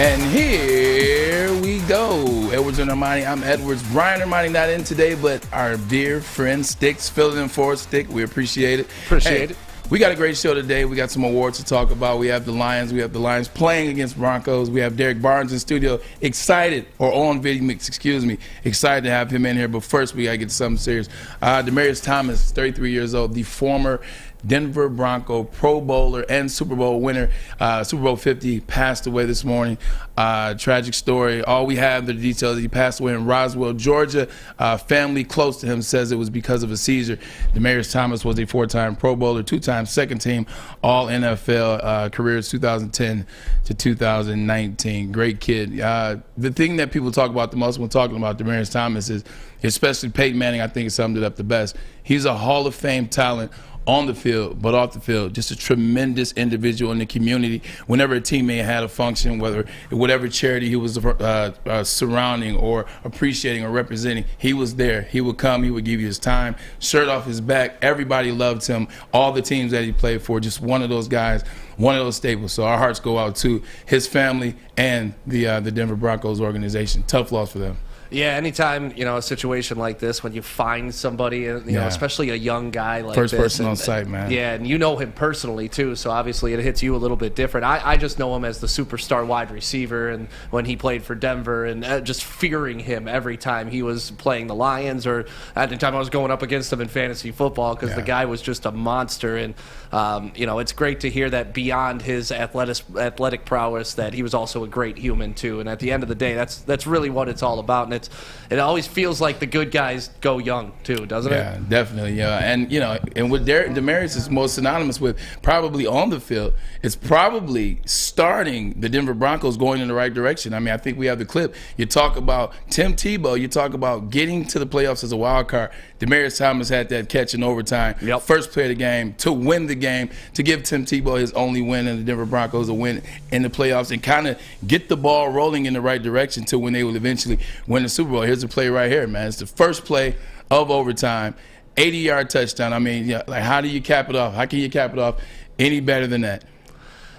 And here we go. Edwards and Armani. I'm Edwards. Brian Armani not in today, but our dear friend Sticks filling in for us. Stick, we appreciate it. Appreciate it. We got a great show today. We got some awards to talk about. We have the Lions. We have the Lions playing against Broncos. We have Derrick Barnes in studio. Excited, or on video mix, excuse me. Excited to have him in here. But first, we got to get to something serious. Demaryius Thomas, 33 years old, the former Denver Bronco Pro Bowler and Super Bowl winner, Super Bowl 50, passed away this morning. Tragic story. All we have the details. He passed away in Roswell, Georgia. Family close to him says it was because of a seizure. Demaryius Thomas was a four-time Pro Bowler, two-time second-team All-NFL careers 2010 to 2019. Great kid. The thing that people talk about the most when talking about Demaryius Thomas is, especially Peyton Manning, I think summed it up the best. He's a Hall of Fame talent on the field, but off the field, just a tremendous individual in the community. Whenever a teammate had a function, whatever charity he was surrounding or appreciating or representing, he was there. He would come, he would give you his time, shirt off his back. Everybody loved him. All the teams that he played for, just one of those guys, one of those staples. So our hearts go out to his family and the Denver Broncos organization. Tough loss for them. Yeah, anytime, a situation like this, when you find somebody, especially a young guy like First this. person on site, man. Yeah, and you know him personally, too, so obviously it hits you a little bit different. I just know him as the superstar wide receiver, and when he played for Denver, and just fearing him every time he was playing the Lions, or at the time I was going up against him in fantasy football, because the guy was just a monster. And, it's great to hear that beyond his athletic prowess, that he was also a great human, too. And at the end of the day, that's really what it's all about. And it always feels like the good guys go young too, doesn't it? Yeah, definitely. Yeah, and what Demaryius is most synonymous with, probably on the field, it's probably starting the Denver Broncos going in the right direction. I mean, I think we have the clip. You talk about Tim Tebow. You talk about getting to the playoffs as a wild card. Demaryius Thomas had that catch in overtime. Yep. First play of the game to win the game, to give Tim Tebow his only win and the Denver Broncos a win in the playoffs, and kind of get the ball rolling in the right direction to when they will eventually win the Super Bowl. Here's the play right here, man. It's the first play of overtime, 80-yard touchdown. I mean, how do you cap it off? How can you cap it off any better than that?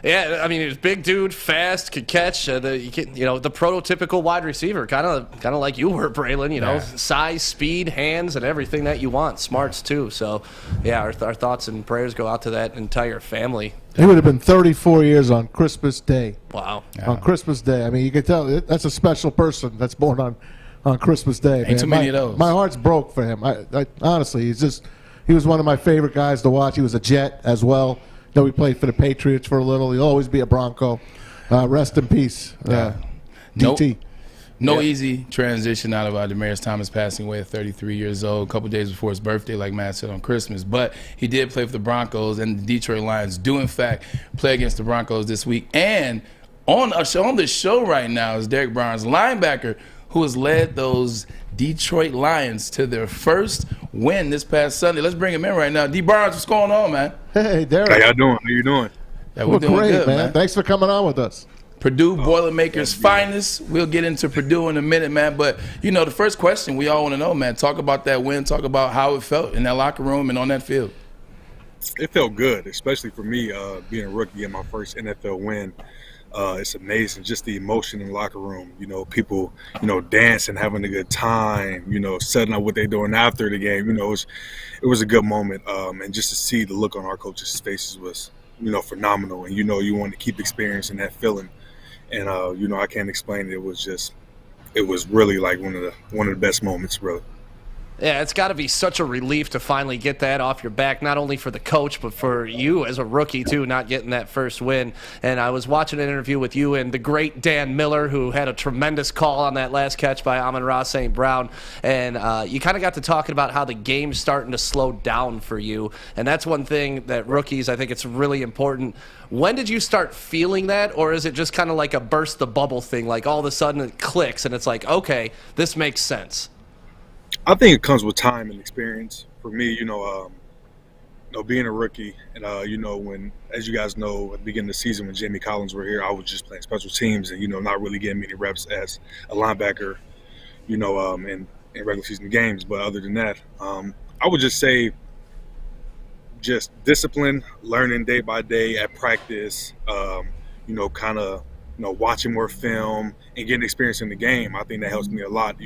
Yeah, I mean, he was big dude, fast, could catch. The prototypical wide receiver, kind of like you were, Braylon. Size, speed, hands, and everything that you want. Smarts too. So, yeah, our thoughts and prayers go out to that entire family. He would have been 34 years on Christmas Day. Wow. Yeah. On Christmas Day. I mean, you can tell that's a special person that's born on Christmas Day. Ain't too many of those. My heart's broke for him. I honestly, he was one of my favorite guys to watch. He was a Jet as well. Though he played for the Patriots for a little, he'll always be a Bronco. Rest in peace, DT. No easy transition out of Demaryius Thomas passing away at 33 years old, a couple days before his birthday, like Matt said, on Christmas. But he did play for the Broncos, and the Detroit Lions do, in fact, play against the Broncos this week. And on the show right now is Derrick Barnes, linebacker, who has led those Detroit Lions to their first win this past Sunday. Let's bring him in right now. D. Barnes, what's going on, man? Hey, Derrick. How y'all doing? How you doing? Yeah, we're doing great, good, man. Thanks for coming on with us. Purdue Boilermakers finest. We'll get into Purdue in a minute, man. But, the first question we all want to know, man, talk about that win. Talk about how it felt in that locker room and on that field. It felt good, especially for me being a rookie, getting my first NFL win. It's amazing, just the emotion in the locker room. People, dancing, having a good time. Setting up what they're doing after the game. It was a good moment, and just to see the look on our coaches' faces was, phenomenal. And you want to keep experiencing that feeling. And I can't explain it. It was really like one of the best moments, really. Yeah, it's got to be such a relief to finally get that off your back, not only for the coach, but for you as a rookie, too, not getting that first win. And I was watching an interview with you and the great Dan Miller, who had a tremendous call on that last catch by Amon-Ra St. Brown. And you kind of got to talking about how the game's starting to slow down for you. And that's one thing that rookies, I think it's really important. When did you start feeling that, or is it just kind of like a burst the bubble thing, like all of a sudden it clicks and it's like, okay, this makes sense? I think it comes with time and experience. For me, being a rookie, and when, as you guys know, at the beginning of the season when Jamie Collins were here, I was just playing special teams and not really getting many reps as a linebacker, in regular season games. But other than that, I would just say, just discipline, learning day by day at practice, kind of watching more film and getting experience in the game. I think that helps me a lot.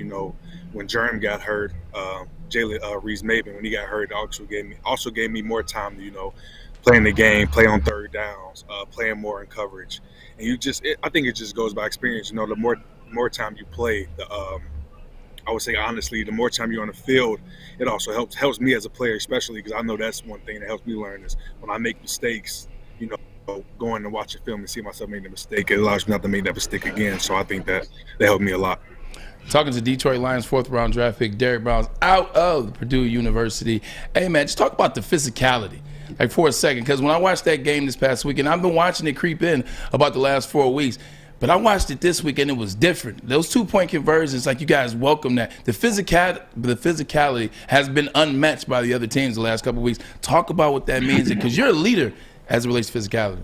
When Jerm got hurt, Jalen Reeves-Maben, when he got hurt, also gave me more time to play in the game, play on third downs, playing more in coverage. And I think it just goes by experience. The more time you play, I would say honestly, the more time you're on the field, it also helps me as a player, especially because I know that's one thing that helps me learn is when I make mistakes, going and watching film and see myself make the mistake, it allows me not to make that mistake again. So I think that helped me a lot. Talking to Detroit Lions 4th-round draft pick Derrick Barnes out of Purdue University. Hey, man, just talk about the physicality, like for a second, because when I watched that game this past weekend, I've been watching it creep in about the last 4 weeks. But I watched it this week, and it was different. Those 2-point conversions, like you guys welcome that. The physicality has been unmatched by the other teams the last couple of weeks. Talk about what that means, because you're a leader as it relates to physicality.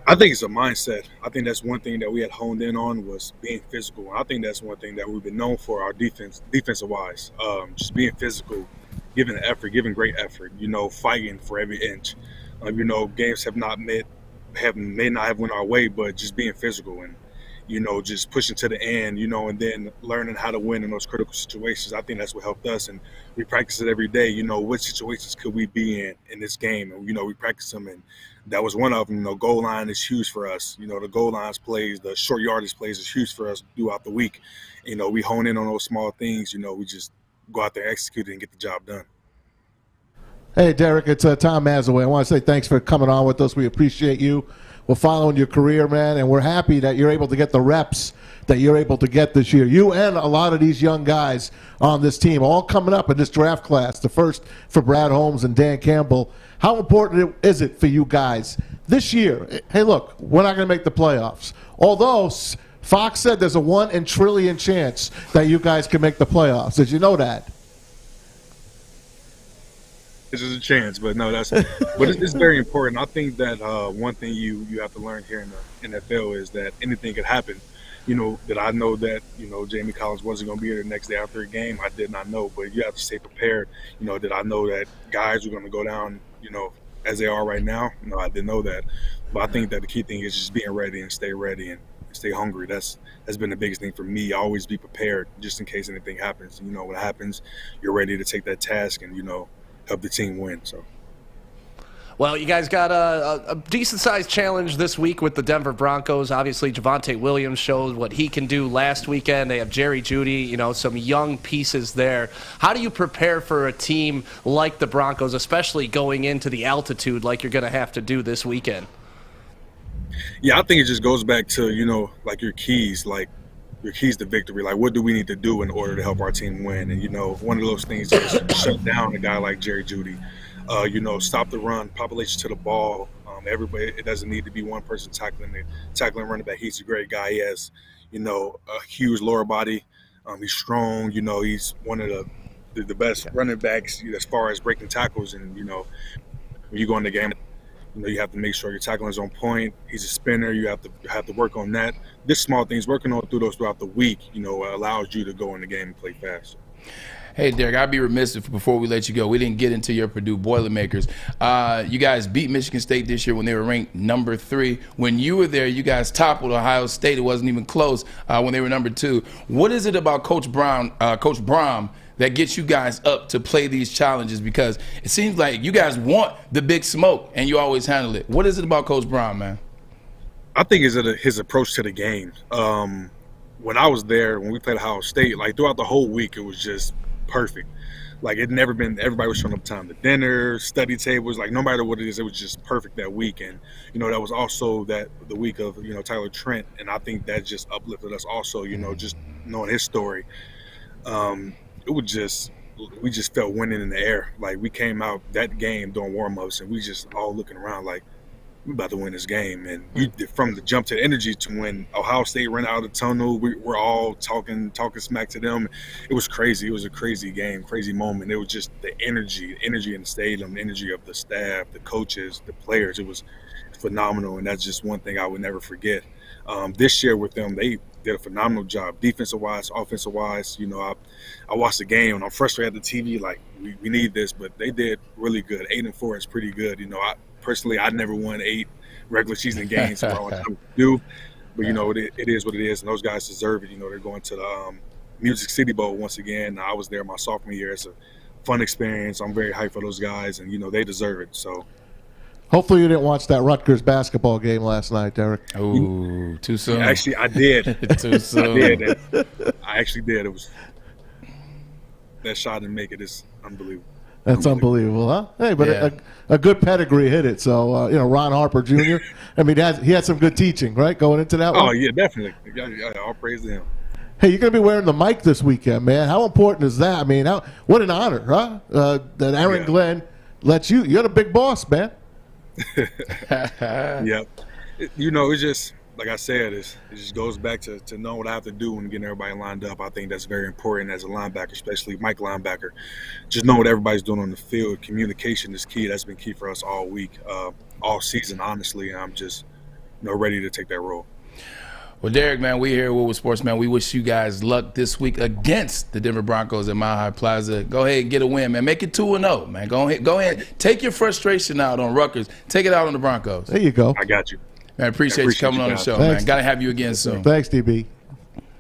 I think it's a mindset. I think that's one thing that we had honed in on was being physical. I think that's one thing that we've been known for our defensive-wise, just being physical, giving effort, giving great effort, fighting for every inch. Games may not have went our way, but just being physical and, just pushing to the end, and then learning how to win in those critical situations. I think that's what helped us. And we practice it every day. What situations could we be in this game? And, we practice them. And that was one of them. Goal line is huge for us. The goal lines plays, the short yardage plays is huge for us throughout the week. We hone in on those small things. We just go out there, execute it, and get the job done. Hey, Derrick, it's Tom Mazawey. I want to say thanks for coming on with us. We appreciate you. We're following your career, man, and we're happy that you're able to get the reps that you're able to get this year. You and a lot of these young guys on this team, all coming up in this draft class, the first for Brad Holmes and Dan Campbell. How important is it for you guys this year? Hey, look, we're not going to make the playoffs. Although Fox said there's a 1 in a trillion chance that you guys can make the playoffs. Did you know that? This is a chance, but no, but it's very important. I think that one thing you have to learn here in the NFL is that anything could happen. That I know that, Jamie Collins wasn't going to be here the next day after a game. I did not know, but you have to stay prepared. That I know that guys are going to go down, as they are right now. I didn't know that. But I think that the key thing is just being ready and stay hungry. That's been the biggest thing for me. Always be prepared just in case anything happens. When it happens, you're ready to take that task and, help the team win. So, well, you guys got a decent-sized challenge this week with the Denver Broncos. Obviously, Javonte Williams showed what he can do last weekend. They have Jerry Jeudy, some young pieces there. How do you prepare for a team like the Broncos, especially going into the altitude like you're going to have to do this weekend? Yeah, I think it just goes back to, like your keys to victory. Like, what do we need to do in order to help our team win? And, one of those things is shut down a guy like Jerry Jeudy. Stop the run, population to the ball. Everybody, it doesn't need to be one person tackling running back. He's a great guy. He has, a huge lower body. He's strong. He's one of the best running backs as far as breaking tackles. And, when you go in the game, you have to make sure your tackling is on point. He's a spinner. You have to work on that. This small things, working on through those throughout the week, allows you to go in the game and play fast. Hey, Derrick, I'd be remiss if before we let you go, we didn't get into your Purdue Boilermakers. You guys beat Michigan State this year when they were ranked number 3. When you were there, you guys toppled Ohio State. It wasn't even close when they were number 2. What is it about Coach Brown, Coach Brom, that gets you guys up to play these challenges? Because it seems like you guys want the big smoke and you always handle it. What is it about Coach Brown, man? I think it's his approach to the game. When I was there, when we played Ohio State, like throughout the whole week, it was just perfect. Like it never been, everybody was showing up time to dinner, study tables, like no matter what it is, it was just perfect that week. And, that was also the week of, Tyler Trent. And I think that just uplifted us also, just knowing his story. We just felt winning in the air. Like we came out that game doing warm-ups and we just all looking around like we're about to win this game. And from the jump to the energy to when Ohio State ran out of the tunnel, we're all talking smack to them. It was crazy. It was a crazy game, crazy moment. It was just the energy in the stadium, the energy of the staff, the coaches, the players. It was phenomenal, and that's just one thing I would never forget. This year with them, they did a phenomenal job, defensive-wise, offensive-wise. I watched the game, and I'm frustrated at the TV, like, we need this, but they did really good. 8-4 is pretty good. I never won 8 regular season games for all time to do. But, you know, it is what it is, and those guys deserve it. You know, they're going to the Music City Bowl once again. I was there my sophomore year. It's a fun experience. I'm very hyped for those guys, and, you know, they deserve it. So hopefully you didn't watch that Rutgers basketball game last night, Derrick. Ooh, too soon. Actually, I did. Too soon. I did. I actually did. It was that shot and make it is unbelievable. That's unbelievable, huh? Hey, but a good pedigree hit it. So, you know, Ron Harper Jr., I mean, he had some good teaching, right, going into that one? Oh, yeah, definitely. All praise to him. Hey, you're going to be wearing the mic this weekend, man. How important is that? I mean, what an honor, huh? That Aaron Glenn lets you. You're the big boss, man. Yep. You know, it's just, like I said, it just goes back to knowing what I have to do and getting everybody lined up. I think that's very important as a linebacker, especially Mike linebacker. Just know what everybody's doing on the field. Communication is key. That's been key for us all week, all season, honestly. And I'm just, you know, ready to take that role. Well, Derrick, man, we here at Woodward Sports, man. We wish you guys luck this week against the Denver Broncos at Mile High Plaza. Go ahead and get a win, man. Make it 2-0, man. Go ahead. Take your frustration out on Rutgers. Take it out on the Broncos. There you go. I got you. Man, appreciate you coming on the show, Thanks. man. Got to have you again soon. Thanks, DB.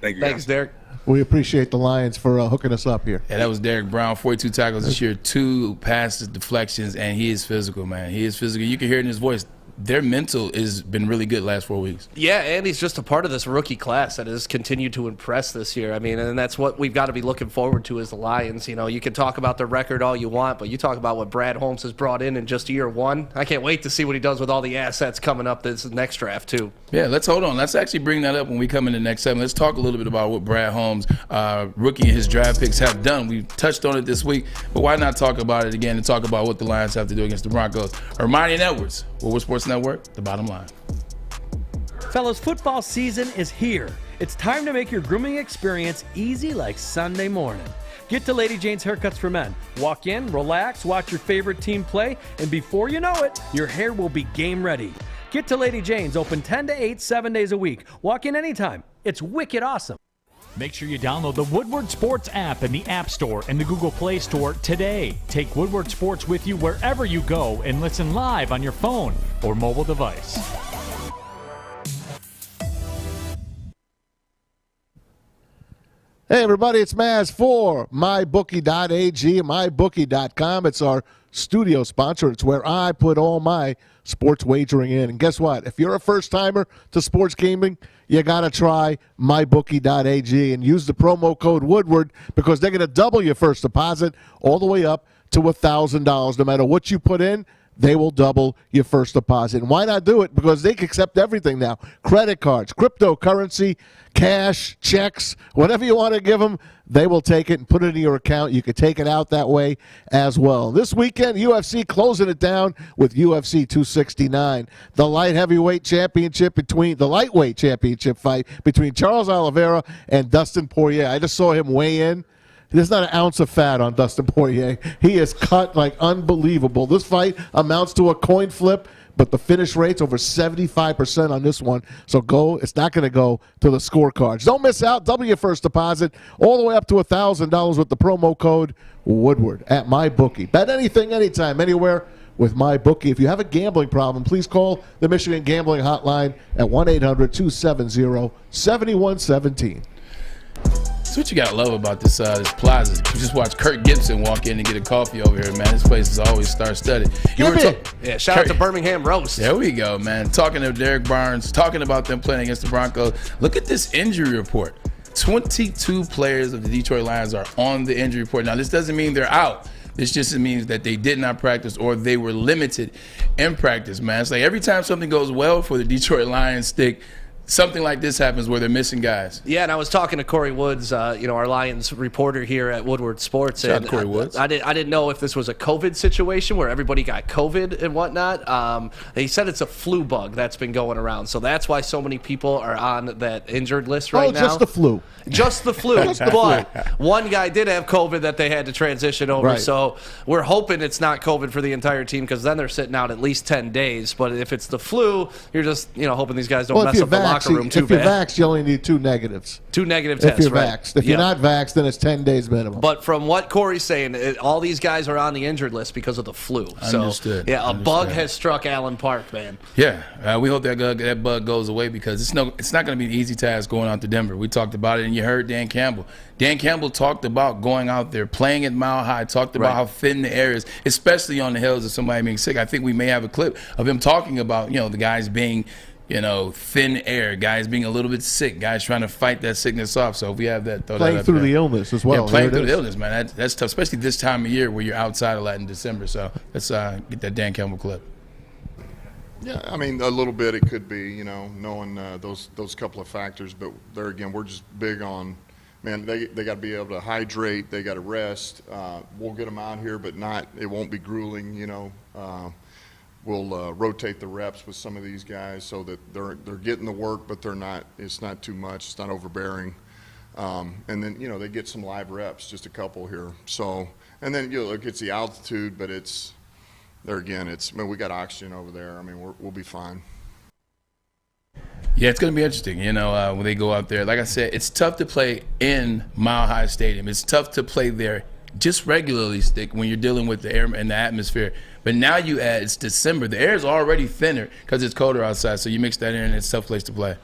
Thank you. Thanks, guys. Derrick. We appreciate the Lions for hooking us up here. Yeah, that was Derrick Brown, 42 tackles this year, 2 passes, deflections, and he is physical, man. He is physical. You can hear it in his voice. Their mental has been really good last 4 weeks. Yeah, and he's just a part of this rookie class that has continued to impress this year. I mean, and that's what we've got to be looking forward to as the Lions. You know, you can talk about the record all you want, but you talk about what Brad Holmes has brought in just year one. I can't wait to see what he does with all the assets coming up this next draft, too. Yeah, let's hold on. Let's actually bring that up when we come in the next segment. Let's talk a little bit about what Brad Holmes, rookie and his draft picks have done. We touched on it this week, but why not talk about it again and talk about what the Lions have to do against the Broncos? Braylon Edwards, Woodward Sports Network, the bottom line. Fellas, football season is here. It's time to make your grooming experience easy like Sunday morning. Get to Lady Jane's Haircuts for Men. Walk in, relax, watch your favorite team play, and before you know it, your hair will be game ready. Get to Lady Jane's, open 10 to 8, 7 days a week. Walk in anytime. It's wicked awesome. Make sure you download the Woodward Sports app in the App Store and the Google Play Store today. Take Woodward Sports with you wherever you go and listen live on your phone or mobile device. Hey, everybody, it's Maz for MyBookie.ag and MyBookie.com. It's our studio sponsor. It's where I put all my sports wagering in. And guess what? If you're a first-timer to sports gaming, you got to try MyBookie.ag and use the promo code Woodward because they're going to double your first deposit all the way up to $1,000. No matter what you put in, they will double your first deposit. And why not do it? Because they can accept everything now. Credit cards, cryptocurrency, cash, checks, whatever you want to give them, they will take it and put it in your account. You can take it out that way as well. This weekend, UFC closing it down with UFC 269. The lightweight championship fight between Charles Oliveira and Dustin Poirier. I just saw him weigh in. There's not an ounce of fat on Dustin Poirier. He is cut like unbelievable. This fight amounts to a coin flip, but the finish rate's over 75% on this one. So it's not going to go to the scorecards. Don't miss out. Double your first deposit all the way up to $1,000 with the promo code Woodward at MyBookie. Bet anything, anytime, anywhere with MyBookie. If you have a gambling problem, please call the Michigan Gambling Hotline at 1-800-270-7117. That's what you gotta love about this plaza. You just watch Kirk Gibson walk in and get a coffee over here, man. This place is always star-studded. Shout out to Birmingham Roast. There we go, man. Talking to Derrick Barnes, talking about them playing against the Broncos. Look at this injury report. 22 players of the Detroit Lions are on the injury report. Now, this doesn't mean they're out. This just means that they did not practice or they were limited in practice, man. It's like every time something goes well for the Detroit Lions, something like this happens where they're missing guys. Yeah, and I was talking to Corey Woods, our Lions reporter here at Woodward Sports. Shout out to Corey Woods. I didn't know if this was a COVID situation where everybody got COVID and whatnot. He said it's a flu bug that's been going around, so that's why so many people are on that injured list right now. Just the flu. Just the flu. But one guy did have COVID that they had to transition over, right. So we're hoping it's not COVID for the entire team because then they're sitting out at least 10 days. But if it's the flu, you're just hoping these guys don't mess up the locker locker room too if you're bad. vaxxed, you only need 2 negatives. 2 negative If tests, you're right? vaxxed. If you're not vaxxed, then it's 10 days minimum. But from what Corey's saying, all these guys are on the injured list because of the flu. So, Understood. yeah, a bug Understood. has struck Allen Park, man. Yeah, we hope that bug goes away because it's not going to be an easy task going out to Denver. We talked about it, and you heard Dan Campbell. Dan Campbell talked about going out there, playing at Mile High, talked about how thin the air is, especially on the hills of somebody being sick. I think we may have a clip of him talking about, the guys being, thin air, guys being a little bit sick, guys trying to fight that sickness off. So if we have that, playing through the illness as well. Yeah, playing through the illness, man. That's tough, especially this time of year where you're outside a lot in December. So let's get that Dan Campbell clip. Yeah, I mean, a little bit it could be, knowing those couple of factors. But there again, we're just big on, man, they got to be able to hydrate. They got to rest. We'll get them out here, but it won't be grueling, We'll rotate the reps with some of these guys so that they're getting the work, but it's not too much. It's not overbearing. And then, they get some live reps, just a couple here. So, and then, look, it's the altitude, but there again, we got oxygen over there. I mean, we'll be fine. Yeah, it's going to be interesting, when they go out there. Like I said, it's tough to play in Mile High Stadium. It's tough to play there just regularly, Stick, when you're dealing with the air and the atmosphere. But now you add, it's December. The air is already thinner because it's colder outside, so you mix that in, and it's a tough place to play.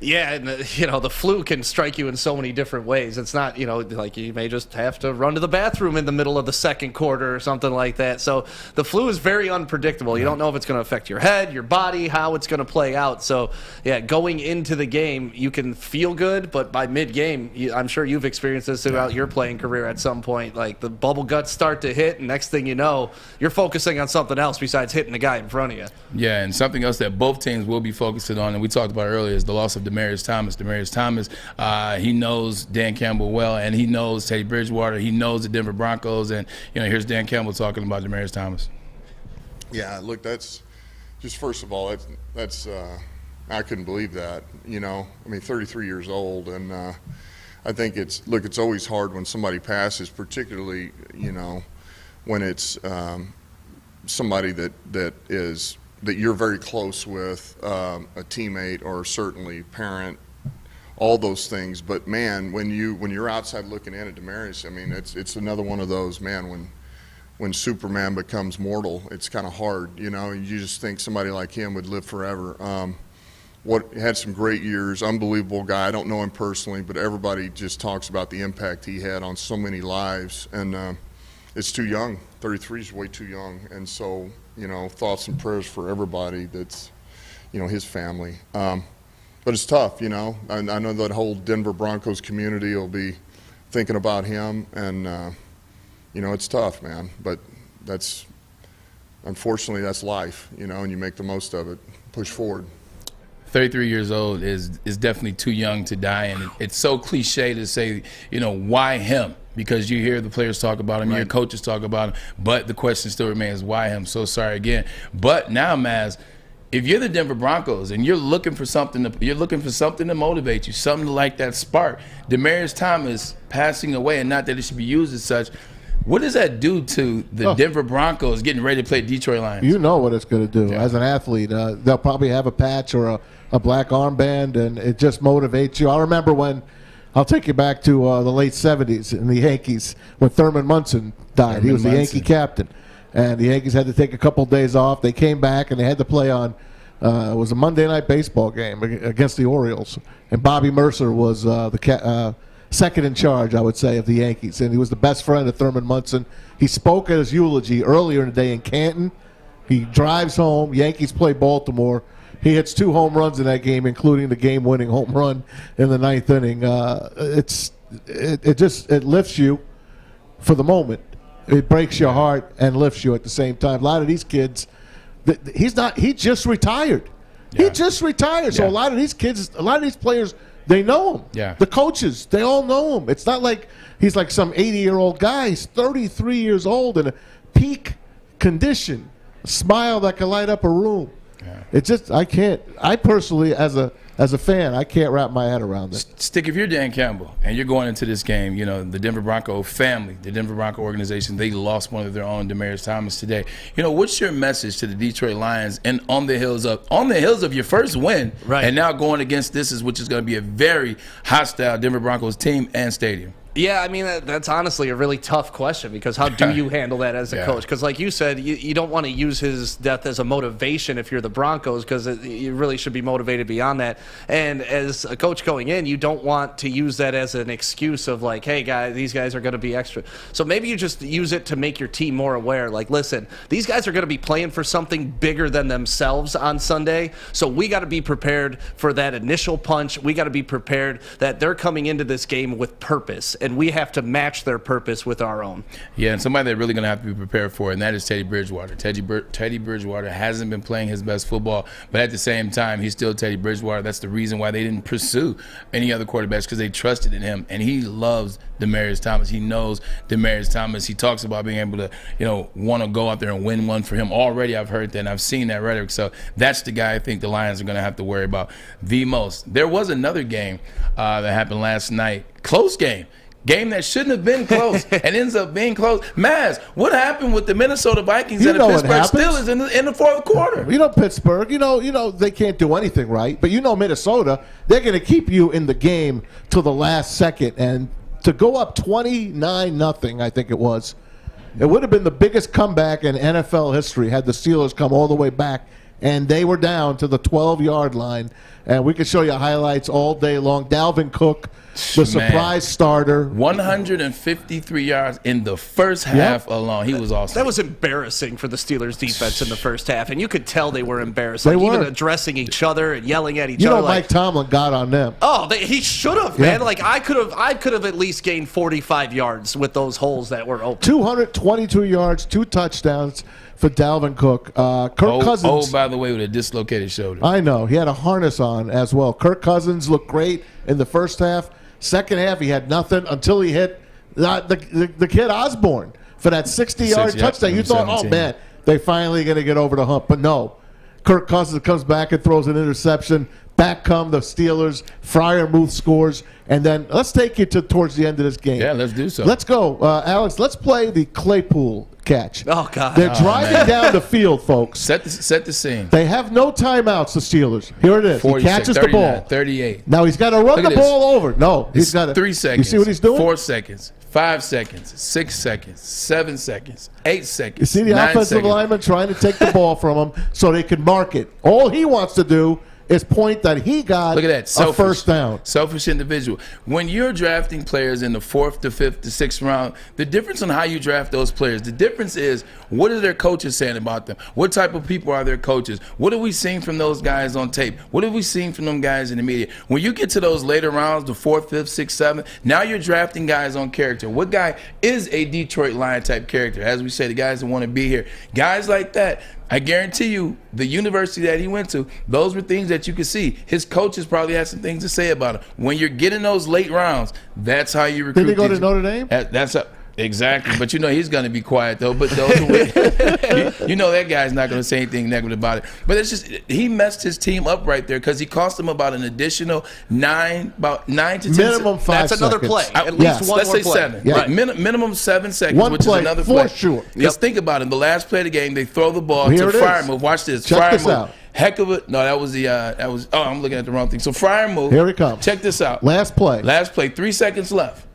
Yeah, and the flu can strike you in so many different ways. It's not, like you may just have to run to the bathroom in the middle of the second quarter or something like that. So the flu is very unpredictable. You don't know if it's going to affect your head, your body, how it's going to play out. So, yeah, going into the game, you can feel good, but by mid-game, I'm sure you've experienced this throughout your playing career at some point. Like the bubble guts start to hit, and next thing you know, you're focusing on something else besides hitting the guy in front of you. Yeah, and something else that both teams will be focusing on, and we talked about earlier, is the loss of Demaryius Thomas. He knows Dan Campbell well, and he knows Teddy Bridgewater. He knows the Denver Broncos, and here's Dan Campbell talking about Demaryius Thomas. Yeah, look, that's just first of all, that's I couldn't believe that. I mean, 33 years old, and I think it's always hard when somebody passes, particularly when it's somebody that you're very close with, a teammate or certainly parent, all those things. But man, when you're outside looking in at Demaryius, I mean, it's another one of those, man, when Superman becomes mortal, it's kind of hard, you just think somebody like him would live forever. Had some great years, unbelievable guy. I don't know him personally, but everybody just talks about the impact he had on so many lives, and it's too young. 33 is way too young, and so thoughts and prayers for everybody that's his family. But it's tough, I know that whole Denver Broncos community will be thinking about him, and it's tough, man. But unfortunately that's life, and you make the most of it. Push forward. 33 years old is definitely too young to die, and it's so cliche to say, why him? Because you hear the players talk about him, you hear coaches talk about him, but the question still remains, why him? So sorry again. But now, Maz, if you're the Denver Broncos and you're looking for something to motivate you, something to like that spark, Demaryius Thomas passing away, and not that it should be used as such, what does that do to the Denver Broncos getting ready to play Detroit Lions? You know what it's going to do. As an athlete, they'll probably have a patch or a black armband, and it just motivates you. I remember when, I'll take you back to the late 70s in the Yankees when Thurman Munson died. He was the Yankee captain, and the Yankees had to take a couple days off. They came back, and they had to play on it was a Monday night baseball game against the Orioles, and Bobby Mercer was the second in charge, I would say, of the Yankees, and he was the best friend of Thurman Munson. He spoke at his eulogy earlier in the day in Canton. He drives home. Yankees play Baltimore. He hits 2 home runs in that game, including the game-winning home run in the 9th inning. It lifts you for the moment. It breaks your heart and lifts you at the same time. A lot of these kids, he just retired. Yeah. He just retired. So a lot of these kids, a lot of these players, they know him. Yeah. The coaches, they all know him. It's not like he's like some 80-year-old guy. He's 33 years old in a peak condition, a smile that can light up a room. It's just I personally, as a fan, I can't wrap my head around it. Stick, if you're Dan Campbell and you're going into this game, you know, the Denver Bronco family, the Denver Bronco organization, they lost one of their own, Demaryius Thomas, today. You know, what's your message to the Detroit Lions and on the heels of your first win, right, and now going against which is going to be a very hostile Denver Broncos team and stadium? Yeah, I mean, that's honestly a really tough question, because how do you handle that as a coach? Because like you said, you don't want to use his death as a motivation if you're the Broncos, because you really should be motivated beyond that. And as a coach going in, you don't want to use that as an excuse of like, hey, guys, these guys are going to be extra. So maybe you just use it to make your team more aware. Like, listen, these guys are going to be playing for something bigger than themselves on Sunday, so we got to be prepared for that initial punch. We got to be prepared that they're coming into this game with purpose, and we have to match their purpose with our own. Yeah, and somebody they're really going to have to be prepared for, and that is Teddy Bridgewater. Teddy Bridgewater hasn't been playing his best football, but at the same time, he's still Teddy Bridgewater. That's the reason why they didn't pursue any other quarterbacks, because they trusted in him, and he loves Demaryius Thomas. He knows Demaryius Thomas. He talks about being able to, you know, want to go out there and win one for him. Already I've heard that, and I've seen that rhetoric. So that's the guy I think the Lions are going to have to worry about the most. There was another game that happened last night. Close game that shouldn't have been close and ends up being close. Maz, what happened with the Minnesota Vikings and the Pittsburgh Steelers in the fourth quarter? You know, Pittsburgh, you know they can't do anything right. But you know Minnesota, they're going to keep you in the game till the last second. And to go up 29-0, I think it was, it would have been the biggest comeback in NFL history had the Steelers come all the way back. And they were down to the 12-yard line. And we could show you highlights all day long. Dalvin Cook, the surprise starter. 153 yards in the first half alone. He was awesome. That was embarrassing for the Steelers defense in the first half, and you could tell they were embarrassed. Like, even addressing each other and yelling at each other. You know, Mike Tomlin got on them. Oh, he should have, man. Like, I could have at least gained 45 yards with those holes that were open. 222 yards, 2 touchdowns for Dalvin Cook. Kirk Cousins. Oh, by the way, with a dislocated shoulder. I know. He had a harness on as well. Kirk Cousins looked great in the first half. Second half, he had nothing until he hit the kid Osborne for that 60-yard touchdown. You thought, 17. Oh, man, they finally going to get over the hump. But no. Kirk Cousins comes back and throws an interception. Back come the Steelers. Freiermuth scores. And then let's take you towards the end of this game. Yeah, let's do so. Let's go. Alex, let's play the Claypool catch. Oh, God. They're driving down the field, folks. Set the scene. They have no timeouts, the Steelers. Here it is. 46, he catches the ball. 38. Now he's got to run the ball over. No, he's got to. 3 seconds. You see what he's doing? 4 seconds. 5 seconds. 6 seconds. 7 seconds. 8 seconds. You see the offensive lineman trying to take the ball from him so they can mark it. All he wants to do is point that he got a first down. Selfish individual. When you're drafting players in the 4th to 5th to 6th round, the difference on how you draft those players, the difference is what are their coaches saying about them? What type of people are their coaches? What have we seen from those guys on tape? What have we seen from them guys in the media? When you get to those later rounds, the 4th, 5th, 6th, 7th, now you're drafting guys on character. What guy is a Detroit Lion type character? As we say, the guys that want to be here. Guys like that, I guarantee you, the university that he went to, those were things that you could see. His coaches probably had some things to say about him. When you're getting those late rounds, that's how you recruit. Did he go to Notre Dame? Exactly. But you know he's going to be quiet, though. But those you know that guy's not going to say anything negative about it. But it's just he messed his team up right there because he cost them about an additional 9 to 10 minimum 5 That's another seconds. play. At least one let's more say play. 7. Yeah. Right. Minimum 7 seconds, One which play, is another play. for sure. Just think about it. The last play of the game, they throw the ball Here to it Freiermuth. is. Watch this. Check this Freiermuth. out. Heck of a no. That was oh, I'm looking at the wrong thing. So Freiermuth. Here he comes. Check this out. Last play. 3 seconds left.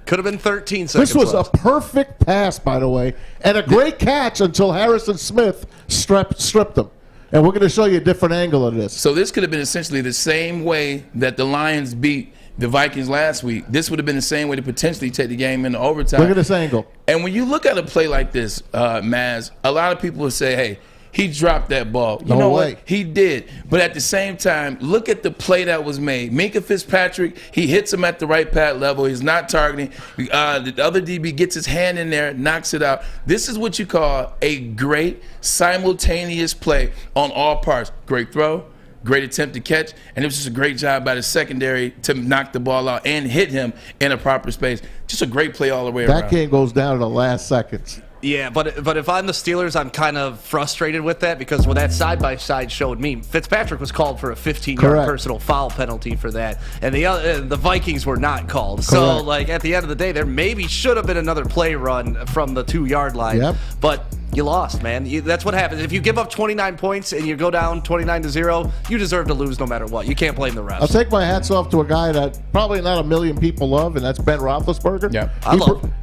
Could have been 13 seconds This was left. a perfect pass, by the way, and a great catch until Harrison Smith stripped him. And we're going to show you a different angle of this. So this could have been essentially the same way that the Lions beat the Vikings last week. This would have been the same way to potentially take the game into overtime. Look at this angle. And when you look at a play like this, Maz, a lot of people will say, hey, he dropped that ball. You know what? He did. But at the same time, look at the play that was made. Minkah Fitzpatrick, he hits him at the right pad level. He's not targeting. The other DB gets his hand in there, knocks it out. This is what you call a great simultaneous play on all parts. Great throw, great attempt to catch, and it was just a great job by the secondary to knock the ball out and hit him in a proper space. Just a great play all the way around. That game goes down to the last seconds. Yeah, but if I'm the Steelers, I'm kind of frustrated with that because when that side-by-side showed me, Fitzpatrick was called for a 15-yard personal foul penalty for that, and the Vikings were not called. So, like, at the end of the day, there maybe should have been another play run from the 2-yard line, but you lost, man. That's what happens. If you give up 29 points and you go down 29-0, you deserve to lose no matter what. You can't blame the refs. I'll take my hats off to a guy that probably not a million people love, and that's Ben Roethlisberger. Yeah,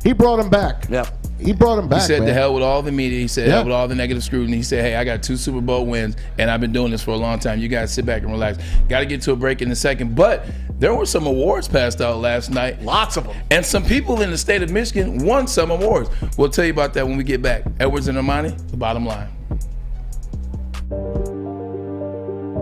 he brought him back. Yeah. He brought him back. He said, man. to hell with all the media. He said, hell with all the negative scrutiny. He said, hey, I got 2 Super Bowl wins, and I've been doing this for a long time. You guys sit back and relax. Got to get to a break in a second. But there were some awards passed out last night. Lots of them. And some people in the state of Michigan won some awards. We'll tell you about that when we get back. Edwards and Armani, the bottom line.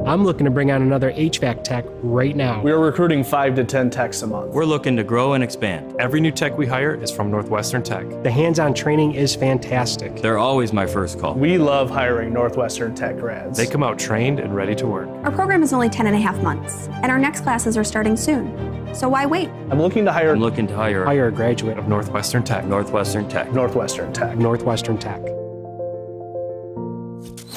I'm looking to bring on another HVAC tech right now. We are recruiting 5 to 10 techs a month. We're looking to grow and expand. Every new tech we hire is from Northwestern Tech. The hands-on training is fantastic. They're always my first call. We love hiring Northwestern Tech grads. They come out trained and ready to work. Our program is only 10 and a half months, and our next classes are starting soon. So why wait? I'm looking to hire a graduate of Northwestern Tech. Northwestern Tech. Northwestern Tech.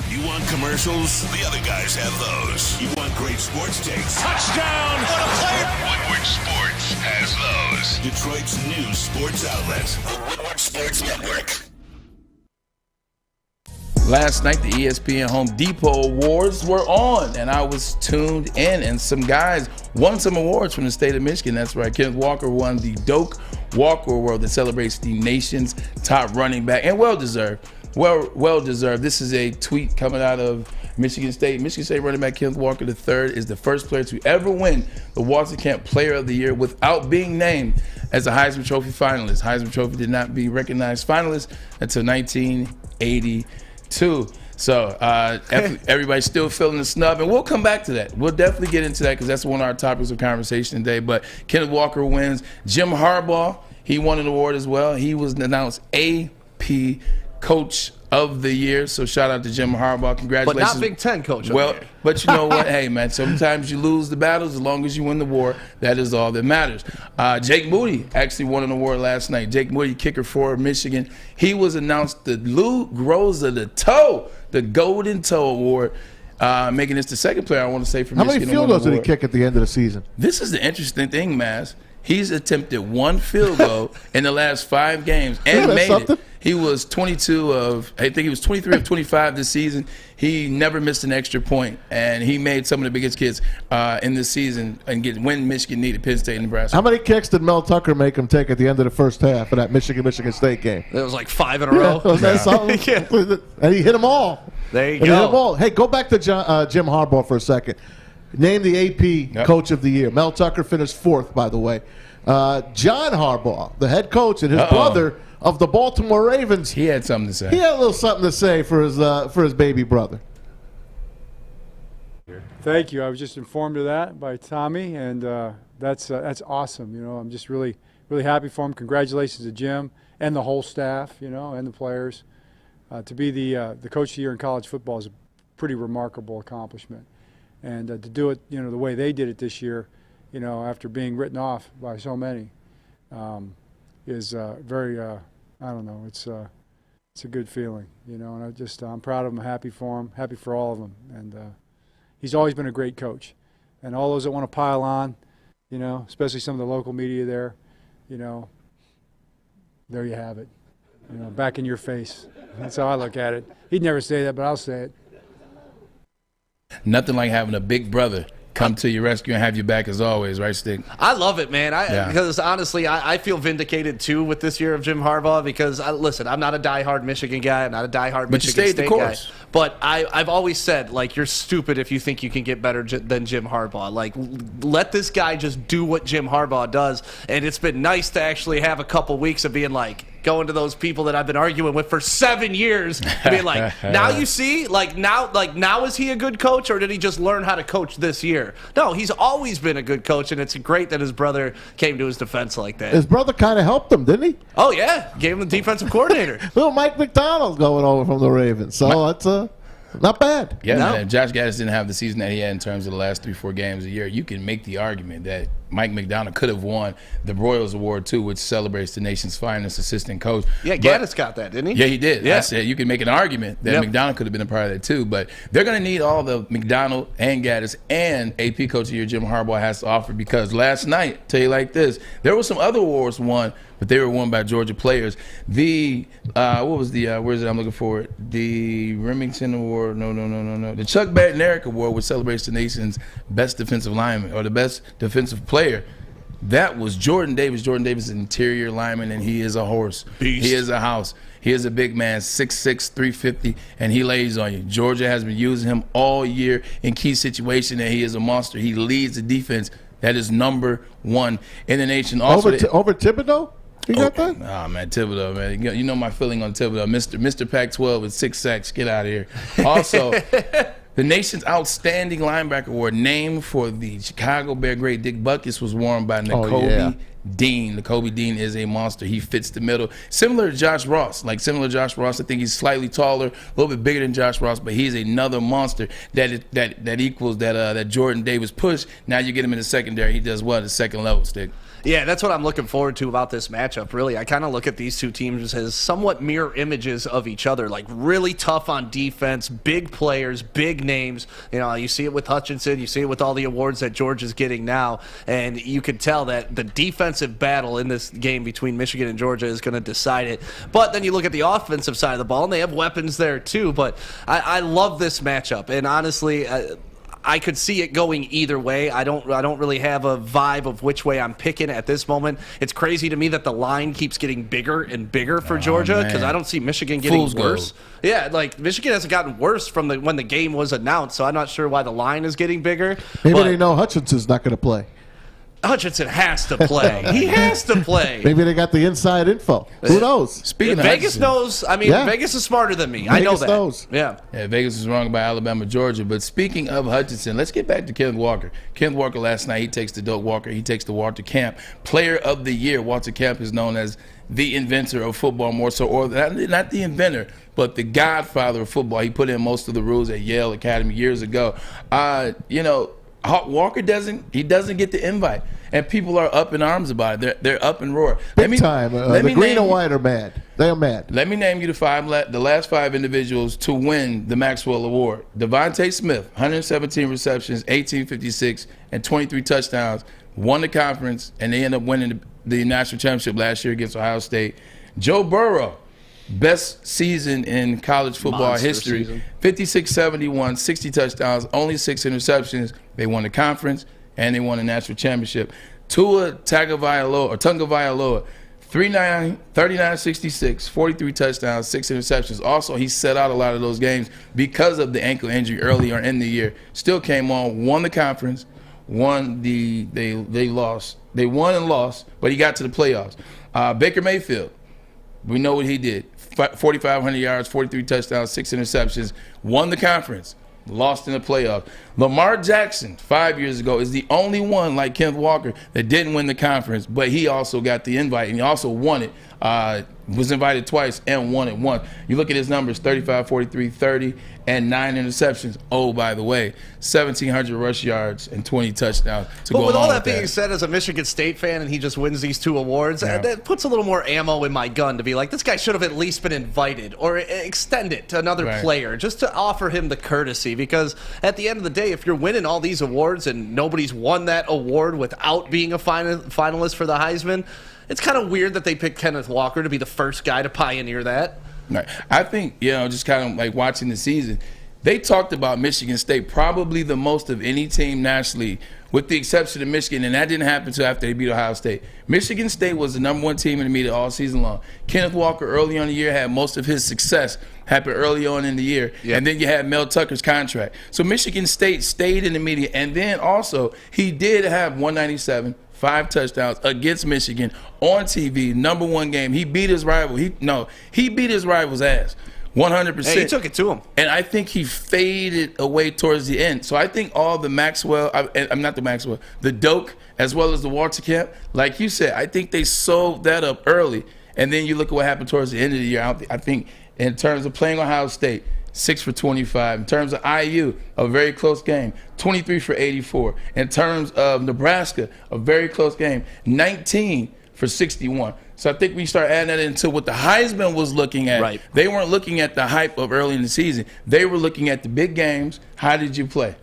You want commercials? The other guys have those. You want great sports takes? Touchdown! What a play! Woodward Sports has those. Detroit's new sports outlet. The Woodward Sports Network. Last night, the ESPN Home Depot Awards were on, and I was tuned in, and some guys won some awards from the state of Michigan. That's right. Kenneth Walker won the Doak Walker Award that celebrates the nation's top running back, and well-deserved. Well-deserved. This is a tweet coming out of Michigan State. Michigan State running back Kenneth Walker III is the first player to ever win the Walter Camp Player of the Year without being named as a Heisman Trophy finalist. Heisman Trophy did not be recognized finalist until 1982. So everybody's still feeling the snub, and we'll come back to that. We'll definitely get into that because that's one of our topics of conversation today. But Kenneth Walker wins. Jim Harbaugh, he won an award as well. He was announced AP Coach of the Year. So shout out to Jim Harbaugh. Congratulations. But not Big Ten Coach. Well, but you know what? Hey, man, sometimes you lose the battles. As long as you win the war, that is all that matters. Jake Moody actually won an award last night. Jake Moody, kicker for Michigan. He was announced the Lou grows of the toe, the Golden Toe Award. Making this the second player I want to say for Michigan. How many field goals did he kick at the end of the season? This is the interesting thing, Maz. He's attempted 1 field goal in the last 5 games and made it. He was 23 of 25 this season. He never missed an extra point, and he made some of the biggest kicks in this season and when Michigan needed Penn State and Nebraska. How many kicks did Mel Tucker make him take at the end of the first half of that Michigan State game? It was like 5 in a row. Was that something? And he hit them all. There you go. Hey, go back to Jim Harbaugh for a second. Name the AP Coach of the Year. Mel Tucker finished 4th, by the way. John Harbaugh, the head coach, and his brother of the Baltimore Ravens. He had something to say. He had a little something to say for his baby brother. Thank you. I was just informed of that by Tommy, and that's awesome. You know, I'm just really happy for him. Congratulations to Jim and the whole staff, you know, and the players. To be the coach of the year in college football is a pretty remarkable accomplishment, and to do it, you know, the way they did it this year, you know, after being written off by so many, is very. I don't know. It's a good feeling, you know, and I'm proud of him. Happy for him. Happy for all of them, and he's always been a great coach. And all those that want to pile on, you know, especially some of the local media there, you know, there you have it. You know, back in your face. That's how I look at it. He'd never say that, but I'll say it. Nothing like having a big brother come to your rescue and have your back as always, right, Stick? I love it, man. Because honestly, I feel vindicated too with this year of Jim Harbaugh because, listen, I'm not a diehard Michigan guy. I'm not a diehard Michigan State guy. But I've always said, like, you're stupid if you think you can get better than Jim Harbaugh. Like, let this guy just do what Jim Harbaugh does. And it's been nice to actually have a couple weeks of being like, going to those people that I've been arguing with for 7 years and being like, now you see, now is he a good coach or did he just learn how to coach this year? No, he's always been a good coach, and it's great that his brother came to his defense like that. His brother kind of helped him, didn't he? Oh, yeah. Gave him the defensive coordinator. Little Mike McDonald going over from the Ravens. So that's not bad. Yeah, man. Josh Gaddis didn't have the season that he had in terms of the last 3-4 games a year. You can make the argument that Mike McDonald could have won the Royals Award too, which celebrates the nation's finest assistant coach. Yeah, Gaddis got that, didn't he? Yeah, he did. Yeah. I said you can make an argument that McDonald could have been a part of that too, but they're going to need all the McDonald and Gaddis and AP Coach of the Year Jim Harbaugh has to offer, because last night, tell you like this, there were some other awards won, but they were won by Georgia players. The what was the where is it? I'm looking for it. The Remington Award. No. The Chuck Bednarik Award, which celebrates the nation's best defensive lineman or the best defensive player. That was Jordan Davis. Jordan Davis is an interior lineman, and he is a horse. Beast. He is a house. He is a big man, 6'6", 350, and he lays on you. Georgia has been using him all year in key situations, and he is a monster. He leads the defense. That is number one in the nation. Also, over Thibodeau? You got that? Oh, man, Thibodeau, man. You know my feeling on Thibodeau. Mr. Pac-12 with 6 sacks. Get out of here. Also, the nation's outstanding linebacker award, named for the Chicago Bear great Dick Butkus, was worn by Nakobe Dean. Nakobe Dean is a monster. He fits the middle. Similar to Josh Ross. I think he's slightly taller, a little bit bigger than Josh Ross, but he's another monster that equals that Jordan Davis push. Now you get him in the secondary. He does well at the second level, Stick. Yeah, that's what I'm looking forward to about this matchup, really. I kind of look at these two teams as somewhat mirror images of each other, like really tough on defense, big players, big names. You know, you see it with Hutchinson, you see it with all the awards that Georgia's getting now, and you can tell that the defensive battle in this game between Michigan and Georgia is going to decide it. But then you look at the offensive side of the ball, and they have weapons there too. But I love this matchup, and honestly, I could see it going either way. I don't really have a vibe of which way I'm picking at this moment. It's crazy to me that the line keeps getting bigger and bigger for Georgia, because I don't see Michigan getting worse. Yeah, like Michigan hasn't gotten worse from when the game was announced, so I'm not sure why the line is getting bigger. Maybe they know Hutchinson's not going to play. Hutchinson has to play. He has to play. Maybe they got the inside info. Who knows? Speaking of Vegas Hutchinson, knows. I mean, Vegas is smarter than me. I know that. Knows. Yeah, Vegas was wrong about Alabama, Georgia. But speaking of Hutchinson, let's get back to Kenneth Walker. Kenneth Walker last night, he takes the Walter Camp Player of the Year. Walter Camp is known as the inventor of football, more so, or not the inventor, but the godfather of football. He put in most of the rules at Yale Academy years ago. Walker doesn't get the invite, and people are up in arms about it. They're up in roar. Big time. The green and white are mad. They are mad. Let me name you the last 5 individuals to win the Maxwell Award. Devontae Smith, 117 receptions, 1856, and 23 touchdowns, won the conference, and they end up winning the national championship last year against Ohio State. Joe Burrow, best season in college football history, 56-71, 60 touchdowns, only 6 interceptions. They won the conference, and they won the national championship. Tua Tagovailoa, 39-66, 43 touchdowns, 6 interceptions. Also, he set out a lot of those games because of the ankle injury earlier in the year. Still came on, won the conference, won they lost. They won and lost, but he got to the playoffs. Baker Mayfield, we know what he did. 4,500 yards, 43 touchdowns, 6 interceptions, won the conference, lost in the playoffs. Lamar Jackson, 5 years ago, is the only one like Kenneth Walker that didn't win the conference, but he also got the invite, and he also won it. Was invited twice and won it once. You look at his numbers, 35, 43, 30, and 9 interceptions. Oh, by the way, 1,700 rush yards and 20 touchdowns to go along with that. But with all that being said, as a Michigan State fan, and he just wins these 2 awards, that puts a little more ammo in my gun to be like, this guy should have at least been invited or extend it to another player just to offer him the courtesy, because at the end of the day, if you're winning all these awards and nobody's won that award without being a finalist for the Heisman, it's kind of weird that they picked Kenneth Walker to be the first guy to pioneer that. Right. I think, just kind of like watching the season, they talked about Michigan State probably the most of any team nationally, with the exception of Michigan, and that didn't happen until after they beat Ohio State. Michigan State was the number 1 team in the media all season long. Kenneth Walker early on in the year had most of his success happen early on in the year, and then you had Mel Tucker's contract. So Michigan State stayed in the media, and then also he did have 197, 5 touchdowns against Michigan on TV, number 1 game. He beat his rival. He beat his rival's ass. 100%. Hey, he took it to him. And I think he faded away towards the end. So I think all the the Doak, as well as the Walter Camp, like you said, I think they sold that up early. And then you look at what happened towards the end of the year. I think in terms of playing Ohio State, 6 for 25. In terms of IU, a very close game, 23 for 84. In terms of Nebraska, a very close game, 19 for 61. So I think we start adding that into what the Heisman was looking at. Right. They weren't looking at the hype of early in the season. They were looking at the big games. How did you play?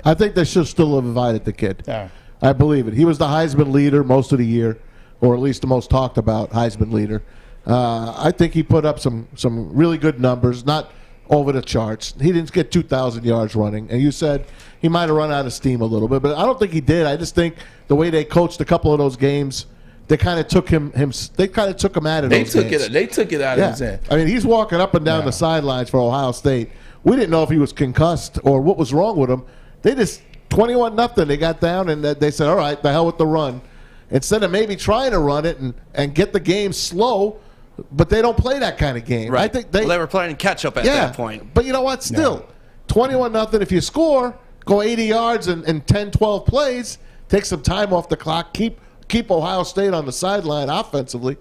I think they should still have invited the kid. Yeah. I believe it. He was the Heisman leader most of the year, or at least the most talked about Heisman leader. I think he put up some really good numbers, not over the charts. He didn't get 2,000 yards running, and you said he might have run out of steam a little bit, but I don't think he did. I just think the way they coached a couple of those games, they kind of took him. They kind of took him out of those games. They took it out of his hand. I mean, he's walking up and down the sidelines for Ohio State. We didn't know if he was concussed or what was wrong with him. They just 21-0. They got down and they said, "All right, the hell with the run." Instead of maybe trying to run it and get the game slow, but they don't play that kind of game. Right. I think they were playing catch up at that point. But you know what? Still, 21-0. If you score, go 80 yards in 10, 12 plays, take some time off the clock, keep Ohio State on the sideline offensively.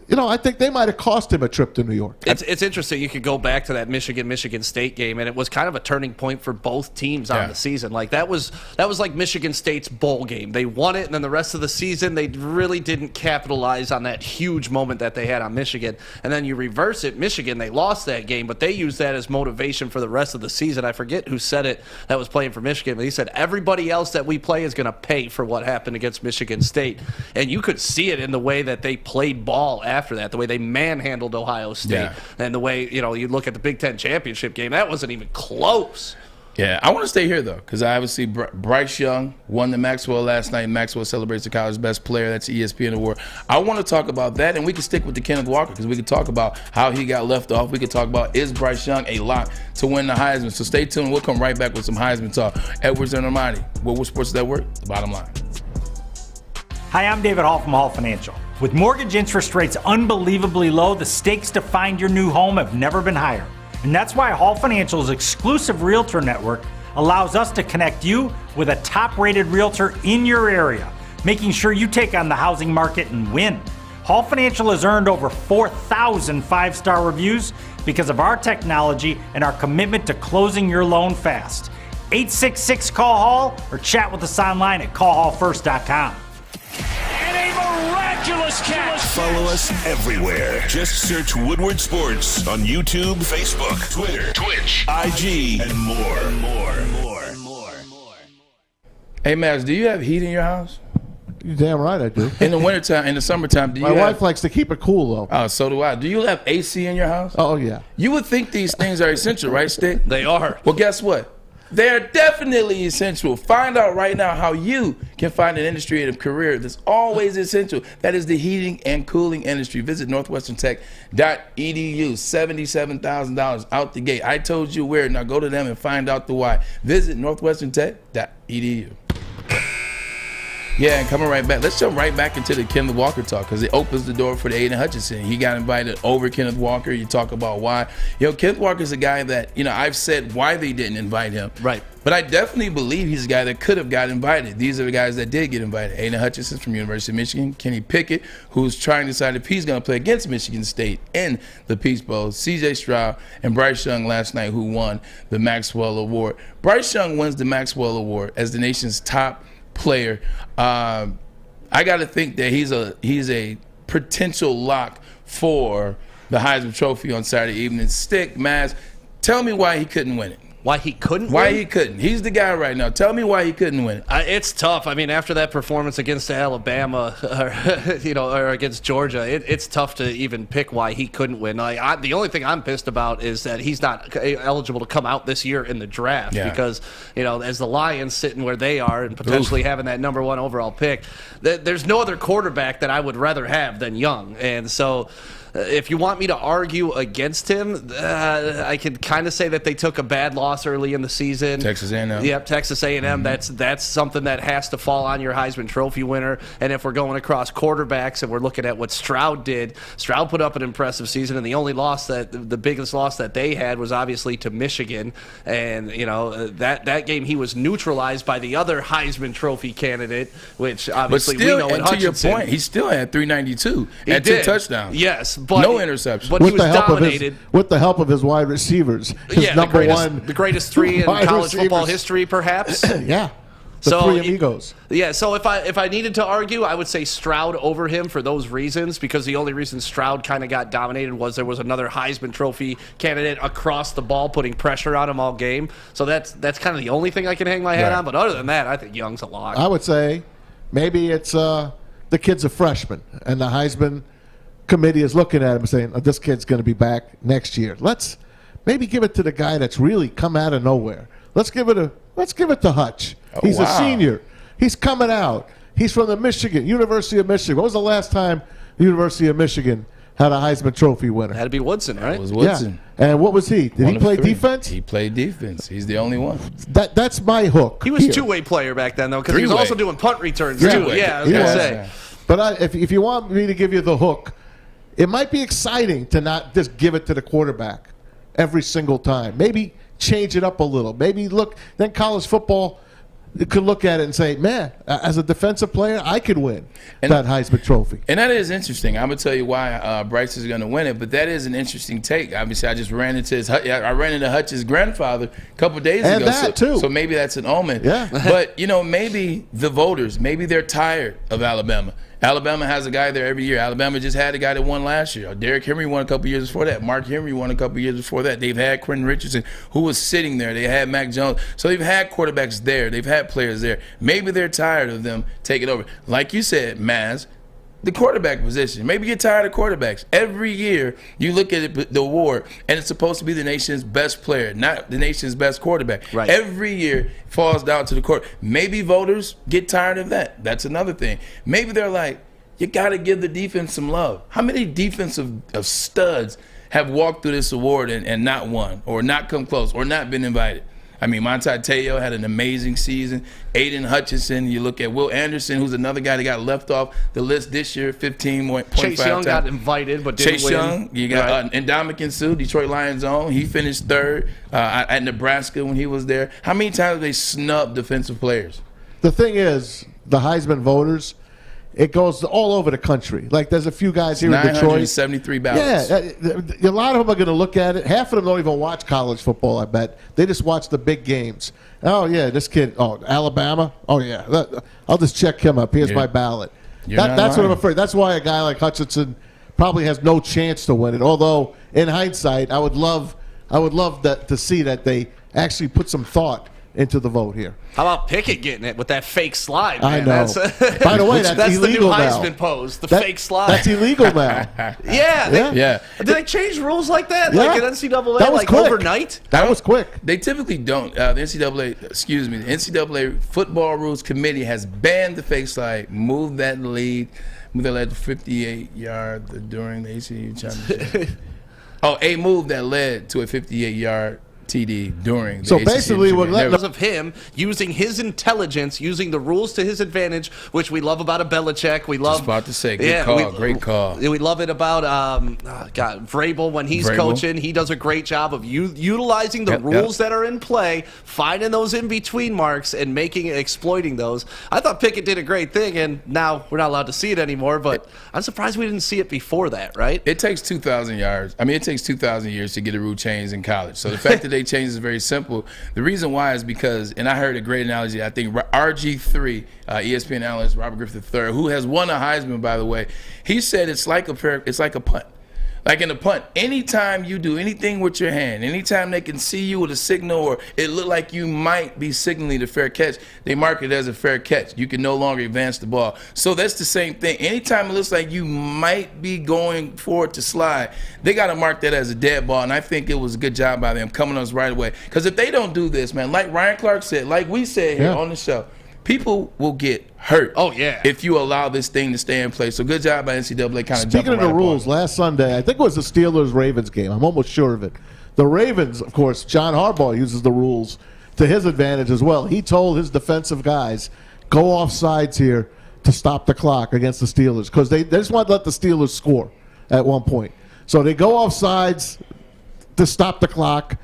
You know, I think they might have cost him a trip to New York. It's interesting. You could go back to that Michigan State game, and it was kind of a turning point for both teams on the season. Like that was like Michigan State's bowl game. They won it, and then the rest of the season they really didn't capitalize on that huge moment that they had on Michigan. And then you reverse it, Michigan, they lost that game, but they used that as motivation for the rest of the season. I forget who said it that was playing for Michigan, but he said everybody else that we play is going to pay for what happened against Michigan State. And you could see it in the way that they played ball after that, the way they manhandled Ohio State, and the way, you look at the Big Ten championship game, that wasn't even close. Yeah, I want to stay here, though, because I obviously Bryce Young won the Maxwell last night. Maxwell celebrates the college best player. That's the ESPN award. I want to talk about that, and we can stick with the Kenneth Walker because we can talk about how he got left off. We can talk about, is Bryce Young a lock to win the Heisman? So stay tuned. We'll come right back with some Heisman talk. Edwards and Armani, Woodward Sports Network, the bottom line. Hi, I'm David Hall from Hall Financial. With mortgage interest rates unbelievably low, the stakes to find your new home have never been higher. And that's why Hall Financial's exclusive realtor network allows us to connect you with a top-rated realtor in your area, making sure you take on the housing market and win. Hall Financial has earned over 4,000 five-star reviews because of our technology and our commitment to closing your loan fast. 866-CALL-HALL or chat with us online at callhallfirst.com. Miraculous catch. Follow us everywhere. Just search Woodward Sports on YouTube, Facebook, Twitter, Twitch, IG, and more. Hey, Max, do you have heat in your house? You're damn right I do. In the wintertime, in the summertime, do you My wife likes to keep it cool, though. Oh, so do I. Do you have AC in your house? Oh, yeah. You would think these things are essential, right, Stick? They are. Well, guess what? They're definitely essential. Find out right now how you can find an industry and a career that's always essential. That is the heating and cooling industry. Visit northwesterntech.edu. $77,000 out the gate. I told you where. Now go to them and find out the why. Visit northwesterntech.edu. Yeah, and coming right back, let's jump right back into the Kenneth Walker talk because it opens the door for the Aiden Hutchinson. He got invited over Kenneth Walker. You talk about why. Kenneth Walker's a guy that, I've said why they didn't invite him. Right. But I definitely believe he's a guy that could have got invited. These are the guys that did get invited. Aiden Hutchinson from University of Michigan. Kenny Pickett, who's trying to decide if he's going to play against Michigan State in the Peach Bowl. C.J. Stroud and Bryce Young last night, who won the Maxwell Award. Bryce Young wins the Maxwell Award as the nation's top player. I got to think that he's a potential lock for the Heisman Trophy on Saturday evening. Stick, Maz, tell me why he couldn't win it. Why he couldn't Why win? he couldn't. He's the guy right now. Tell me why he couldn't win it. It's tough. I mean, after that performance against Alabama, or against Georgia, it's tough to even pick why he couldn't win. The only thing I'm pissed about is that he's not eligible to come out this year in the draft because, as the Lions sitting where they are and potentially having that number 1 overall pick, there's no other quarterback that I would rather have than Young. And so if you want me to argue against him, I could kind of say that they took a bad loss early in the season. Texas A&M. Yep, Texas A&M. Mm-hmm. That's something that has to fall on your Heisman Trophy winner. And if we're going across quarterbacks and we're looking at what Stroud did, Stroud put up an impressive season, and the only loss the biggest loss that they had was obviously to Michigan. And that game he was neutralized by the other Heisman Trophy candidate, which obviously but still, we know. And to your point, he still had 392 and 2 touchdowns. Yes. but no interception. But he was dominated. With the help of his wide receivers. His the greatest three in college football history, perhaps. Yeah. The three amigos. So if I needed to argue, I would say Stroud over him for those reasons, because the only reason Stroud kind of got dominated was there was another Heisman Trophy candidate across the ball putting pressure on him all game. So that's kind of the only thing I can hang my hat on. But other than that, I think Young's a lock. I would say maybe it's the kid's a freshman, and the Heisman committee is looking at him and saying, this kid's going to be back next year. Let's maybe give it to the guy that's really come out of nowhere. Let's give it to Hutch. He's a senior. He's coming out. He's from the University of Michigan. When was the last time the University of Michigan had a Heisman Trophy winner? Had to be Woodson, right? It was Woodson. Yeah. And what was he? Did he play defense? He played defense. He's the only one. That's my hook. He was two-way player back then, though, because he was also doing punt returns, too. Yeah, I was going to say. But if you want me to give you the hook, it might be exciting to not just give it to the quarterback every single time. Maybe change it up a little. Maybe then college football could look at it and say, man, as a defensive player, I could win that Heisman Trophy. And that is interesting. I'm going to tell you why Bryce is going to win it, but that is an interesting take. Obviously, I just ran into Hutch's grandfather a couple of days ago. Too. So maybe that's an omen. Yeah. But, maybe the voters, maybe they're tired of Alabama. Alabama has a guy there every year. Alabama just had a guy that won last year. Derrick Henry won a couple years before that. Mark Henry won a couple years before that. They've had Quentin Richardson, who was sitting there. They had Mac Jones. So they've had quarterbacks there. They've had players there. Maybe they're tired of them taking over. Like you said, Maz, the quarterback position. Maybe you're tired of quarterbacks. Every year you look at the award, and it's supposed to be the nation's best player, not the nation's best quarterback. Right. Every year it falls down to the court. Maybe voters get tired of that. That's another thing. Maybe they're like, you got to give the defense some love. How many defensive studs have walked through this award and not won, or not come close, or not been invited? I mean, Monte Te'o had an amazing season. Aiden Hutchinson, you look at Will Anderson, who's another guy that got left off the list this year, 15.5 Chase Young got invited, but didn't win. Young, you got Ndamukong Suh, Detroit Lions own. He finished third at Nebraska when he was there. How many times have they snubbed defensive players? The thing is, the Heisman voters, it goes all over the country. Like, there's a few guys here in Detroit. 973 ballots. Yeah, a lot of them are going to look at it. Half of them don't even watch college football, I bet. They just watch the big games. Oh, yeah, this kid, Alabama? Oh, yeah, I'll just check him up. Here's my ballot. That's what I'm afraid. That's why a guy like Hutchinson probably has no chance to win it. Although, in hindsight, I would love to see that they actually put some thought into the vote here. How about Pickett getting it with that fake slide, man? I know. By the way, that's illegal the new now. Heisman pose, the fake slide. That's illegal now. Yeah. Did they change rules like that? Yeah. Like an NCAA, that was like quick. overnight? That was quick. They typically don't. The NCAA Football Rules Committee has banned the fake slide, moved that lead to 58-yard during the ACU championship. A move that led to a 58-yard TD during the So ACC basically, because of him using his intelligence, using the rules to his advantage, which we love about a Belichick. We love. Just about to say, great call. We love it about Vrabel when he's coaching. He does a great job of utilizing the rules that are in play, finding those in between marks, and exploiting those. I thought Pickett did a great thing, and now we're not allowed to see it anymore. But I'm surprised we didn't see it before that. Right? It takes 2,000 yards. I mean, it takes 2,000 years to get a rule changed in college. So the fact that they changed is very simple. The reason why is because, and I heard a great analogy, I think RG3, ESPN analyst Robert Griffith III, who has won a Heisman, by the way, he said it's like a punt. Like in a punt, anytime you do anything with your hand, anytime they can see you with a signal or it look like you might be signaling a fair catch, they mark it as a fair catch. You can no longer advance the ball. So that's the same thing. Anytime it looks like you might be going forward to slide, they got to mark that as a dead ball, and I think it was a good job by them coming on us right away. Because if they don't do this, man, like Ryan Clark said, like we said here on the show, people will get hurt. Oh, yeah. If you allow this thing to stay in place. So good job by NCAA kind of Speaking of the rules, last Sunday, I think it was the Steelers-Ravens game. I'm almost sure of it. The Ravens, of course, John Harbaugh uses the rules to his advantage as well. He told his defensive guys, go off sides here to stop the clock against the Steelers because they just want to let the Steelers score at one point. So they go off sides to stop the clock.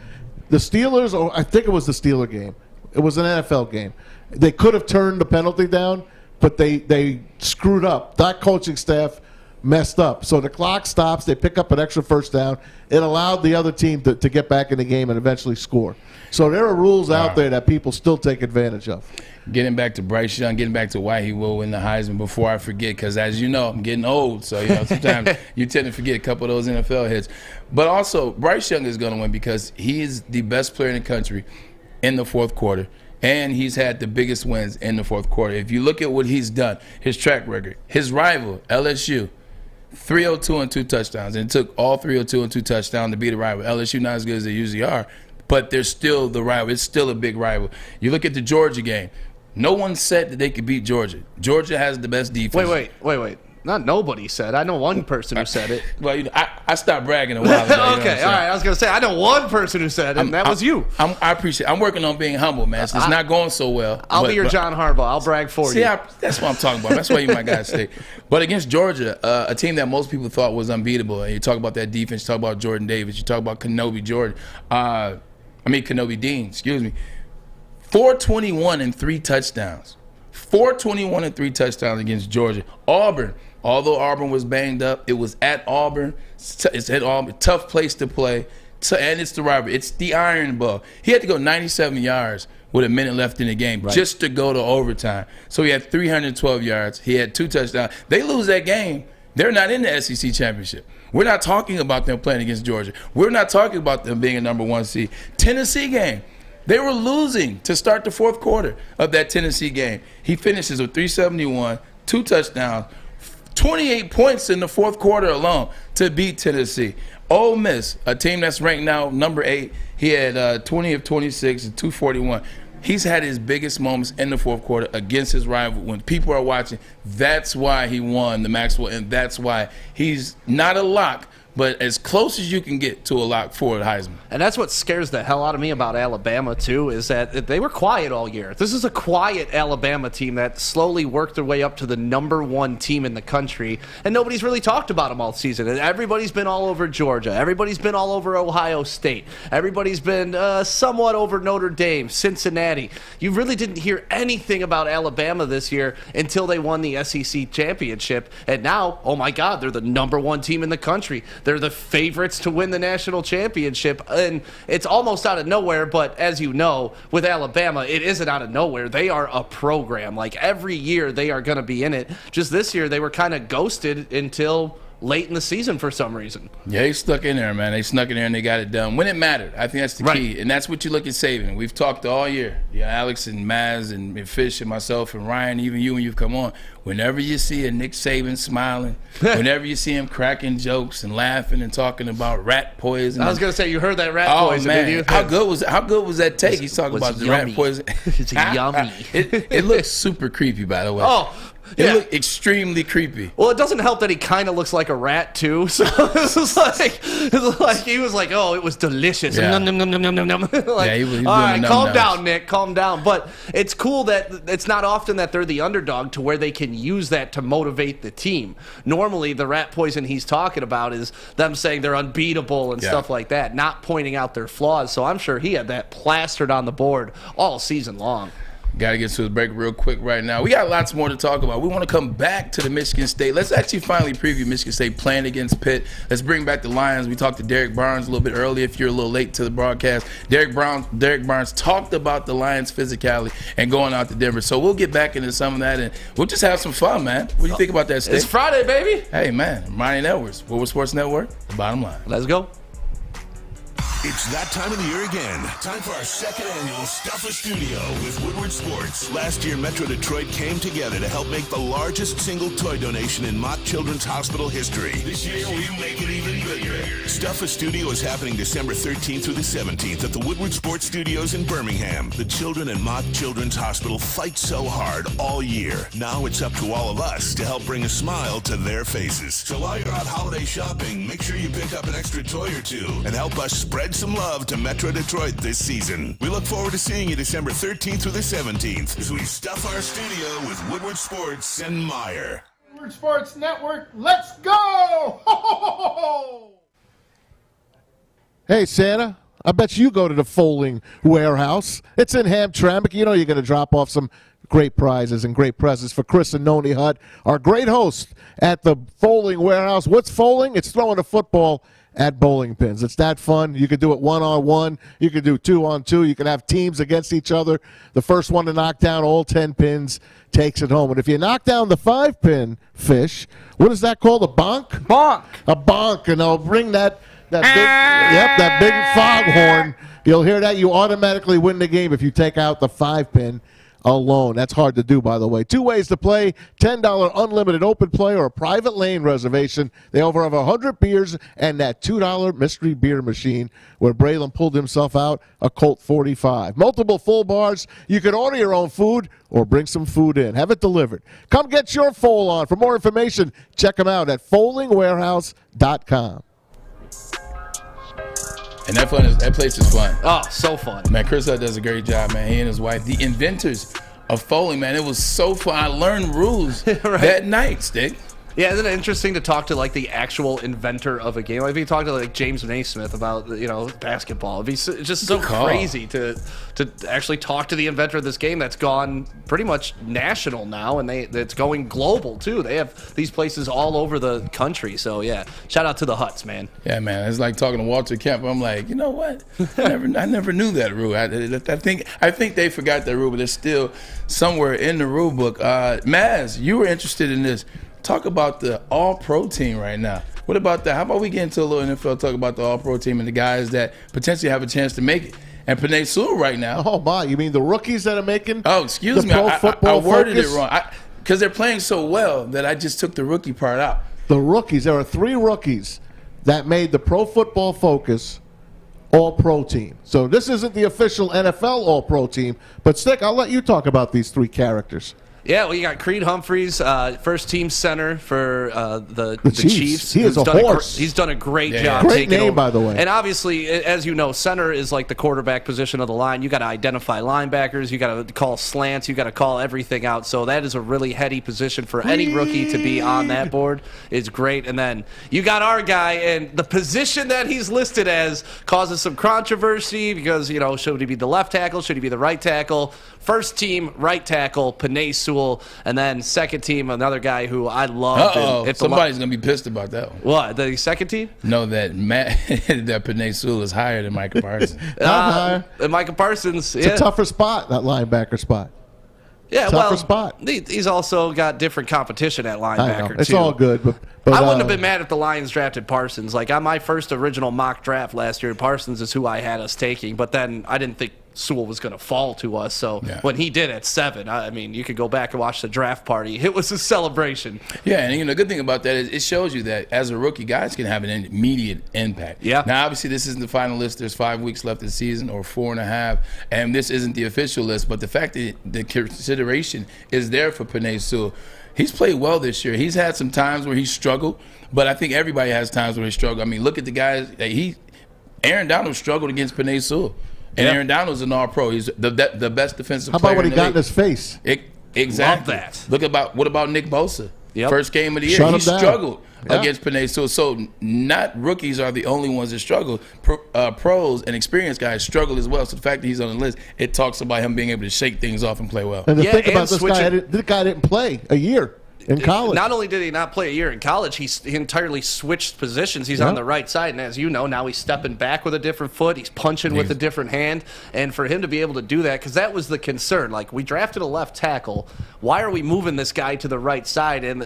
The Steelers, or I think it was the Steeler game. It was an NFL game. They could have turned the penalty down, but they screwed up. That coaching staff messed up. So the clock stops. They pick up an extra first down. It allowed the other team to get back in the game and eventually score. So there are rules out there that people still take advantage of. Getting back to Bryce Young, getting back to why he will win the Heisman before I forget, because as you know, I'm getting old, so sometimes you tend to forget a couple of those NFL hits. But also, Bryce Young is going to win because he is the best player in the country in the fourth quarter, and he's had the biggest wins in the fourth quarter. If you look at what he's done, his track record, his rival, LSU, 302 and 2 touchdowns, and it took all 302 and 2 touchdowns to beat a rival. LSU not as good as they usually are, but they're still the rival. It's still a big rival. You look at the Georgia game. No one said that they could beat Georgia. Georgia has the best defense. Wait. Not nobody said. I know one person who said it. Well, I stopped bragging a while ago. Okay, all right. I was going to say, I know one person who said it, and that was you. I appreciate it. I'm working on being humble, man. So it's not going so well. I'll be your John Harbaugh. I'll brag for you. That's what I'm talking about. That's why you're my guy, State. But against Georgia, a team that most people thought was unbeatable, and you talk about that defense, you talk about Jordan Davis, you talk about Kenobi Dean, excuse me. 421 and 3 touchdowns. 421 and 3 touchdowns against Georgia. Auburn, although Auburn was banged up, it was at Auburn. It's at Auburn. Tough place to play. And it's the rivalry. It's the Iron Bowl. He had to go 97 yards with a minute left in the game just to go to overtime. So he had 312 yards. He had 2 touchdowns. They lose that game, they're not in the SEC championship. We're not talking about them playing against Georgia. We're not talking about them being a number 1 seed. Tennessee game. They were losing to start the fourth quarter of that Tennessee game. He finishes with 371, 2 touchdowns, 28 points in the fourth quarter alone to beat Tennessee. Ole Miss, a team that's ranked now number 8, he had 20 of 26 and 241. He's had his biggest moments in the fourth quarter against his rival. When people are watching, that's why he won the Maxwell, and that's why he's not a lock, but as close as you can get to a lock for the Heisman. And that's what scares the hell out of me about Alabama, too, is that they were quiet all year. This is a quiet Alabama team that slowly worked their way up to the number 1 team in the country, and nobody's really talked about them all season. And everybody's been all over Georgia. Everybody's been all over Ohio State. Everybody's been somewhat over Notre Dame, Cincinnati. You really didn't hear anything about Alabama this year until they won the SEC championship. And now, oh my God, they're the number 1 team in the country. They're the favorites to win the national championship, and it's almost out of nowhere, but as you know, with Alabama, it isn't out of nowhere. They are a program. Like, every year they are going to be in it. Just this year, they were kind of ghosted until late in the season for some reason. Yeah, they stuck in there, man. They snuck in there and they got it done when it mattered. I think that's the key, and that's what you look at Saban. We've talked all year. Yeah, Alex and Maz and Fish and myself and Ryan, even you when you've come on. Whenever you see a Nick Saban smiling, whenever you see him cracking jokes and laughing and talking about rat poison. I was going to say, you heard that rat poison, man. did you? How good was that take? He's talking about the rat poison. It's yummy. It looks super creepy, by the way. Oh, It looked extremely creepy. Well, it doesn't help that he kind of looks like a rat, too. So it's like he was like, oh, it was delicious. Yeah. Nom, nom, nom, nom, nom, nom. Like, he was all right, calm down, down, Nick. Calm down. But it's cool that it's not often that they're the underdog to where they can use that to motivate the team. Normally, the rat poison he's talking about is them saying they're unbeatable and stuff like that, not pointing out their flaws. So I'm sure he had that plastered on the board all season long. Got to get to the break real quick right now. We got lots more to talk about. We want to come back to the Michigan State. Let's actually finally preview Michigan State playing against Pitt. Let's bring back the Lions. We talked to Derrick Barnes a little bit earlier if you're a little late to the broadcast. Derrick Barnes talked about the Lions' physicality and going out to Denver. So we'll get back into some of that, and we'll just have some fun, man. What do you think about that, State? It's Friday, baby. Hey, man. Braylon Edwards, Woodward Sports Network, the bottom line. Let's go. It's that time of the year again. Time for our second annual Stuff a Studio with Woodward Sports. Last year, Metro Detroit came together to help make the largest single toy donation in Mott Children's Hospital history. This year, we make it even bigger. Stuff a Studio is happening December 13th through the 17th at the Woodward Sports Studios in Birmingham. The children in Mott Children's Hospital fight so hard all year. Now it's up to all of us to help bring a smile to their faces. So while you're out holiday shopping, make sure you pick up an extra toy or two and help us spread some love to Metro Detroit this season. We look forward to seeing you December 13th through the 17th as we stuff our studio with Woodward Sports and Myre. Woodward Sports Network, let's go! Ho, ho, ho, ho. Hey, Santa, I bet you go to the Folding Warehouse. It's in Hamtramck. You know you're going to drop off some great prizes and great presents for Chris and Noni Hutt, our great host at the Folding Warehouse. What's folding? It's throwing a football at bowling pins. It's that fun. You could do it 1-on-1. You could do 2-on-2. You can have teams against each other. The first one to knock down all 10 pins takes it home. And if you knock down the 5-pin fish, what is that called? A bonk? Bonk. A bonk. And they'll bring that big foghorn. You'll hear that. You automatically win the game if you take out the 5-pin alone. That's hard to do, by the way. 2 ways to play: $10 unlimited open play or a private lane reservation. They over have 100 beers and that $2 mystery beer machine where Braylon pulled himself out a Colt 45. Multiple full bars. You can order your own food or bring some food in. Have it delivered. Come get your foal on. For more information, check them out at foldingwarehouse.com. And that place is fun. Oh, so fun. Man, Chris Hutt does a great job, man. He and his wife, the inventors of folding, man. It was so fun. I learned rules that night, Stick. Yeah, isn't it interesting to talk to like the actual inventor of a game? Like if you talk to like James Naismith about basketball, it's just so crazy to actually talk to the inventor of this game that's gone pretty much national now, and it's going global too. They have these places all over the country. So yeah, shout out to the Hutts, man. Yeah, man, it's like talking to Walter Kemp. I'm like, you know what? I never knew that rule. I think they forgot that rule, but it's still somewhere in the rule book. Maz, you were interested in this. Talk about the All-Pro team right now. What about that? How about we get into a little NFL talk about the All-Pro team and the guys that potentially have a chance to make it? And Penei Sewell right now. Oh, my. You mean the rookies that are making I worded it wrong. Because they're playing so well that I just took the rookie part out. The rookies. There are 3 rookies that made the Pro Football Focus All-Pro team. So this isn't the official NFL All-Pro team. But, Stick, I'll let you talk about these 3 characters. Yeah, well, you got Creed Humphreys, first-team center for the Chiefs. He is a horse. He's done a great job. Great name, by the way. And obviously, as you know, center is like the quarterback position of the line. You got to identify linebackers. You got to call slants. You got to call everything out. So that is a really heady position for any rookie to be on that board. It's great. And then you got our guy, and the position that he's listed as causes some controversy because, should he be the left tackle? Should he be the right tackle? First team right tackle, Penei Sewell, and then second team, another guy who I love. Somebody's going to be pissed about that one. What, the second team? No, that Penei Sewell is higher than Micah Parsons. Micah Parsons, It's a tougher spot, that linebacker spot. Yeah, tougher spot. He's also got different competition at linebacker, too. It's all good, but I wouldn't have been mad if the Lions drafted Parsons. Like, on my first original mock draft last year, Parsons is who I had us taking, but then I didn't think Sewell was going to fall to us. So when he did at 7, I mean, you could go back and watch the draft party. It was a celebration. Yeah, and the good thing about that is it shows you that as a rookie, guys can have an immediate impact. Yeah. Now, obviously, this isn't the final list. There's 5 weeks left of the season, or 4.5, and this isn't the official list. But the fact that the consideration is there for Penei Sewell. He's played well this year. He's had some times where he's struggled, but I think everybody has times where he struggled. I mean, look at the guys Aaron Donald struggled against Penei Sewell. And Aaron Donald's an All-Pro. He's the best defensive player. How about what he got in his face? Exactly. Love that. What about Nick Bosa? Yep. First game of the year. He struggled against Penei Sewell. So not rookies are the only ones that struggle. Pros and experienced guys struggle as well. So the fact that he's on the list, it talks about him being able to shake things off and play well. And the thing about this guy didn't play a year in college. Not only did he not play a year in college, he entirely switched positions. He's on the right side, and as you know, now he's stepping back with a different foot. He's punching with a different hand. And for him to be able to do that, because that was the concern. Like, we drafted a left tackle. Why are we moving this guy to the right side? And,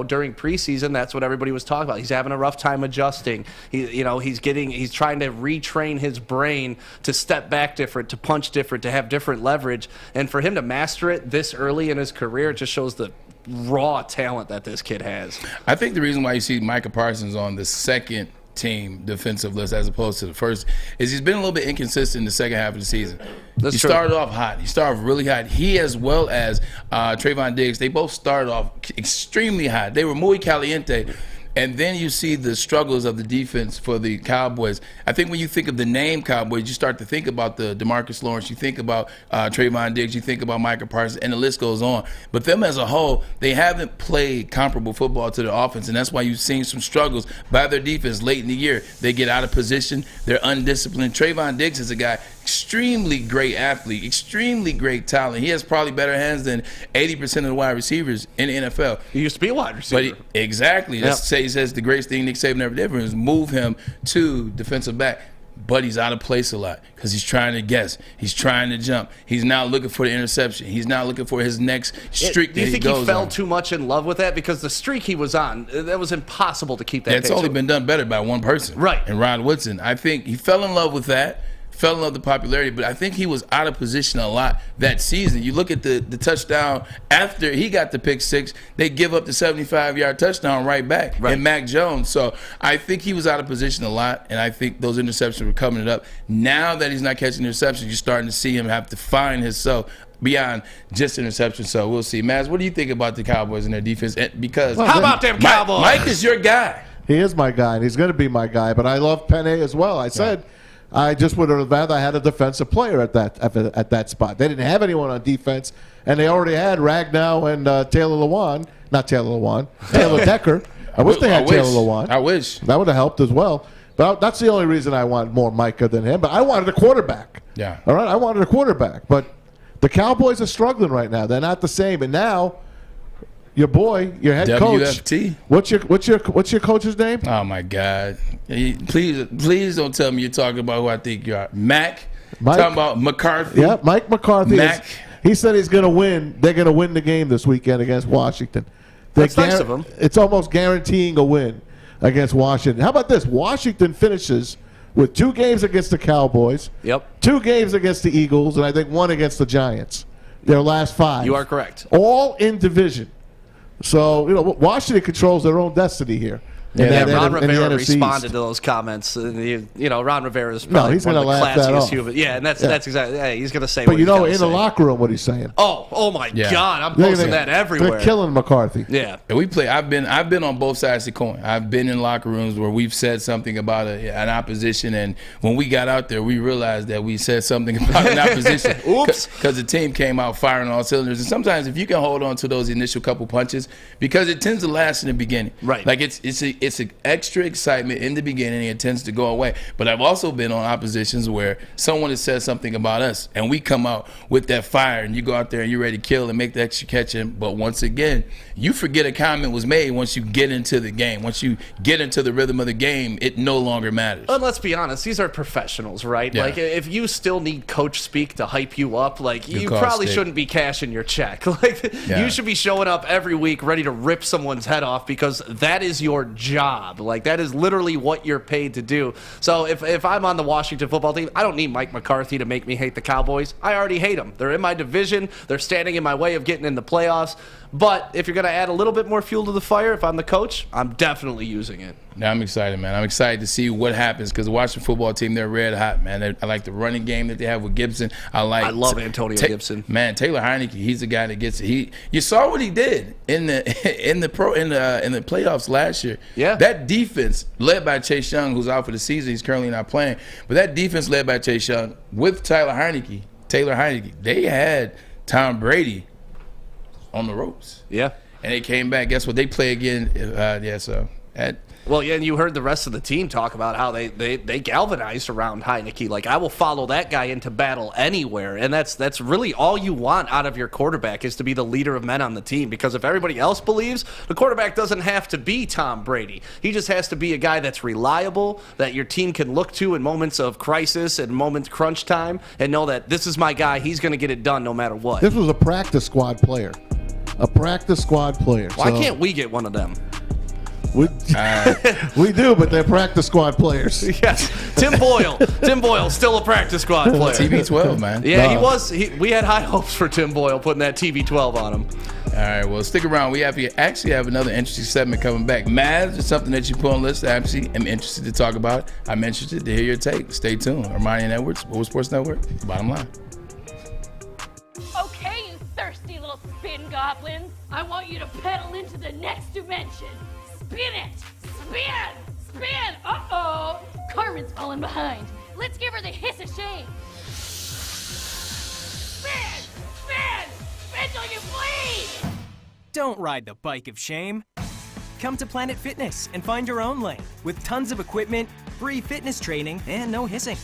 during preseason, that's what everybody was talking about. He's having a rough time adjusting. He's trying to retrain his brain to step back different, to punch different, to have different leverage. And for him to master it this early in his career, it just shows the raw talent that this kid has. I think the reason why you see Micah Parsons on the second team defensive list as opposed to the first is he's been a little bit inconsistent in the second half of the season. He started off hot. He started really hot. He, as well as Trayvon Diggs, they both started off extremely hot. They were muy caliente. And then you see the struggles of the defense for the Cowboys. I think when you think of the name Cowboys, you start to think about the DeMarcus Lawrence, you think about Trayvon Diggs, you think about Micah Parsons, and the list goes on. But them as a whole, they haven't played comparable football to their offense, and that's why you've seen some struggles by their defense late in the year. They get out of position. They're undisciplined. Trayvon Diggs is a guy, extremely great athlete, extremely great talent. He has probably better hands than 80% of the wide receivers in the NFL. He used to be a wide receiver. But exactly. That's he says the greatest thing Nick Saban ever did is move him to defensive back. But he's out of place a lot because he's trying to guess. He's trying to jump. He's now looking for the interception. He's now looking for his next streak Do you think he fell on. too much in love with that? Because the streak he was on, that was impossible to keep that It's pace. only been done better by one person. Right. And Ron Woodson. I think he fell in love with that. Fell in love with the popularity, but I think he was out of position a lot that season. You look at the touchdown after he got the pick six, they give up the 75-yard touchdown right back and Mac Jones. So I think he was out of position a lot, and I think those interceptions were coming up. Now that he's not catching interceptions, you're starting to see him have to find himself beyond just interception. So we'll see. Maz, what do you think about the Cowboys and their defense? Because how about them Cowboys? Mike is your guy. He is my guy, and he's going to be my guy. But I love Penny as well. I said I just would have rather had a defensive player at that spot. They didn't have anyone on defense, and they already had Ragnow and Taylor Decker. I wish they had Taylor Lewan. I wish. That would have helped as well. But that's the only reason I want more Micah than him. But I wanted a quarterback. Yeah. All right, I wanted a quarterback. But the Cowboys are struggling right now. They're not the same. And now your boy, your head coach. WFT. What's your coach's name? Oh my God! Please don't tell me you're talking about who I think you are. Mike. Talking about McCarthy. Yeah, Mike McCarthy. Mac. He said he's going to win. They're going to win the game this weekend against Washington. That's nice of him. It's almost guaranteeing a win against Washington. How about this? Washington finishes with 2 games against the Cowboys. Yep. 2 games against the Eagles, and I think 1 against the Giants. Their last 5. You are correct. All in division. So, Washington controls their own destiny here. Ron Rivera responded to those comments. Ron Rivera is probably he's one of the gonna laugh that classiest off. humans. Yeah, and that's exactly. Yeah, he's going to say. But what he's gonna in say. the locker room, what he's saying. Oh my God! I'm posting that everywhere. They're killing McCarthy. Yeah, and we play. I've been on both sides of the coin. I've been in locker rooms where we've said something about an opposition, and when we got out there, we realized that we said something about an opposition. Oops! Because the team came out firing all cylinders, and sometimes if you can hold on to those initial couple punches, because it tends to last in the beginning. Right. Like it's an extra excitement in the beginning, and it tends to go away. But I've also been on oppositions where someone has said something about us, and we come out with that fire, and you go out there and you're ready to kill and make the extra catch. But once again, you forget a comment was made once you get into the game. Once you get into the rhythm of the game, it no longer matters. And let's be honest, these are professionals, right? Yeah. Like, if you still need coach speak to hype you up, like, you probably shouldn't be cashing your check. Like, you should be showing up every week ready to rip someone's head off, because that is your job. Like, that is literally what you're paid to do. So if I'm on the Washington football team, I don't need Mike McCarthy to make me hate the Cowboys. I already hate them. They're in my division. They're standing in my way of getting in the playoffs. But if you're going to add a little bit more fuel to the fire, if I'm the coach, I'm definitely using it. Now I'm excited, man. I'm excited to see what happens, because the Washington football team, they're red hot, man. I like the running game that they have with Gibson. I love Antonio Gibson. Man, Taylor Heineke, he's the guy that gets it. You saw what he did in the playoffs last year. Yeah. That defense led by Chase Young, who's out for the season, he's currently not playing. But that defense led by Chase Young with Taylor Heineke, they had Tom Brady on the ropes. Yeah. And they came back. Guess what? They play again. Well, yeah, and you heard the rest of the team talk about how they galvanized around Heineke. Like, I will follow that guy into battle anywhere. And that's really all you want out of your quarterback, is to be the leader of men on the team. Because if everybody else believes, the quarterback doesn't have to be Tom Brady. He just has to be a guy that's reliable, that your team can look to in moments of crisis and moments crunch time, and know that this is my guy. He's going to get it done no matter what. This was a practice squad player. Why can't we get one of them? We do, but they're practice squad players. Yes, Tim Boyle, still a practice squad player. TB12, man. Yeah, he was. We had high hopes for Tim Boyle putting that TB12 on him. All right, well, stick around. We actually have another interesting segment coming back. Mavs is something that you put on the list. I actually am interested to talk about. I'm interested to hear your take. Stay tuned. Braylon Edwards, Woodward Sports Network. Bottom line. Okay, you thirsty little spin goblins. I want you to pedal into the next dimension. Spin it! Spin! Uh-oh! Carmen's falling behind. Let's give her the hiss of shame. Spin till you bleed! Don't ride the bike of shame. Come to Planet Fitness and find your own lane with tons of equipment, free fitness training, and no hissing.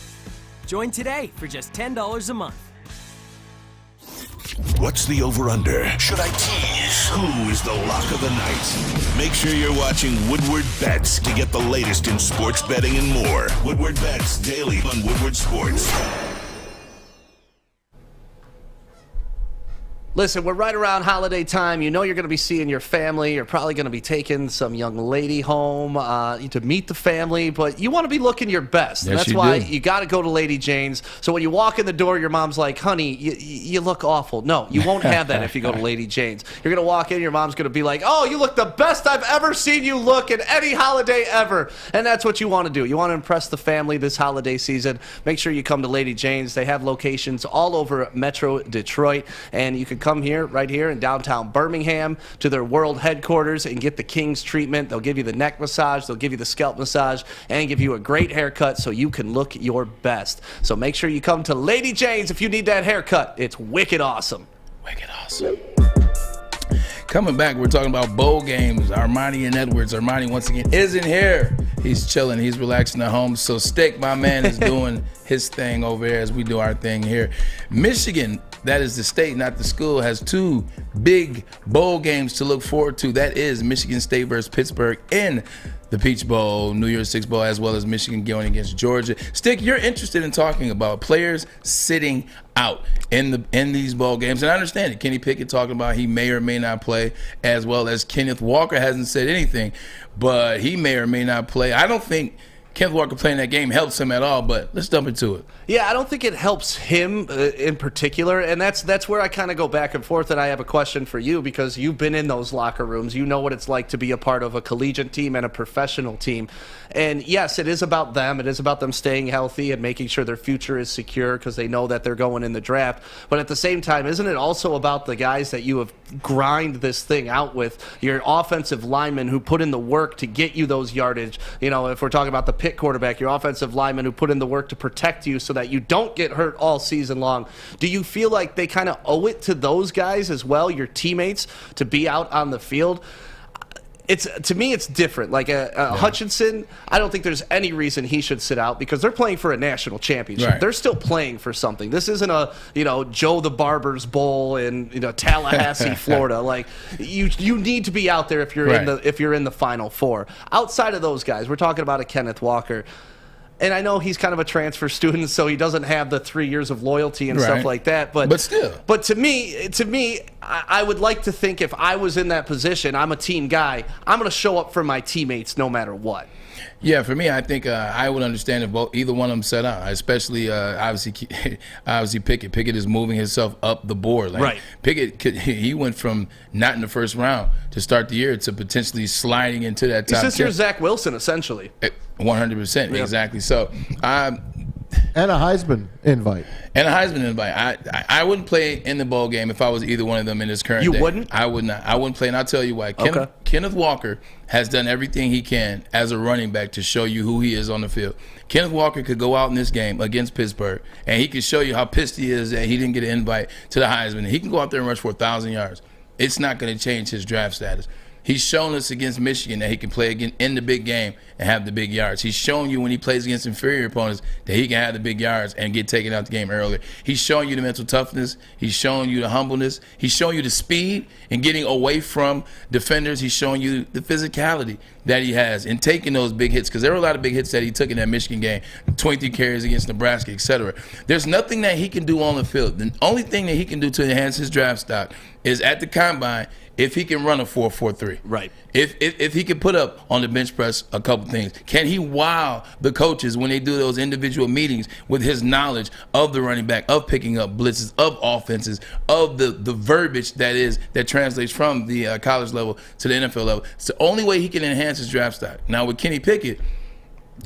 Join today for just $10 a month. What's the over-under? Should I tease? Who is the lock of the night? Make sure you're watching Woodward Bets to get the latest in sports betting and more. Woodward Bets daily on Woodward Sports. Listen, we're right around holiday time. You know you're going to be seeing your family. You're probably going to be taking some young lady home to meet the family, but you want to be looking your best. Yes, that's why you got to go to Lady Jane's. So when you walk in the door, your mom's like, honey, you look awful. No, you won't have that if you go to Lady Jane's. You're going to walk in, your mom's going to be like, oh, you look the best I've ever seen you look in any holiday ever. And that's what you want to do. You want to impress the family this holiday season. Make sure you come to Lady Jane's. They have locations all over Metro Detroit, and you can come here, right here in downtown Birmingham, to their world headquarters and get the King's treatment. They'll give you the neck massage, they'll give you the scalp massage, and give you a great haircut so you can look your best. So make sure you come to Lady Jane's if you need that haircut. It's wicked awesome. Wicked awesome. Coming back, we're talking about bowl games. Armani and Edwards. Armani, once again, isn't here. He's chilling. He's relaxing at home. So Stick, my man, is doing his thing over here as we do our thing here. Michigan, that is the state, not the school, has two big bowl games to look forward to. That is Michigan State versus Pittsburgh in the Peach Bowl, New Year's Six Bowl, as well as Michigan going against Georgia. Stick, you're interested in talking about players sitting out in these bowl games, and I understand it. Kenny Pickett talking about he may or may not play, as well as Kenneth Walker hasn't said anything, but he may or may not play. I don't think Kenneth Walker playing that game helps him at all, but let's jump into it. Yeah, I don't think it helps him in particular, and that's where I kind of go back and forth, and I have a question for you because you've been in those locker rooms. You know what it's like to be a part of a collegiate team and a professional team. And yes, it is about them. It is about them staying healthy and making sure their future is secure because they know that they're going in the draft. But at the same time, isn't it also about the guys that you have grind this thing out with, your offensive linemen who put in the work to get you those yardage? You know, if we're talking about the Pitt quarterback, your offensive linemen who put in the work to protect you so that you don't get hurt all season long. Do you feel like they kind of owe it to those guys as well, your teammates, to be out on the field? To me, it's different. Like Hutchinson, I don't think there's any reason he should sit out because they're playing for a national championship. Right. They're still playing for something. This isn't a Joe the Barber's Bowl in Tallahassee, Florida. Like you need to be out there if you're in the Final Four. Outside of those guys, we're talking about a Kenneth Walker. And I know he's kind of a transfer student, so he doesn't have the 3 years of loyalty and stuff like that. But still. But to me, I would like to think if I was in that position, I'm a team guy, I'm going to show up for my teammates no matter what. Yeah, for me, I think I would understand if either one of them set out, especially obviously Pickett. Pickett is moving himself up the board. Like, right. Pickett, he went from not in the first round to start the year to potentially sliding into that top 10. He's this year's Zach Wilson, essentially. 100%, yep. Exactly. So, and a Heisman invite. I wouldn't play in the bowl game if I was either one of them in this current day. You wouldn't? I would not. I wouldn't play, and I'll tell you why. Okay. Kenneth Walker has done everything he can as a running back to show you who he is on the field. Kenneth Walker could go out in this game against Pittsburgh, and he could show you how pissed he is that he didn't get an invite to the Heisman. He can go out there and rush for 1,000 yards. It's not going to change his draft status. He's shown us against Michigan that he can play again in the big game and have the big yards. He's shown you when he plays against inferior opponents that he can have the big yards and get taken out the game earlier. He's showing you the mental toughness. He's showing you the humbleness. He's showing you the speed and getting away from defenders. He's showing you the physicality that he has in taking those big hits, because there were a lot of big hits that he took in that Michigan game, 23 carries against Nebraska, etc. There's nothing that he can do on the field. The only thing that he can do to enhance his draft stock is at the combine if he can run a 4.43. Right. If he can put up on the bench press a couple things. Can he wow the coaches when they do those individual meetings with his knowledge of the running back, of picking up blitzes, of offenses, of the verbiage that translates from the college level to the NFL level? It's the only way he can enhance his draft stock. Now with Kenny Pickett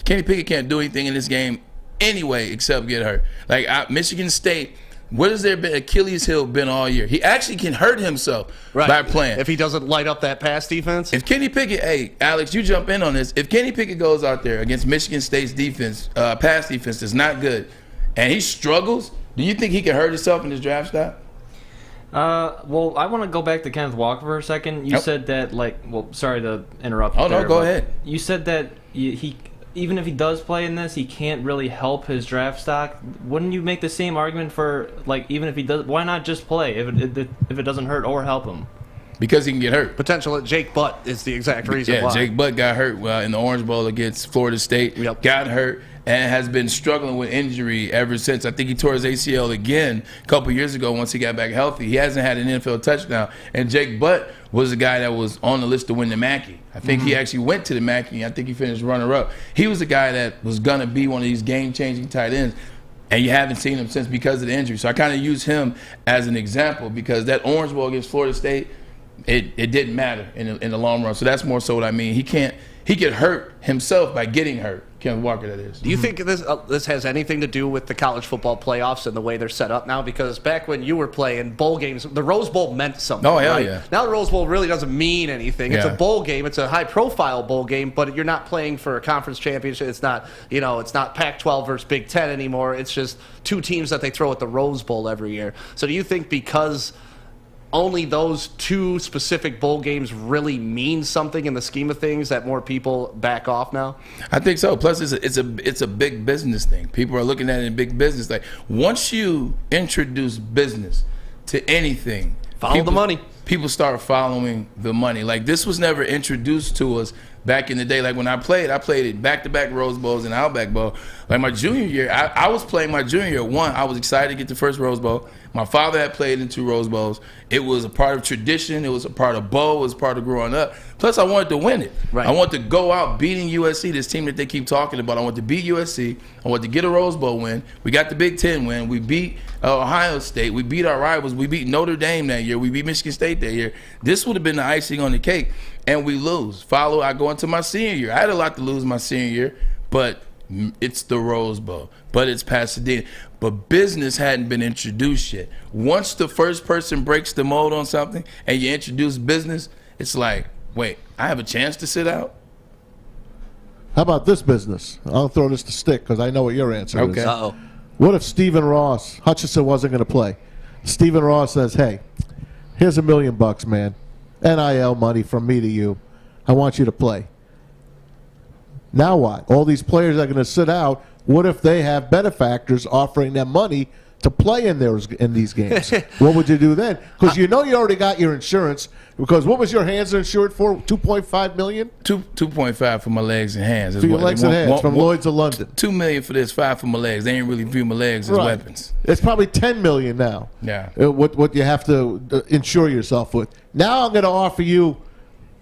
can't do anything in this game anyway except get hurt. Like Michigan State, What has their Achilles heel been all year? He actually can hurt himself by playing. If he doesn't light up that pass defense. If Kenny Pickett, hey, Alex, you jump in on this. If Kenny Pickett goes out there against Michigan State's defense, pass defense that's not good, and he struggles, do you think he can hurt himself in his draft stock? Well, I want to go back to Kenneth Walker for a second. You said that, sorry to interrupt. Oh, no, go ahead. You said that he even if he does play in this, he can't really help his draft stock. Wouldn't you make the same argument for, even if he does, why not just play if it doesn't hurt or help him? Because he can get hurt. Potential Jake Butt is the exact reason why. Jake Butt got hurt in the Orange Bowl against Florida State. Got hurt and has been struggling with injury ever since. I think he tore his ACL again a couple years ago once he got back healthy. He hasn't had an NFL touchdown. And Jake Butt was the guy that was on the list to win the Mackey. I think he actually went to the Mackey. I think he finished runner-up. He was the guy that was going to be one of these game-changing tight ends. And you haven't seen him since because of the injury. So I kind of use him as an example because that Orange Bowl against Florida State, it didn't matter in the long run. So that's more so what I mean. He could hurt himself by getting hurt. Kenneth Walker, that is. Do you think this has anything to do with the college football playoffs and the way they're set up now? Because back when you were playing bowl games, the Rose Bowl meant something. Oh, hell yeah. Now the Rose Bowl really doesn't mean anything. It's a bowl game. It's a high-profile bowl game, but you're not playing for a conference championship. It's not, it's not Pac-12 versus Big Ten anymore. It's just two teams that they throw at the Rose Bowl every year. So do you think because only those two specific bowl games really mean something in the scheme of things that more people back off now? I think so. Plus, it's a big business thing. People are looking at it in big business. Like once you introduce business to anything, follow the money. People start following the money. Like this was never introduced to us back in the day. Like when I played it back-to-back Rose Bowls and Outback Bowl. Like my junior year, I was playing my junior year. One, I was excited to get the first Rose Bowl. My father had played in 2 Rose Bowls. It was a part of tradition. It was a part of bowl. It was part of growing up. Plus, I wanted to win it. Right. I wanted to go out beating USC, this team that they keep talking about. I wanted to beat USC. I wanted to get a Rose Bowl win. We got the Big Ten win. We beat Ohio State. We beat our rivals. We beat Notre Dame that year. We beat Michigan State that year. This would have been the icing on the cake, and we lose. I go into my senior year. I had a lot to lose my senior year, but it's the Rose Bowl. But it's Pasadena. But business hadn't been introduced yet. Once the first person breaks the mold on something and you introduce business, it's like, wait, I have a chance to sit out? How about this business? I'll throw this to Stick because I know what your answer is. Uh-oh. What if Stephen Ross, Hutchinson wasn't going to play? Stephen Ross says, hey, here's $1 million, man. NIL money from me to you. I want you to play. Now what? All these players are going to sit out. What if they have benefactors offering them money to play in these games? What would you do then? Because you already got your insurance. Because what was your hands insured for? $2.5 million? 2.5 for my legs and hands. For your legs and hands from Lloyd's of London. $2 million for this, 5 for my legs. They ain't really view my legs as weapons. It's probably $10 million now. Yeah. What you have to insure yourself with. Now I'm going to offer you,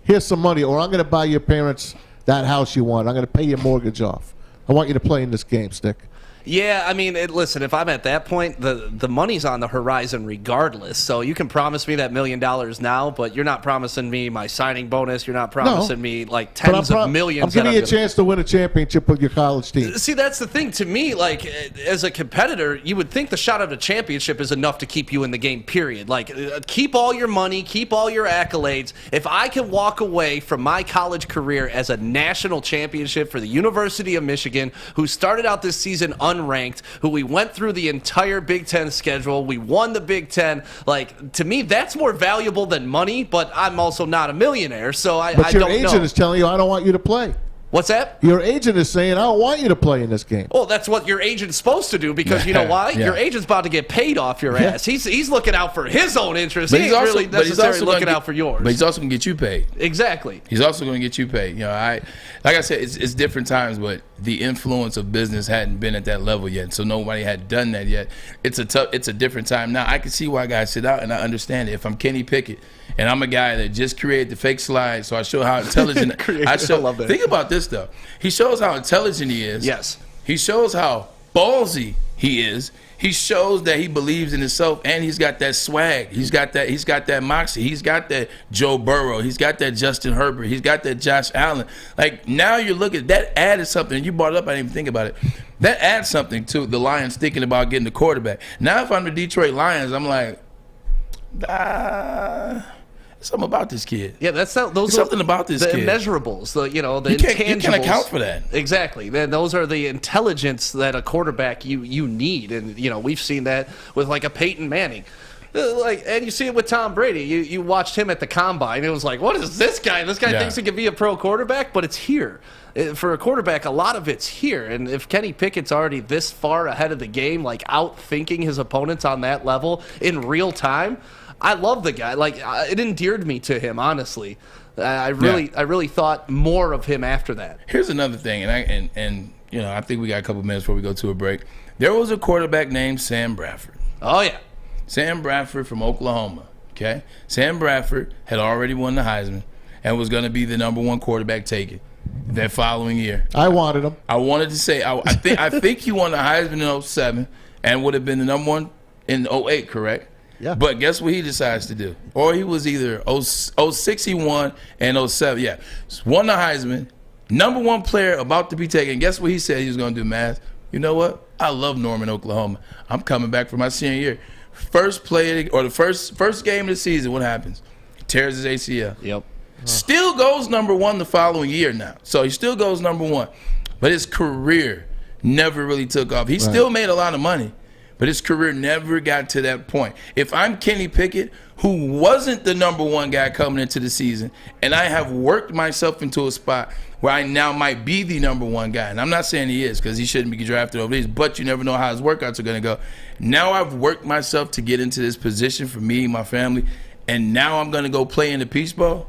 here's some money, or I'm going to buy your parents that house you want. I'm going to pay your mortgage off. I want you to play in this game, Stick. Yeah, I mean, listen, if I'm at that point, the money's on the horizon regardless. So you can promise me that $1 million now, but you're not promising me my signing bonus. You're not promising me like tens of millions. I'm giving you a chance to win a championship with your college team. See, that's the thing. To me, like, as a competitor, you would think the shot at a championship is enough to keep you in the game, period. Like, keep all your money, keep all your accolades. If I can walk away from my college career as a national championship for the University of Michigan, who started out this season unranked, who we went through the entire Big Ten schedule, we won the Big Ten. Like, to me, that's more valuable than money, but I'm also not a millionaire, so I don't know. But your agent is telling you, I don't want you to play. What's that? Your agent is saying, I don't want you to play in this game. Well, that's what your agent's supposed to do, because you know why? Your agent's about to get paid off your ass. He's looking out for his own interest. He ain't really necessarily looking out for yours. But he's also going to get you paid. Exactly. He's also going to get you paid. Like I said, it's different times, but the influence of business hadn't been at that level yet, so nobody had done that yet. It's a different time now. I can see why guys sit out, and I understand it. If I'm Kenny Pickett, and I'm a guy that just created the fake slide, so I show how intelligent I love that. Think about this, though. He shows how intelligent he is. Yes. He shows how ballsy he is. He shows that he believes in himself, and he's got that swag. He's got that moxie. He's got that Joe Burrow. He's got that Justin Herbert. He's got that Josh Allen. Like, now you're looking, that added something. You brought it up, I didn't even think about it. That adds something to the Lions thinking about getting the quarterback. Now, if I'm the Detroit Lions, I'm like, something about this kid. Yeah, that's not, those something are about this the kid. Immeasurables, the the you intangibles. can't account for that. Exactly. Those are the intelligence that a quarterback you need, and we've seen that with like a Peyton Manning. And you see it with Tom Brady. You watched him at the combine. It was like, what is this guy? This guy thinks he can be a pro quarterback, but it's here. For a quarterback, a lot of it's here. And if Kenny Pickett's already this far ahead of the game, like outthinking his opponents on that level in real time, I love the guy. Like, it endeared me to him, honestly. I really thought more of him after that. Here's another thing, and I think we got a couple minutes before we go to a break. There was a quarterback named Sam Bradford. Oh yeah. Sam Bradford from Oklahoma, okay? Sam Bradford had already won the Heisman and was going to be the #1 quarterback taken that following year. I wanted him. I wanted to say, I think he won the Heisman in 2007 and would have been the #1 in 2008, correct? Yeah. But guess what he decides to do? Or he was either 06 he won and 07, yeah. Won the Heisman, #1 player about to be taken. Guess what he said he was going to do, Mass? You know what? I love Norman, Oklahoma. I'm coming back for my senior year. First play, or the first game of the season, what happens? Tears his ACL. Yep. Still goes #1 the following year now. So he still goes #1. But his career never really took off. He still made a lot of money, but his career never got to that point. If I'm Kenny Pickett, who wasn't the #1 guy coming into the season, and I have worked myself into a spot where I now might be the #1 guy, and I'm not saying he is because he shouldn't be drafted over these, but you never know how his workouts are going to go. Now I've worked myself to get into this position for me and my family, and now I'm going to go play in the Peach Bowl?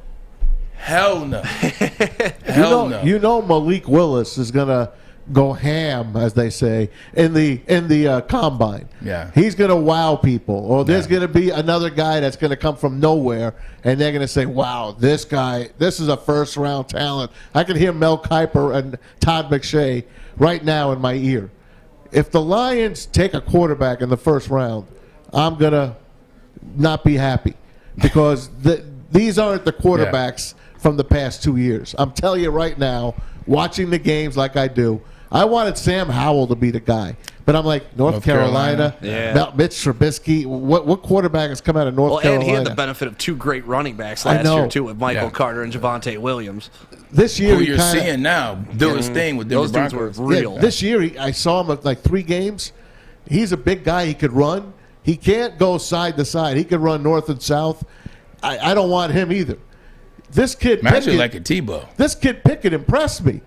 Hell no. Hell no. You know Malik Willis is going to go ham, as they say, in the combine. Yeah. He's going to wow people. Or there's going to be another guy that's going to come from nowhere, and they're going to say, wow, this guy, this is a first-round talent. I can hear Mel Kiper and Todd McShay right now in my ear. If the Lions take a quarterback in the first round, I'm going to not be happy because these aren't the quarterbacks from the past 2 years. I'm telling you right now, watching the games like I do, I wanted Sam Howell to be the guy. But I'm like, North Carolina. Mitch Trubisky. What quarterback has come out of North Carolina? And he had the benefit of 2 great running backs last year, too, with Michael Carter and Javonte Williams. This year, who you're seeing now do his thing with those dudes were real. This year, I saw him at like 3 games. He's a big guy. He could run. He can't go side to side. He could run north and south. I don't want him either. This kid Pickett, like a Tebow. This kid Pickett impressed me,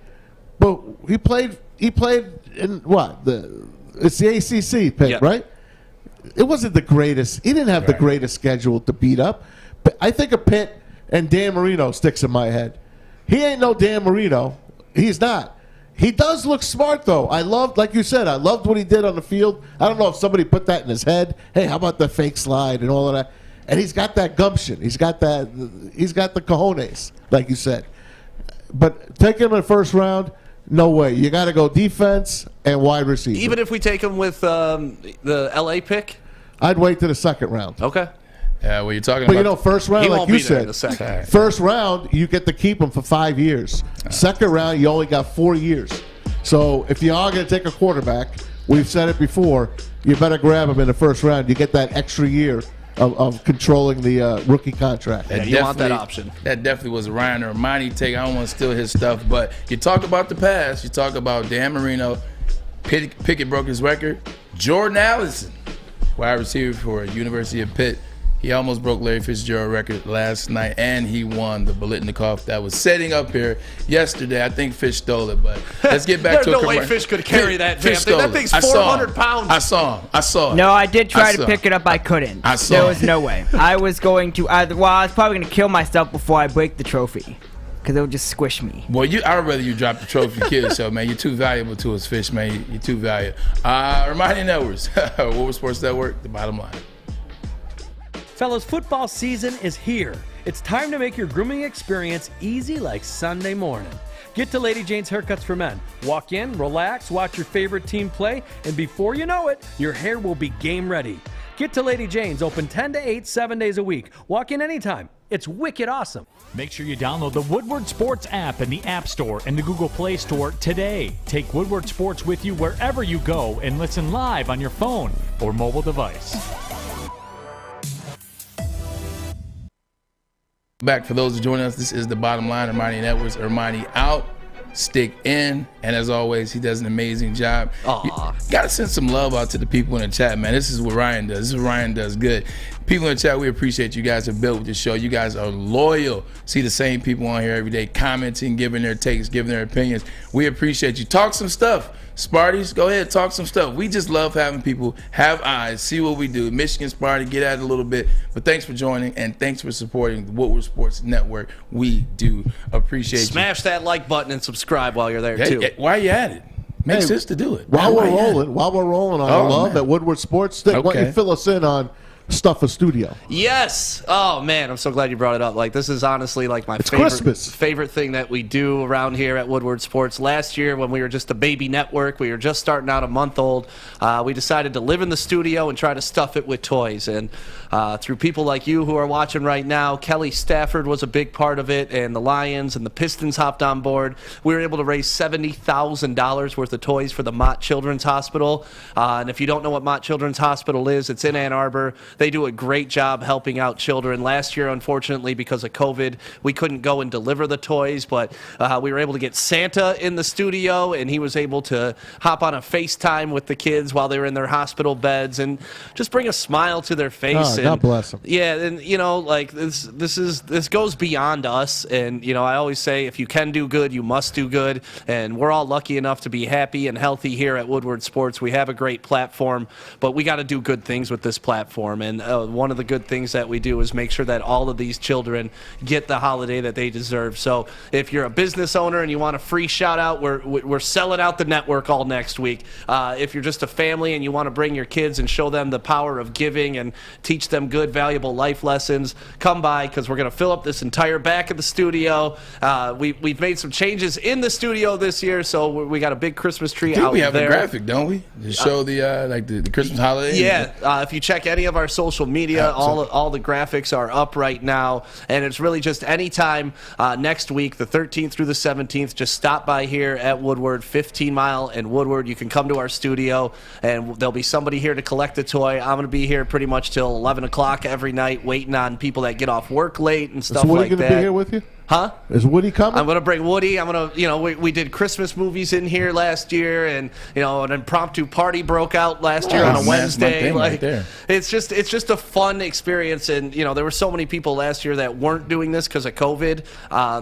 but he played in what? It's the ACC pick, right? It wasn't the greatest. He didn't have the greatest schedule to beat up. But I think of Pitt and Dan Marino sticks in my head. He ain't no Dan Marino. He's not. He does look smart, though. I loved, like you said, I loved what he did on the field. I don't know if somebody put that in his head. Hey, how about the fake slide and all of that? And he's got that gumption. He's got the cojones, like you said. But take him in the first round, no way. You got to go defense and wide receiver. Even if we take him with the LA pick? I'd wait to the second round. Okay. Yeah, well, you're talking but about. First round, like you said, first round, you get to keep him for 5 years. Second round, you only got 4 years. So if you are going to take a quarterback, we've said it before, you better grab him in the first round. You get that extra year of controlling the rookie contract. Yeah, you want that option. That definitely was a Ryan or Armani take. I don't want to steal his stuff, but you talk about the past. You talk about Dan Marino. Pickett broke his record. Jordan Allison, wide receiver for University of Pitt. He almost broke Larry Fitzgerald's record last night, and he won the Biletnikoff that was setting up here yesterday. I think Fish stole it, but let's get back to There's no way Fish could carry that damn thing. That thing's 400 pounds. I saw him. No, I did try to pick it up. I couldn't. There was no way. I was going to I was probably going to kill myself before I break the trophy because it would just squish me. Well, I'd rather you drop the trophy kill yourself, man. You're too valuable to us, Fish, man. You're too valuable. Reminding Edwards, Woodward Sports Network, the bottom line. Fellas, football season is here. It's time to make your grooming experience easy like Sunday morning. Get to Lady Jane's Haircuts for Men. Walk in, relax, watch your favorite team play, and before you know it, your hair will be game ready. Get to Lady Jane's, open 10 to 8, 7 days a week. Walk in anytime. It's wicked awesome. Make sure you download the Woodward Sports app in the App Store and the Google Play Store today. Take Woodward Sports with you wherever you go and listen live on your phone or mobile device. Back for those who join us, this is The Bottom Line. Armani Edwards, Armani out, stick in, and as always, he does an amazing job. Gotta send some love out to the people in the chat, man. This is what Ryan does. This is what Ryan does good. People in the chat, we appreciate you guys have built with the show. You guys are loyal. See the same people on here every day, commenting, giving their takes, giving their opinions. We appreciate you. Talk some stuff. Sparties, go ahead, talk some stuff. We just love having people have eyes, see what we do. Michigan Sparty, get at it a little bit. But thanks for joining, and thanks for supporting the Woodward Sports Network. We do appreciate you. Smash that like button and subscribe while you're there, too. Why are you at it? Makes sense to do it. While we're rolling on our love at Woodward Sports, why don't you fill us in on Stuff a Studio? Yes. Oh man, I'm so glad you brought it up. Like, this is honestly like my favorite thing that we do around here at Woodward Sports. Last year, when we were just a baby network, we were just starting out a month old, we decided to live in the studio and try to stuff it with toys. And through people like you who are watching right now, Kelly Stafford was a big part of it, and the Lions and the Pistons hopped on board. We were able to raise $70,000 worth of toys for the Mott Children's Hospital. And if you don't know what Mott Children's Hospital is, it's in Ann Arbor. They do a great job helping out children. Last year, unfortunately, because of COVID, we couldn't go and deliver the toys, but we were able to get Santa in the studio, and he was able to hop on a FaceTime with the kids while they were in their hospital beds and just bring a smile to their face. God bless them. Yeah, and you know, like this goes beyond us. And you know, I always say, if you can do good, you must do good. And we're all lucky enough to be happy and healthy here at Woodward Sports. We have a great platform, but we got to do good things with this platform. And one of the good things that we do is make sure that all of these children get the holiday that they deserve. So if you're a business owner and you want a free shout out, we're selling out the network all next week. If you're just a family and you want to bring your kids and show them the power of giving and teach them good, valuable life lessons, come by, because we're going to fill up this entire back of the studio. We've made some changes in the studio this year, so we got a big Christmas tree out there. We have a graphic, don't we? To show the Christmas holiday. Yeah, if you check any of our social media, all the graphics are up right now, and it's really just anytime next week, the 13th through the 17th, just stop by here at Woodward, 15 Mile and Woodward. You can come to our studio, and there'll be somebody here to collect a toy. I'm going to be here pretty much till 11 o'clock every night, waiting on people that get off work late and stuff like that. Is Woody going to be here with you? Huh? Is Woody coming? I'm going to bring Woody. I'm going to, you know, we did Christmas movies in here last year, and, you know, an impromptu party broke out last year on a Wednesday. Like, it's just a fun experience. And, you know, there were so many people last year that weren't doing this because of COVID,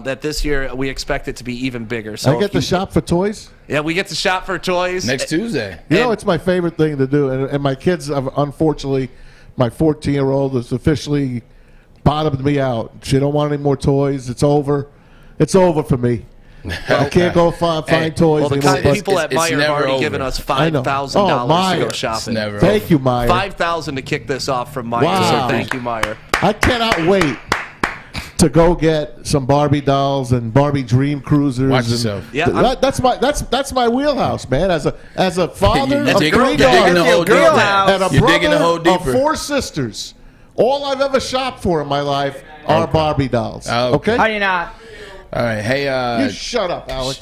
that this year we expect it to be even bigger. So I get to shop for toys? Yeah, we get to shop for toys. Next Tuesday. You know, it's my favorite thing to do. And my kids, unfortunately, my 14-year-old is officially bottomed me out. She don't want any more toys. It's over. It's over for me. I can't go find toys. Well, the kind of people at Myre have already given us $5,000 to go shopping. Thank you, Myre. $5,000 to kick this off from Myre. Wow. So thank you, Myre. I cannot wait to go get some Barbie dolls and Barbie Dream Cruisers. Watch yourself. Yeah, that's my wheelhouse, man. As a father of three daughters and a brother of 4 sisters, all I've ever shopped for in my life are Barbie dolls. Okay? How do you not? All right, hey. You shut up, Alex.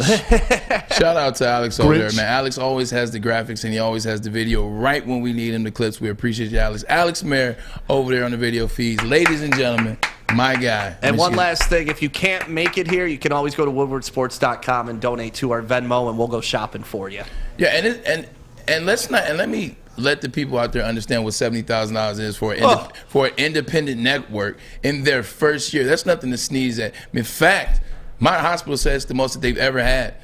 Shout out to Alex over there, man. Alex always has the graphics and he always has the video right when we need him, the clips. We appreciate you, Alex. Alex Myre over there on the video feeds. Ladies and gentlemen, my guy. And one last thing, if you can't make it here, you can always go to woodwardsports.com and donate to our Venmo, and we'll go shopping for you. Yeah, and let me let the people out there understand what $70,000 is for an independent network in their first year. That's nothing to sneeze at. In fact, my hospital says it's the most that they've ever had.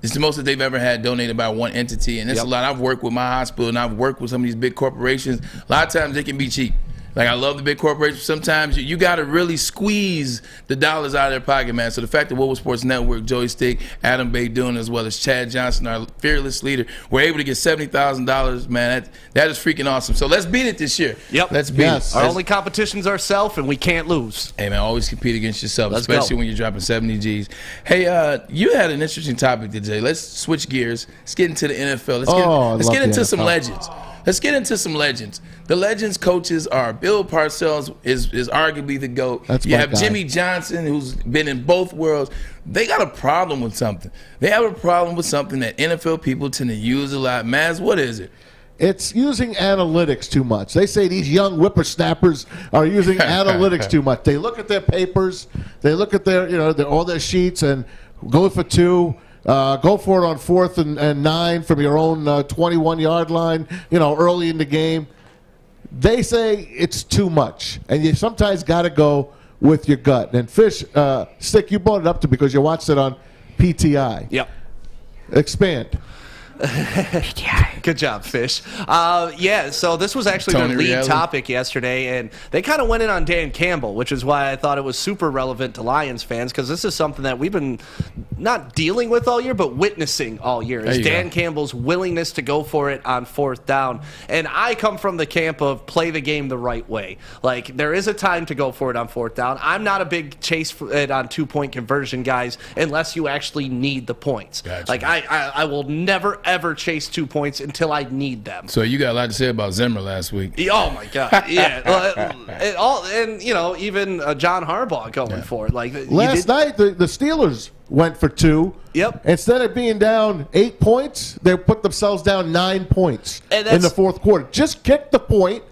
It's the most that they've ever had donated by one entity, and it's a lot. I've worked with my hospital, and I've worked with some of these big corporations. A lot of times they can be cheap. Like, I love the big corporations. Sometimes you got to really squeeze the dollars out of their pocket, man. So the fact that Woodward Sports Network, Joey Stick, Adam Baydoun, as well as Chad Johnson, our fearless leader, were able to get $70,000, man. That is freaking awesome. So let's beat it this year. Yep. Let's beat it. Our only competition's ourselves, and we can't lose. Hey, man, always compete against yourself, especially when you're dropping 70 Gs. Hey, you had an interesting topic today. Let's switch gears. Let's get into the NFL. Let's get into some legends. Let's get into some legends. The legends coaches are Bill Parcells is arguably the GOAT. You have Jimmy Johnson, who's been in both worlds. They got a problem with something. They have a problem with something that NFL people tend to use a lot. Maz, what is it? It's using analytics too much. They say these young whippersnappers are using analytics too much. They look at their papers, they look at all their sheets, and go for 2. Go for it on 4th and 9 from your own 21-yard line, early in the game. They say it's too much, and you sometimes got to go with your gut. And Fish, Stick, you brought it up to because you watched it on PTI. Yep. Expand. Good job, Fish. So this was actually their lead topic yesterday, and they kind of went in on Dan Campbell, which is why I thought it was super relevant to Lions fans, because this is something that we've been not dealing with all year, but witnessing all year, is Dan Campbell's willingness to go for it on 4th down. And I come from the camp of play the game the right way. Like, there is a time to go for it on 4th down. I'm not a big chase for it on 2-point conversion, guys, unless you actually need the points. Gotcha. Like, I will never ever chase 2 points until I need them. So you got a lot to say about Zimmer last week. Oh my God, yeah. Even John Harbaugh going for it. Like last night, the Steelers went for 2. Yep. Instead of being down 8 points, they put themselves down 9 points in the 4th quarter. Just kick the point,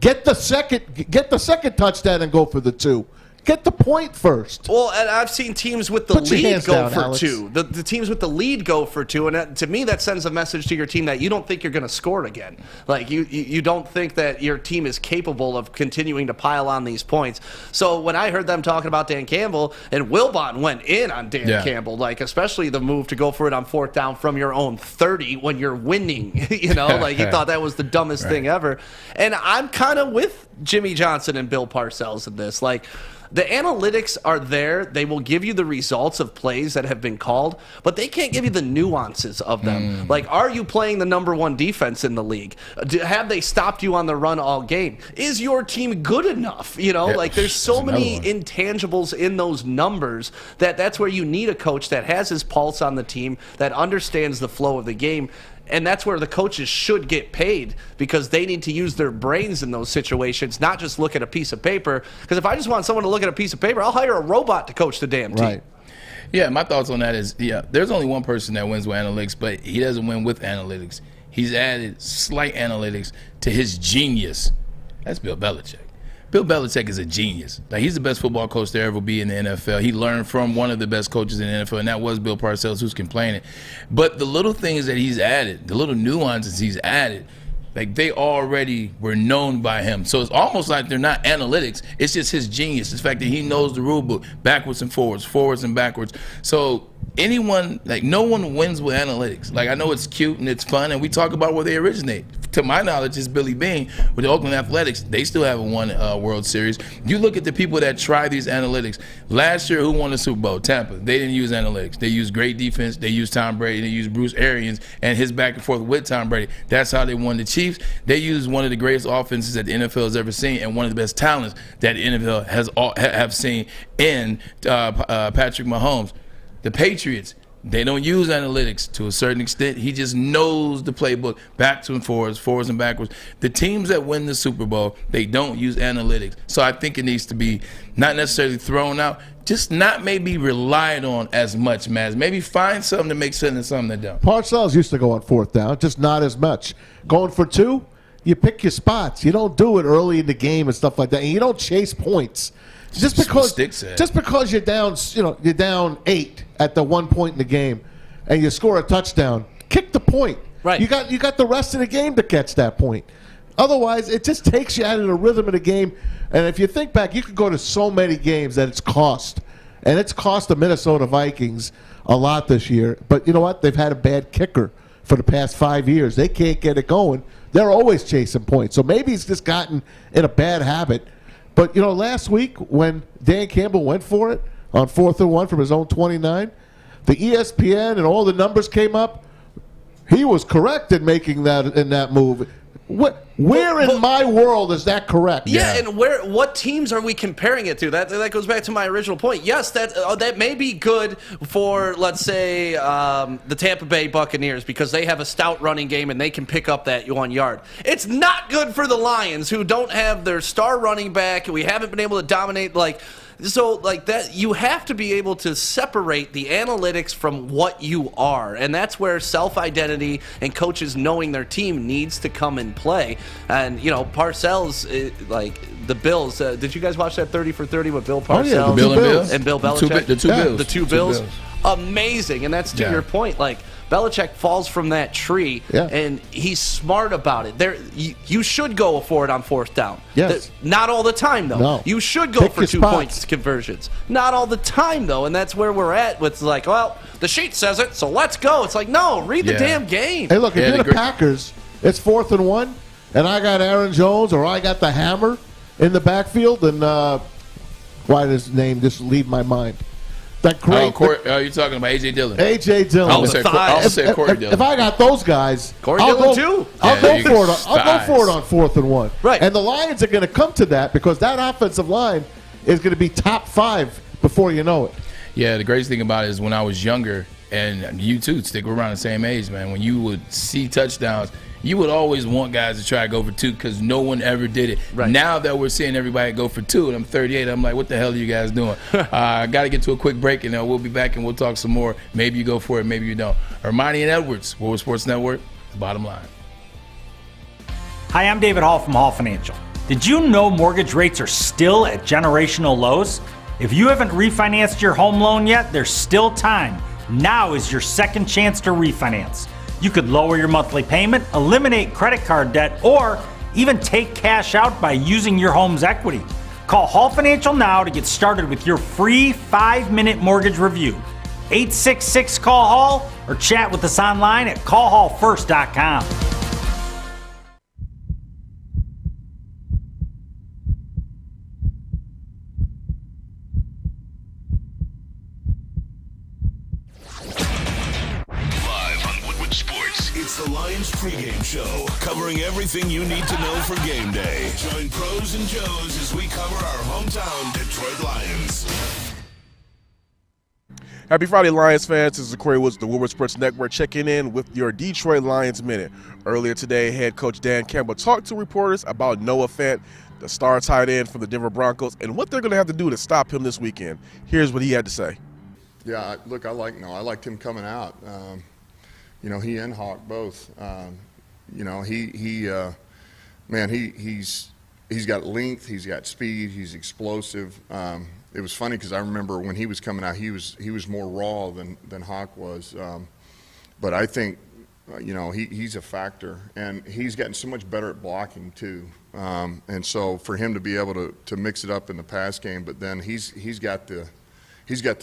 get the second touchdown, and go for the 2. Get the point first. Well, and I've seen teams with the lead go for 2. The teams with the lead go for 2, and to me that sends a message to your team that you don't think you're going to score again. Like you don't think that your team is capable of continuing to pile on these points. So when I heard them talking about Dan Campbell, and Wilbon went in on Dan Campbell, like especially the move to go for it on 4th down from your own 30 when you're winning, like he thought that was the dumbest thing ever. And I'm kind of with Jimmy Johnson and Bill Parcells in this. Like, the analytics are there. They will give you the results of plays that have been called, but they can't give you the nuances of them. Like, are you playing the number 1 defense in the league? Have they stopped you on the run all game? Is your team good enough? Like, there's so many intangibles in those numbers that's where you need a coach that has his pulse on the team, that understands the flow of the game. And that's where the coaches should get paid, because they need to use their brains in those situations, not just look at a piece of paper. Because if I just want someone to look at a piece of paper, I'll hire a robot to coach the damn team. Right. Yeah, my thoughts on that is, there's only one person that wins with analytics, but he doesn't win with analytics. He's added slight analytics to his genius. That's Bill Belichick. Bill Belichick is a genius. Like, he's the best football coach there ever be in the NFL. He learned from one of the best coaches in the NFL, and that was Bill Parcells, who's complaining. But the little things that he's added, the little nuances he's added, like, they already were known by him. So it's almost like they're not analytics. It's just his genius. The fact that he knows the rule book backwards and forwards, forwards and backwards. So no one wins with analytics. Like, I know it's cute and it's fun, and we talk about where they originate. To my knowledge, it's Billy Beane with the Oakland Athletics. They still haven't won World Series. You look at the people that try these analytics. Last year, who won the Super Bowl? Tampa. They didn't use analytics. They used great defense. They used Tom Brady. They used Bruce Arians and his back and forth with Tom Brady. That's how they won the Chiefs. They used one of the greatest offenses that the NFL has ever seen, and one of the best talents that the NFL have seen in Patrick Mahomes. The Patriots, they don't use analytics to a certain extent. He just knows the playbook, backwards and forwards and backwards. The teams that win the Super Bowl, they don't use analytics. So I think it needs to be not necessarily thrown out, just not maybe relied on as much, Maz. Maybe find something that makes sense and something that don't. Parcells used to go on 4th down, just not as much. Going for 2, you pick your spots. You don't do it early in the game and stuff like that. And you don't chase points. Just because you're down, you're down 8 at the 1 point in the game, and you score a touchdown, kick the point. Right. You got the rest of the game to catch that point. Otherwise, it just takes you out of the rhythm of the game. And if you think back, you could go to so many games that it's cost, and it's cost the Minnesota Vikings a lot this year. But you know what? They've had a bad kicker for the past 5 years. They can't get it going. They're always chasing points. So maybe he's just gotten in a bad habit. But, last week when Dan Campbell went for it on 4th and 1 from his own 29, the ESPN and all the numbers came up. He was correct in making that move. Where in my world is that correct? Yeah, and what teams are we comparing it to? That goes back to my original point. Yes, that may be good for, let's say, the Tampa Bay Buccaneers because they have a stout running game and they can pick up that 1 yard. It's not good for the Lions, who don't have their star running back. We haven't been able to dominate So that, you have to be able to separate the analytics from what you are, and that's where self-identity and coaches knowing their team needs to come in play. And Parcells, the Bills. Did you guys watch that 30 for 30 with Bill Parcells and Bill Belichick? The two Bills. Amazing, and that's to your point. Belichick falls from that tree, and he's smart about it. You should go for it on 4th down. Yes. Not all the time, though. No. You should go for 2 points conversions. Not all the time, though, and that's where we're at with the sheet says it, so let's go. It's no, read the damn game. Hey, look, if you're the Packers, it's 4th and 1, and I got Aaron Jones or I got the hammer in the backfield, and why does his name just leave my mind? That great. You're talking about A.J. Dillon. A.J. Dillon. I'll say Corey Dillon. If I got those guys, I'll go for it on 4th and 1. Right. And the Lions are going to come to that because that offensive line is going to be top 5 before you know it. Yeah, the greatest thing about it is when I was younger, and you too, Stick, we're around the same age, man. When you would see touchdowns, you would always want guys to try to go for 2 because no one ever did it. Right. Now that we're seeing everybody go for 2, and I'm 38, I'm like, what the hell are you guys doing? I got to get to a quick break, and we'll be back and we'll talk some more. Maybe you go for it, maybe you don't. Hermione and Edwards, Woodward Sports Network, the bottom line. Hi, I'm David Hall from Hall Financial. Did you know mortgage rates are still at generational lows? If you haven't refinanced your home loan yet, there's still time. Now is your second chance to refinance. You could lower your monthly payment, eliminate credit card debt, or even take cash out by using your home's equity. Call Hall Financial now to get started with your free 5-minute mortgage review. 866-CALL-HALL or chat with us online at callhallfirst.com. It's the Lions pregame show, covering everything you need to know for game day. Join pros and Joes as we cover our hometown Detroit Lions. Happy Friday, Lions fans. This is Corey Woods, the Woodward Sports Network, checking in with your Detroit Lions Minute. Earlier today, head coach Dan Campbell talked to reporters about Noah Fant, the star tight end from the Denver Broncos, and what they're going to have to do to stop him this weekend. Here's what he had to say. Yeah, look, I liked him coming out. He and Hawk both. He's got length, he's got speed, he's explosive. It was funny because I remember when he was coming out, he was more raw than Hawk was. But I think, he's a factor, and he's gotten so much better at blocking too. And so for him to be able to mix it up in the pass game, but then he's got the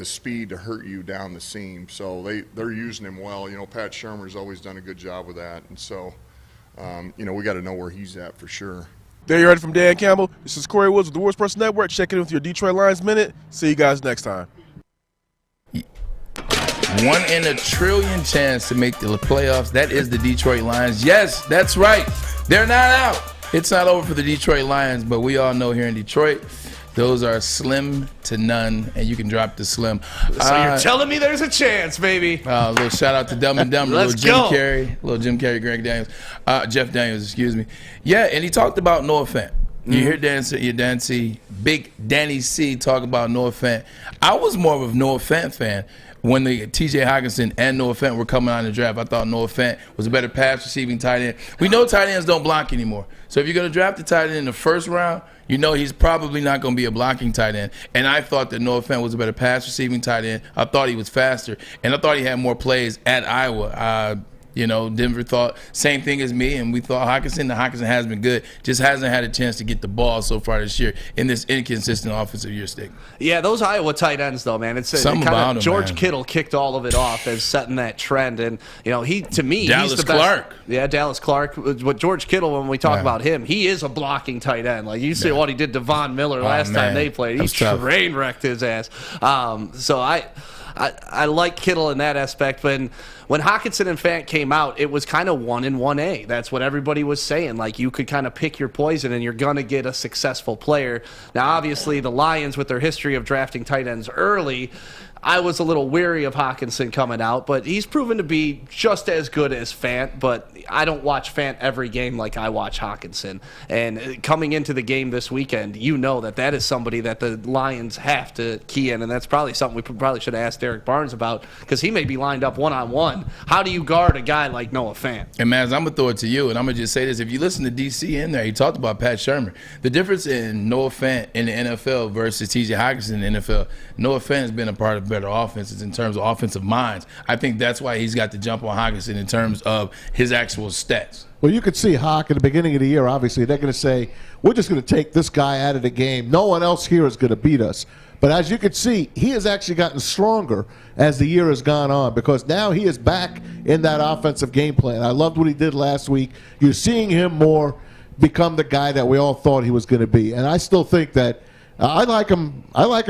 speed to hurt you down the seam. So they're using him well. Pat Shurmur's always done a good job with that. And so, we got to know where he's at for sure. There you heard it from Dan Campbell. This is Corey Woods with the Woodward Sports Network. Checking in with your Detroit Lions Minute. See you guys next time. 1 in a trillion chance to make the playoffs. That is the Detroit Lions. Yes, that's right. They're not out. It's not over for the Detroit Lions, but we all know here in Detroit, those are slim to none, and you can drop the slim. So you're telling me there's a chance, baby. A little shout out to Dumb and Dumber. Let's little Jim Carrey, Greg Daniels, Jeff Daniels, excuse me. Yeah, and he talked about Noah Fant. You hear Dan C, Big Danny C talk about Noah Fant. I was more of a Noah Fant fan when the T.J. Hockenson and Noah Fant were coming out in the draft. I thought Noah Fant was a better pass receiving tight end. We know tight ends don't block anymore. So if you're going to draft the tight end in the first round, he's probably not going to be a blocking tight end. And I thought that Noah Fant was a better pass receiving tight end. I thought he was faster. And I thought he had more plays at Iowa. Denver thought same thing as me, and we thought Hockenson has been good. Just hasn't had a chance to get the ball so far this year in this inconsistent offensive year stick. Yeah, those Iowa tight ends, though, man. It's something about him, George man. Kittle kicked all of it off as setting that trend, and Dallas he's the Clark. best. Yeah, Dallas Clark. But George Kittle, when we talk about him, he is a blocking tight end. Like you see what he did to Von Miller last time they played. He train wrecked his ass. I like Kittle in that aspect, but when Hockenson and Fant came out, it was kind of 1 and 1A. That's what everybody was saying. Like, you could kind of pick your poison, and you're going to get a successful player. Now, obviously, the Lions, with their history of drafting tight ends early, I was a little weary of Hockenson coming out, but he's proven to be just as good as Fant. But I don't watch Fant every game like I watch Hockenson. And coming into the game this weekend, you know that is somebody that the Lions have to key in, and that's probably something we probably should have asked Derrick Barnes about, because he may be lined up one-on-one. How do you guard a guy like Noah Fant? And, Maz, I'm going to throw it to you, and I'm going to just say this. If you listen to DC in there, he talked about Pat Shermer. The difference in Noah Fant in the NFL versus T.J. Hockenson in the NFL, Noah Fant has been a part of better offenses in terms of offensive minds. I think that's why he's got the jump on Hockenson in terms of his actual stats. Well, you could see Hawk at the beginning of the year, obviously, they're going to say, we're just going to take this guy out of the game. No one else here is going to beat us. But as you can see, he has actually gotten stronger as the year has gone on, because now he is back in that offensive game plan. I loved what he did last week. You're seeing him more become the guy that we all thought he was going to be. And I still think that I like him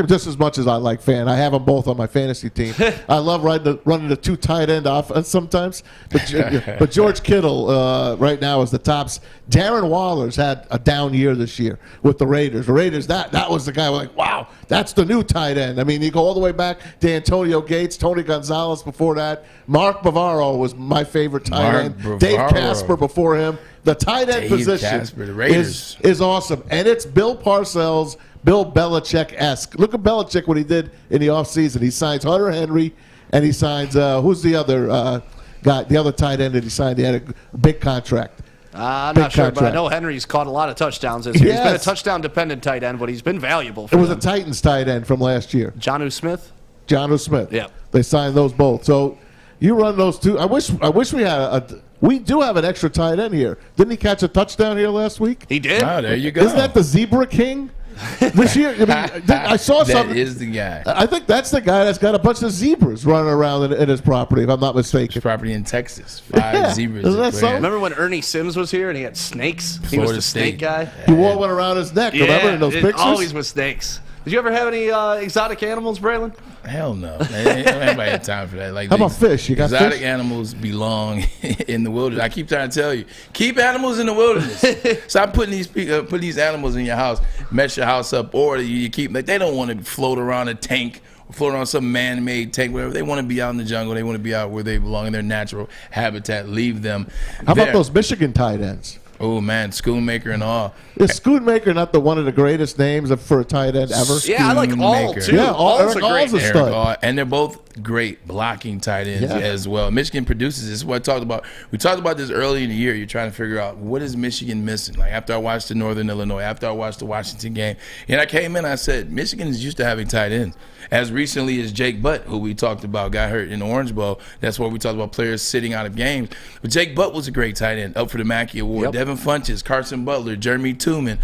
just as much as I like Fant. I have them both on my fantasy team. I love running the 2 tight end offense sometimes. But George Kittle right now is the tops. Darren Waller's had a down year this year with the Raiders. The Raiders, that was the guy we're like, wow, that's the new tight end. I mean, you go all the way back to Antonio Gates, Tony Gonzalez before that. Mark Bavaro was my favorite tight end. Bavaro. Dave Casper before him. The tight end position Casper, the Raiders. is awesome. And it's Bill Parcells, Bill Belichick-esque. Look at Belichick, what he did in the offseason. He signs Hunter Henry, and he signs, who's the other guy, the other tight end that he signed? He had a big contract. I'm not sure, but I know Henry's caught a lot of touchdowns this year. He's been a touchdown-dependent tight end, but he's been valuable for them. It was a Titans tight end from last year. Jonnu Smith? Jonnu Smith. Yeah. They signed those both. So you run those two. I wish we had we do have an extra tight end here. Didn't he catch a touchdown here last week? He did. Oh, there you go. Isn't that the Zebra King? This year, I saw something. That is the guy. I think that's the guy that's got a bunch of zebras running around in his property, if I'm not mistaken. His property in Texas. 5 zebras. Isn't that something? Remember when Ernie Sims was here and he had snakes? He was the snake guy. He wore one around his neck, remember, in those pictures? Always with snakes. Did you ever have any exotic animals, Braylon? Hell no. Nobody had time for that. Like, how about fish? You got exotic fish? animals belong in the wilderness. I keep trying to tell you, keep animals in the wilderness. Stop putting these animals in your house, mess your house up, or you keep. Like, they don't want to float around a tank, float around some man-made tank, whatever. They want to be out in the jungle. They want to be out where they belong in their natural habitat. Leave them. How about those Michigan tight ends? Oh, man, Schoonmaker and all. Is Schoonmaker not one of the greatest names for a tight end ever? Yeah, I like All, too. Yeah, Eric All's a stud. And they're both great blocking tight ends as well. Michigan produces this. What I talked about. We talked about this early in the year. You're trying to figure out, what is Michigan missing? Like, after I watched the Northern Illinois, after I watched the Washington game, and I came in, I said, Michigan is used to having tight ends. As recently as Jake Butt, who we talked about, got hurt in the Orange Bowl. That's why we talked about players sitting out of games. But Jake Butt was a great tight end, up for the Mackey Award. Devin Funches, Carson Butler, Jeremy Tooman,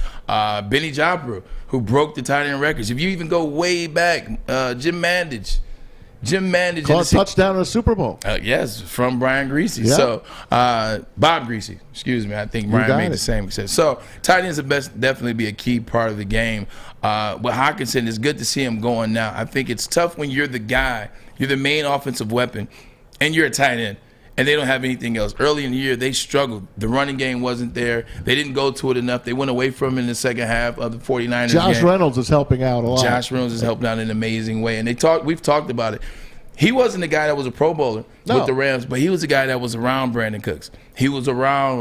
Benny Jopra, who broke the tight end records. If you even go way back, Jim Mandich. Caught a touchdown in the Super Bowl. Yes, from Brian Greasy. Yeah. So, Bob Greasy, excuse me. I think Brian made the same success. So, tight ends will definitely be a key part of the game. But Hockenson, it's good to see him going now. I think it's tough when you're the guy, you're the main offensive weapon, and you're a tight end, and they don't have anything else. Early in the year, they struggled. The running game wasn't there. They didn't go to it enough. They went away from it in the second half of the 49ers Josh game. Reynolds is helping out a lot. Josh Reynolds is helping out in an amazing way. And we've talked about it. He wasn't the guy that was a Pro Bowler with the Rams, but he was the guy that was around Brandon Cooks. He was around,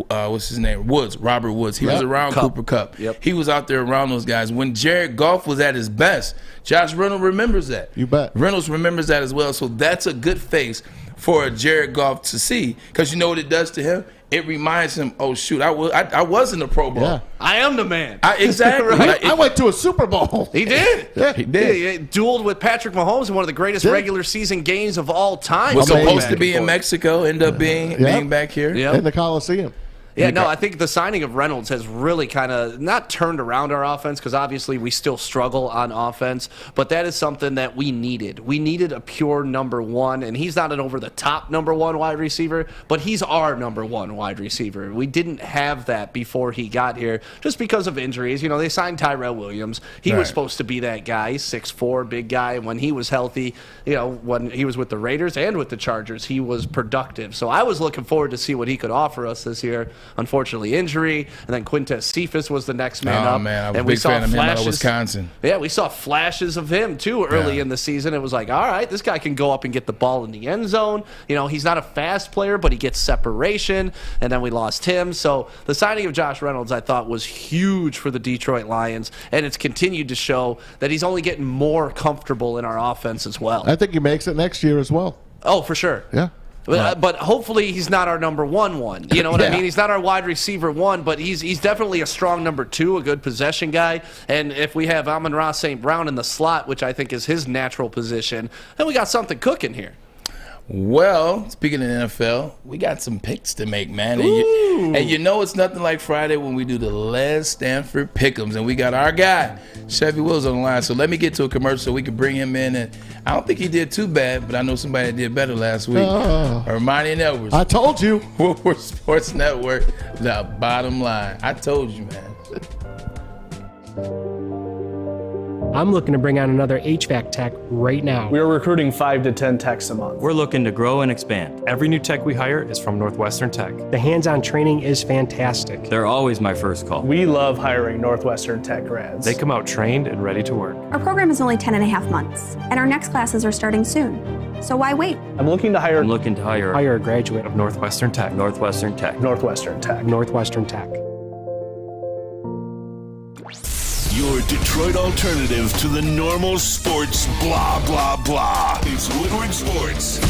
what's his name? Robert Woods. He was around Cooper Kupp. He was out there around those guys. When Jared Goff was at his best, Josh Reynolds remembers that. You bet. Reynolds remembers that as well. So that's a good face for Jared Goff to see, because you know what it does to him? It reminds him, oh, shoot, I was in the Pro Bowl. Yeah. I am the man. Exactly. Right? I went to a Super Bowl. He did. Yeah. He did. He dueled with Patrick Mahomes in one of the greatest regular season games of all time. Was supposed to be in Mexico, ended up being back here. In the Coliseum. Yeah, no, I think the signing of Reynolds has really kind of not turned around our offense, because obviously we still struggle on offense, but that is something that we needed. We needed a pure number one, and he's not an over-the-top number one wide receiver, but he's our number one wide receiver. We didn't have that before he got here just because of injuries. You know, they signed Tyrell Williams. He was supposed to be that guy, 6'4", big guy. When he was healthy, you know, when he was with the Raiders and with the Chargers, he was productive. So I was looking forward to see what he could offer us this year. Unfortunately, injury, and then Quintez Cephas was the next man up. Oh, man, I was and a big fan of him out of Wisconsin. Yeah, we saw flashes of him, too, early in the season. It was like, all right, this guy can go up and get the ball in the end zone. You know, he's not a fast player, but he gets separation, and then we lost him. So the signing of Josh Reynolds, I thought, was huge for the Detroit Lions, and it's continued to show that he's only getting more comfortable in our offense as well. I think he makes it next year as well. Oh, for sure. Yeah. But hopefully he's not our number one. You know what I mean? He's not our wide receiver one, but he's definitely a strong number two, a good possession guy. And if we have Amon-Ra St. Brown in the slot, which I think is his natural position, then we got something cooking here. Well, speaking of the NFL, we got some picks to make, man. And you know it's nothing like Friday when we do the Les Stanford Pick'ems, and we got our guy, Chevy Wills, on the line. So let me get to a commercial so we can bring him in. And I don't think he did too bad, but I know somebody that did better last week. Braylon Edwards. I told you. Woodward Sports Network, the bottom line. I told you, man. I'm looking to bring on another HVAC tech right now. We are recruiting 5 to 10 techs a month. We're looking to grow and expand. Every new tech we hire is from Northwestern Tech. The hands-on training is fantastic. They're always my first call. We love hiring Northwestern Tech grads. They come out trained and ready to work. Our program is only 10.5 months, and our next classes are starting soon. So why wait? I'm looking to hire a graduate of Northwestern Tech. Northwestern Tech. Northwestern Tech. Your Detroit alternative to the normal sports blah, blah, blah. It's Woodward Sports.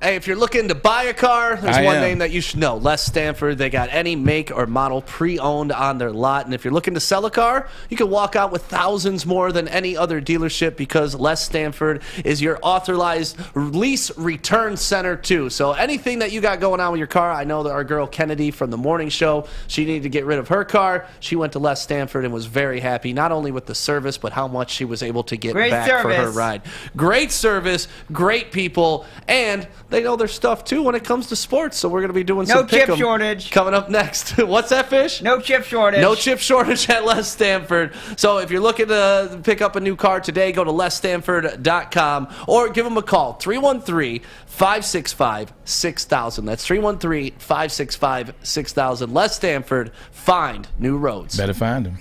Hey, if you're looking to buy a car, there's one name that you should know. Les Stanford. They got any make or model pre-owned on their lot. And if you're looking to sell a car, you can walk out with thousands more than any other dealership, because Les Stanford is your authorized lease return center, too. So anything that you got going on with your car, I know that our girl Kennedy from the morning show, she needed to get rid of her car. She went to Les Stanford and was very happy, not only with the service, but how much she was able to get back for her ride. Great service, great people, and they know their stuff, too, when it comes to sports. So we're going to be doing some chip shortage coming up next. What's that, Fish? No chip shortage. No chip shortage at Les Stanford. So if you're looking to pick up a new car today, go to lesstanford.com or give them a call, 313-565-6000. That's 313-565-6000. Les Stanford, find new roads. Better find them.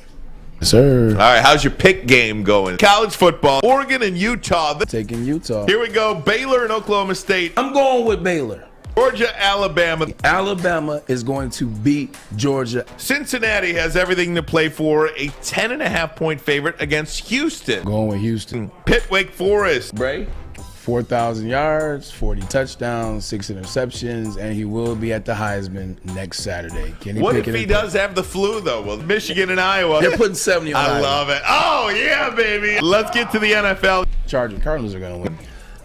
Sir. All right, how's your pick game going? College football, Oregon and Utah. Taking Utah. Here we go, Baylor and Oklahoma State. I'm going with Baylor. Georgia, Alabama. Alabama is going to beat Georgia. Cincinnati has everything to play for, a 10.5-point favorite against Houston. Going with Houston. Pitt, Wake Forest. Bray. 4,000 yards, 40 touchdowns, 6 interceptions, and he will be at the Heisman next Saturday. What if he does have the flu, though? Well, Michigan and Iowa. They're putting 70 on I love it. Oh, yeah, baby. Let's get to the NFL. Chargers, Cardinals are going to win.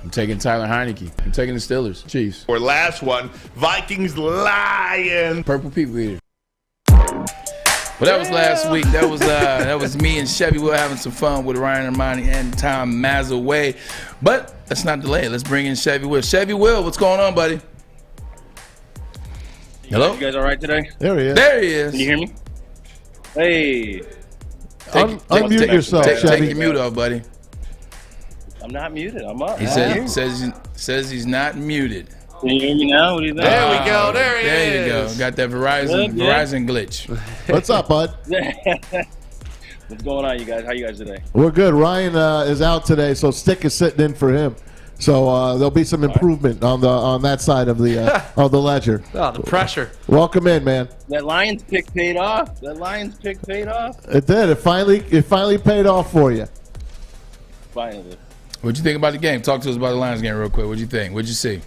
I'm taking Tyler Heineke. I'm taking the Steelers. Chiefs. Or last one, Vikings, Lions. Purple people eater. Well, that was last week. That was me and Chevy. We were having some fun with Ryan Armani and Tom Mazawey. But let's not delay it. Let's bring in Chevy Will. Chevy Will, what's going on, buddy? Hello? You guys all right today? There he is. There he is. Can you hear me? Hey. Unmute yourself, Chevy. Take your mute off, buddy. I'm not muted. I'm up. He says he's not muted. Can you hear me now? What do you think? There we go. There he is. There you go. Got that Verizon glitch. What's up, bud? What's going on, you guys? How you guys today? We're good. Ryan is out today, so Stick is sitting in for him. So there'll be some improvement on that side of the ledger. Oh, the pressure. Welcome in, man. That Lions pick paid off. It did. It finally paid off for you. Finally. What'd you think about the game? Talk to us about the Lions game real quick. What'd you think? What'd you see?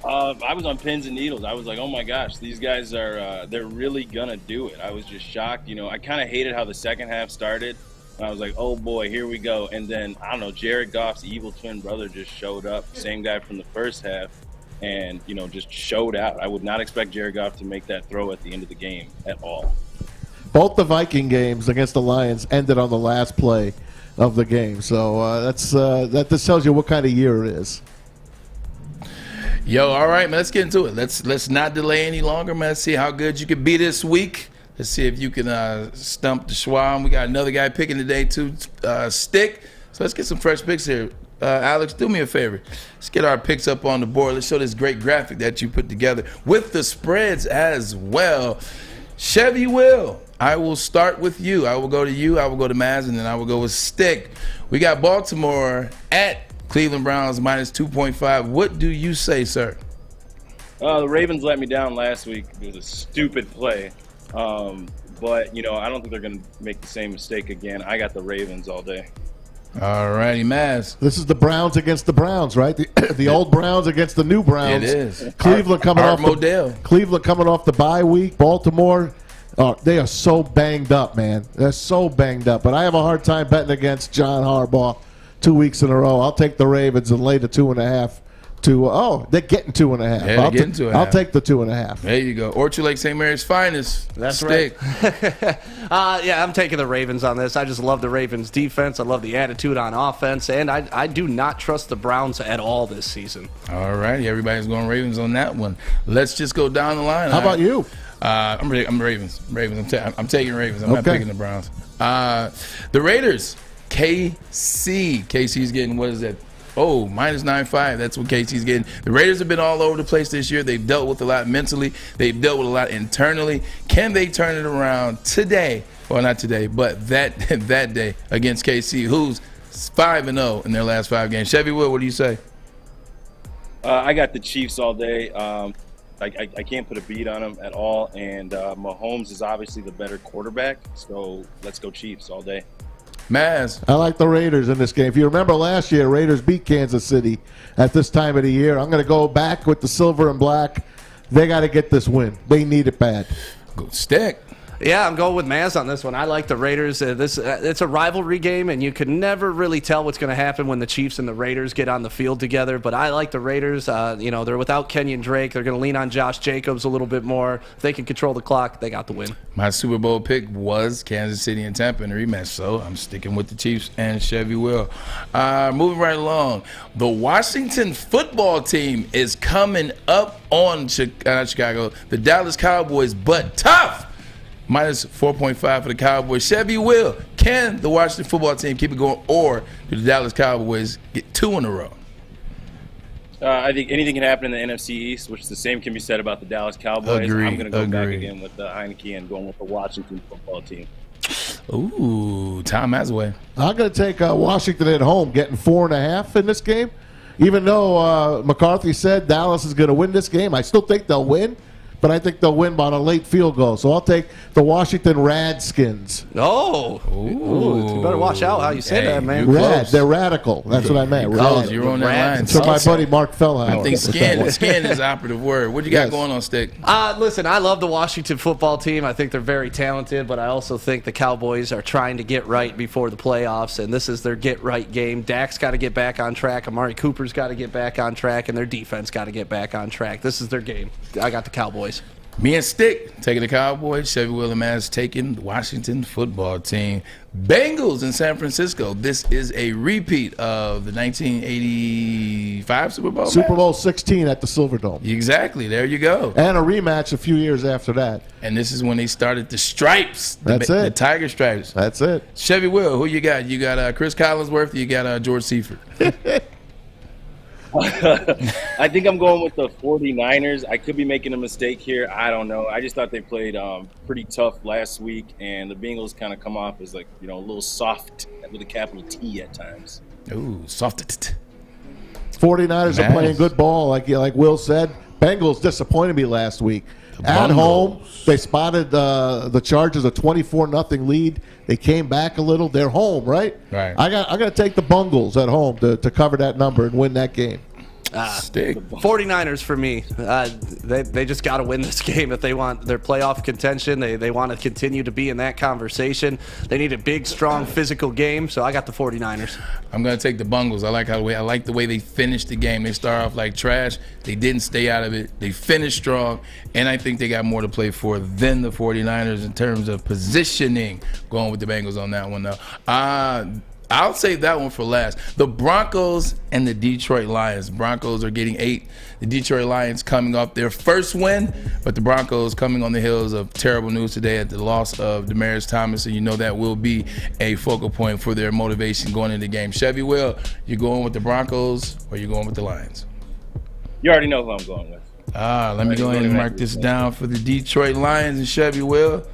I was on pins and needles. I was like, oh my gosh, these guys are they're really gonna do it. I was just shocked. You know, I kind of hated how the second half started. I was like, oh boy, here we go. And then I don't know, Jared Goff's evil twin brother just showed up. Same guy from the first half. and, just showed out. I would not expect Jared Goff to make that throw at the end of the game at all. Both the Viking games against the Lions ended on the last play of the game. So this tells you what kind of year it is. Yo, all right, man, let's get into it. Let's not delay any longer, man. Let's see how good you can be this week. Let's see if you can stump the Schwab. We got another guy picking today, too, Stick. So let's get some fresh picks here. Alex, do me a favor. Let's get our picks up on the board. Let's show this great graphic that you put together with the spreads as well. Chevy Will, I will start with you. I will go to you. I will go to Maz, and then I will go with Stick. We got Baltimore at Cleveland Browns minus 2.5. What do you say, sir? The Ravens let me down last week. It was a stupid play. But, I don't think they're going to make the same mistake again. I got the Ravens all day. All righty, Maz. This is the Browns against the Browns, right? The old Browns against the new Browns. It is. Cleveland coming off the bye week. Baltimore, they are so banged up, man. They're so banged up. But I have a hard time betting against John Harbaugh 2 weeks in a row. I'll take the Ravens and lay the 2.5. They're getting 2.5. Yeah, they're getting 2.5. I'll take the 2.5. There you go. Orchard Lake St. Mary's finest. That's Stick. right. Yeah, I'm taking the Ravens on this. I just love the Ravens' defense. I love the attitude on offense, and I do not trust the Browns at all this season. All righty, everybody's going Ravens on that one. Let's just go down the line. How about you? I'm Ravens. I'm taking Ravens. I'm not picking the Browns. The Raiders, KC. KC's getting, what is that? Oh, minus 9.5. That's what KC's getting. The Raiders have been all over the place this year. They've dealt with a lot mentally. They've dealt with a lot internally. Can they turn it around today? Well, not today, but that day against KC, who's 5-0 in their last 5 games. Chevy Will, what do you say? I got the Chiefs all day. I can't put a beat on them at all. And Mahomes is obviously the better quarterback. So let's go Chiefs all day. Maz. I like the Raiders in this game. If you remember last year, Raiders beat Kansas City at this time of the year. I'm going to go back with the silver and black. They got to get this win. They need it bad. Go Stick. Yeah, I'm going with Maz on this one. I like the Raiders. It's a rivalry game, and you can never really tell what's going to happen when the Chiefs and the Raiders get on the field together. But I like the Raiders. They're without Kenyon Drake. They're going to lean on Josh Jacobs a little bit more. If they can control the clock, they got the win. My Super Bowl pick was Kansas City and Tampa in a rematch, so I'm sticking with the Chiefs and Chevy Will. Moving right along, the Washington football team is coming up on Chicago, the Dallas Cowboys, but tough. Minus 4.5 for the Cowboys. Chevy Will, can the Washington football team keep it going, or do the Dallas Cowboys get 2 in a row? I think anything can happen in the NFC East, which the same can be said about the Dallas Cowboys. Agreed. I'm going to go back again with Heineke and going with the Washington football team. Ooh, Tom Mazawey. I'm going to take Washington at home, getting 4.5 in this game. Even though McCarthy said Dallas is going to win this game, I still think they'll win. But I think they'll win by a late field goal. So I'll take the Washington Radskins. Oh. Ooh. You better watch out how you say that, man. Rad. They're radical. That's what I meant. Rad. You're on that line. So my buddy Mark Fellhauer. I think skin is the operative word. What do you got going on, Stick? Listen, I love the Washington football team. I think they're very talented, but I also think the Cowboys are trying to get right before the playoffs, and this is their get-right game. Dak's got to get back on track. Amari Cooper's got to get back on track, and their defense got to get back on track. This is their game. I got the Cowboys. Me and Stick taking the Cowboys. Chevy Will and Maz taking the Washington football team. Bengals in San Francisco. This is a repeat of the 1985 Super Bowl. Super Bowl 16 at the Silverdome. Exactly. There you go. And a rematch a few years after that. And this is when they started the stripes. That's it. The Tiger stripes. That's it. Chevy Will, who you got? You got Chris Collinsworth or you got George Seifert? I think I'm going with the 49ers. I could be making a mistake here. I don't know. I just thought they played pretty tough last week, and the Bengals kind of come off as a little soft with a capital T at times. Ooh, soft. 49ers are playing good ball, like Will said. Bengals disappointed me last week. At home, they spotted the Chargers a 24-0 lead. They came back a little. They're home, right? Right. I got to take the Bungles at home to cover that number and win that game. Stick. 49ers for me. They just got to win this game if they want their playoff contention. They want to continue to be in that conversation. They need a big, strong, physical game, so I got the 49ers. I'm going to take the Bungles. I like the way they finished the game. They start off like trash. They didn't stay out of it. They finished strong, and I think they got more to play for than the 49ers in terms of positioning. Going with the Bengals on that one, though. I'll save that one for last. The Broncos and the Detroit Lions. Broncos are getting 8. The Detroit Lions coming off their first win, but the Broncos coming on the heels of terrible news today at the loss of Demaryius Thomas, and you know that will be a focal point for their motivation going into the game. Chevy Will, you going with the Broncos or you going with the Lions? You already know who I'm going with. Let me go ahead and mark this down for the Detroit Lions and Chevy Will.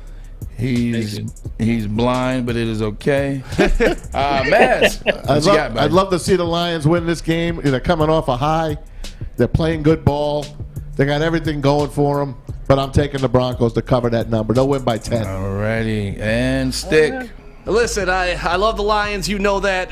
He's blind, but it is okay. Maz, I'd love to see the Lions win this game. They're coming off a high. They're playing good ball. They got everything going for them. But I'm taking the Broncos to cover that number. They'll win by 10. Alrighty, and Stick. Listen, I love the Lions. You know that.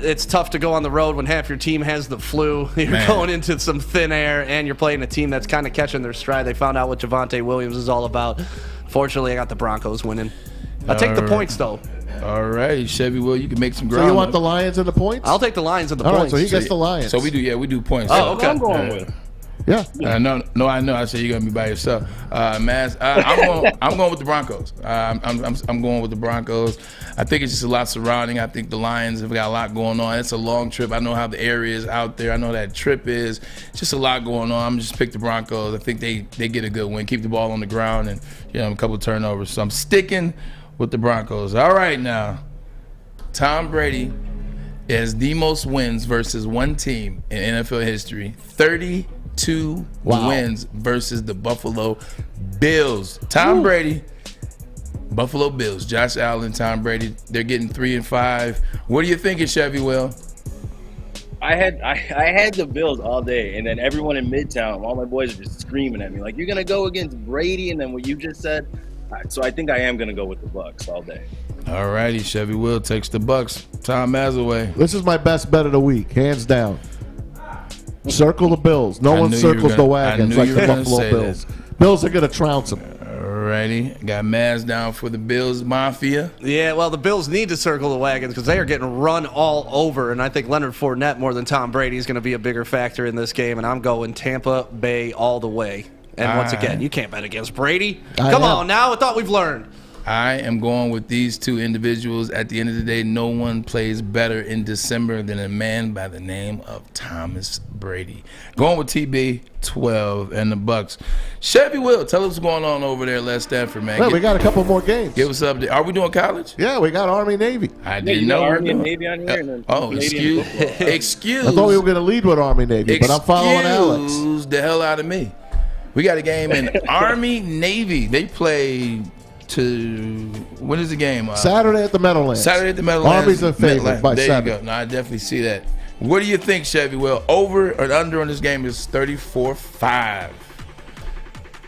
It's tough to go on the road when half your team has the flu. You're going into some thin air, and you're playing a team that's kind of catching their stride. They found out what Javonte Williams is all about. Fortunately, I got the Broncos winning. I'll take the points, though. All right, Chevy Will, you can make some ground. So you want the Lions and the points? I'll take the Lions and the points. points. All right, so he gets the Lions. So we do points. Oh, okay. I'm going with. Yeah. No, I know. I said you're gonna be by yourself, Maz. I'm going with the Broncos. I'm going with the Broncos. I think it's just a lot surrounding. I think the Lions have got a lot going on. It's a long trip. I know how the area is out there. I know that trip is. It's just a lot going on. I'm just pick the Broncos. I think they get a good win. Keep the ball on the ground and a couple of turnovers. So I'm sticking with the Broncos. All right, now Tom Brady has the most wins versus one team in NFL history. 32 wins versus the Buffalo Bills. Tom Brady, Buffalo Bills, Josh Allen, Tom Brady, they're getting 3-5. What are you thinking, Chevy Will? I had the Bills all day, and then everyone in Midtown, all my boys are just screaming at me like, "You're gonna go against Brady?" And then what you just said. So I think I am gonna go with the Bucs all day. All righty, Chevy Will takes the Bucs. Tom Mazawey. This is my best bet of the week, hands down. Circle the Bills. No one circles the wagons like the Buffalo Bills. Bills are going to trounce them. Alrighty. Got Maz down for the Bills Mafia. Yeah, well, the Bills need to circle the wagons because they are getting run all over, and I think Leonard Fournette more than Tom Brady is going to be a bigger factor in this game, and I'm going Tampa Bay all the way. And once again, you can't bet against Brady. Come on now. I thought we've learned. I am going with these two individuals. At the end of the day, no one plays better in December than a man by the name of Thomas Brady. Going with TB12 and the Bucs. Chevy Will, tell us what's going on over there at Les Stanford, man. Well, we got a couple more games. Give us up. Are we doing college? Yeah, we got Army Navy. I didn't know. Army and Navy on here. And then excuse. I thought we were going to lead with Army Navy, but I'm following Alex. Excuse the hell out of me. We got a game in Army Navy. They play. When is the game? Saturday at the Meadowlands. Saturday at the Meadowlands. Army's in favor by 7. There you go. No, I definitely see that. What do you think, Chevy? Well, over or under on this game is 34-5.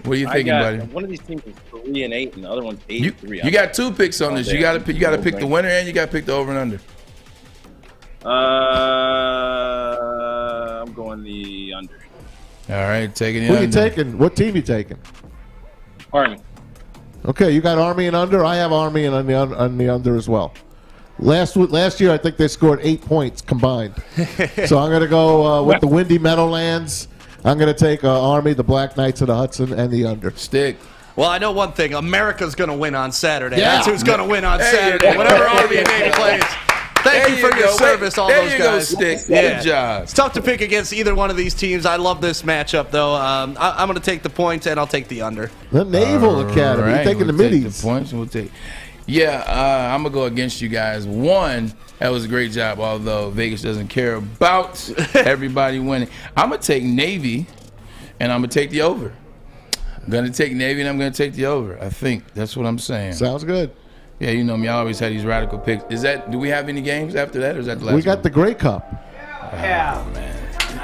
What are you thinking, buddy? One of these teams is 3-8, and the other one's 8-3. You got 2 picks on this. You got to pick the winner, and you got to pick the over and under. I'm going the under. All right, taking the under. Who you taking? What team you taking? Army. Okay, you got Army and under. I have Army and on the under as well. Last year, I think they scored 8 points combined. So I'm going to go with the Windy Meadowlands. I'm going to take Army, the Black Knights of the Hudson, and the under. Stick. Well, I know one thing. America's going to win on Saturday. Yeah. That's who's going to win on Saturday. Whatever Army and Navy plays. Thank you for your service, all those guys. Stick. Good job. It's tough to pick against either one of these teams. I love this matchup, though. I'm going to take the points, and I'll take the under. The Naval Academy. You're taking the middies. The points. We'll take. Yeah, I'm going to go against you guys. One, that was a great job, although Vegas doesn't care about everybody winning. I'm going to take Navy, and I'm going to take the over. I'm going to take Navy, and I'm going to take the over. I think that's what I'm saying. Sounds good. Yeah, you know me. I always had these radical picks. Do we have any games after that, or is that the last We got one? the Grey Cup. Yeah. Oh, man.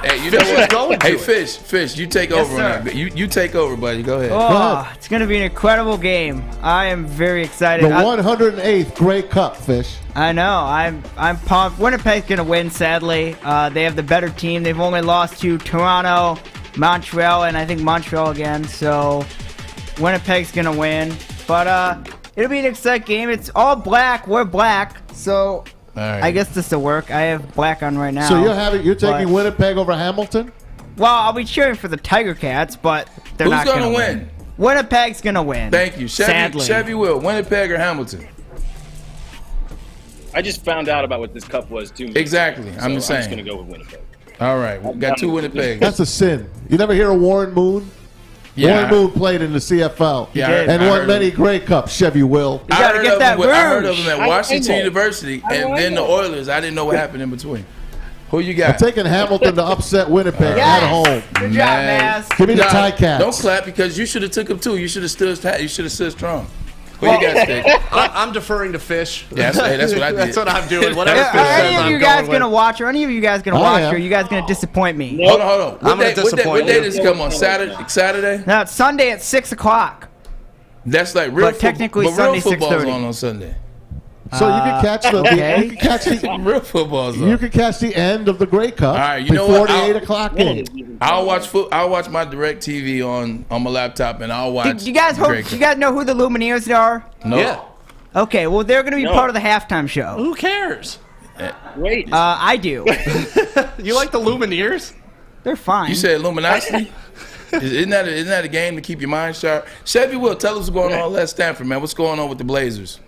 Hey, you know what? Hey, Fish, you take over on that. You take over, buddy. Go ahead. Oh, it's going to be an incredible game. I am very excited. The 108th Grey Cup, Fish. I know. I'm pumped. Winnipeg's going to win, sadly. They have the better team. They've only lost to Toronto, Montreal, and I think Montreal again. So Winnipeg's going to win. But it'll be an exciting game. It's all black. We're black. So right. I guess this will work. I have black on right now. So you're taking Winnipeg over Hamilton? Well, I'll be cheering for the Tiger Cats, but they're not going to win. Winnipeg's going to win. Thank you. Sadly. Chevy will. Winnipeg or Hamilton? I just found out about what this cup was, too. Exactly. I'm the same. I'm just going to go with Winnipeg. All right. We got 2 Winnipeg. That's a sin. You never hear of Warren Moon? Yeah, Warren Moon played in the CFL and won many Grey Cups. Chevy will. You got to get that I heard of him at Washington University, and then the Oilers. I didn't know what happened in between. Who you got? I'm taking Hamilton to upset Winnipeg at home. Good job, Mass. Give me the Ticats. Don't clap because you should have took him too. You should have stood. You should have stood strong. Who you got, Stick? I'm deferring to Fish. Yeah, that's what I did. That's what I'm doing. Whatever Fish Are says, any of you guys going to watch, or any of you guys going to watch, or are you guys going to disappoint me? Hold on. I'm going to disappoint What day does it come on? Saturday? No, it's Sunday at 6 o'clock. That's like real But technically but Sunday, real football's 6:30. on Sunday. So you can catch the you can catch the real football's on. You can catch the end of the Grey Cup All right, you know before what? the 8 o'clock game. I'll watch my direct TV on my laptop, and I'll watch. Do you guys know who the Lumineers are? No. Yeah. Okay, well they're going to be part of the halftime show. Who cares? Wait. I do. You like the Lumineers? They're fine. You said Illuminati? Isn't that a game to keep your mind sharp? Chevy will tell us what's going on at Stanford, man. What's going on with the Blazers?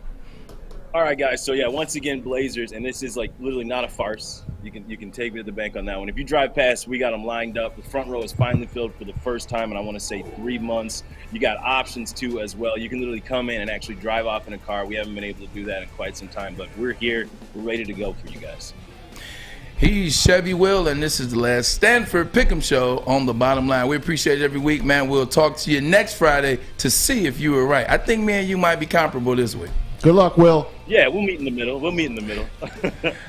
All right, guys. So yeah, once again, Blazers, and this is like literally not a farce. You can take me to the bank on that one. If you drive past, we got them lined up. The front row is finally filled for the first time, and I want to say 3 months. You got options too as well. You can literally come in and actually drive off in a car. We haven't been able to do that in quite some time, but we're here. We're ready to go for you guys. He's Chevy Will, and this is the last Stanford Pick'em Show on the Bottom Line. We appreciate it every week, man. We'll talk to you next Friday to see if you were right. I think me and you might be comparable this week. Good luck, Will. Yeah, we'll meet in the middle. All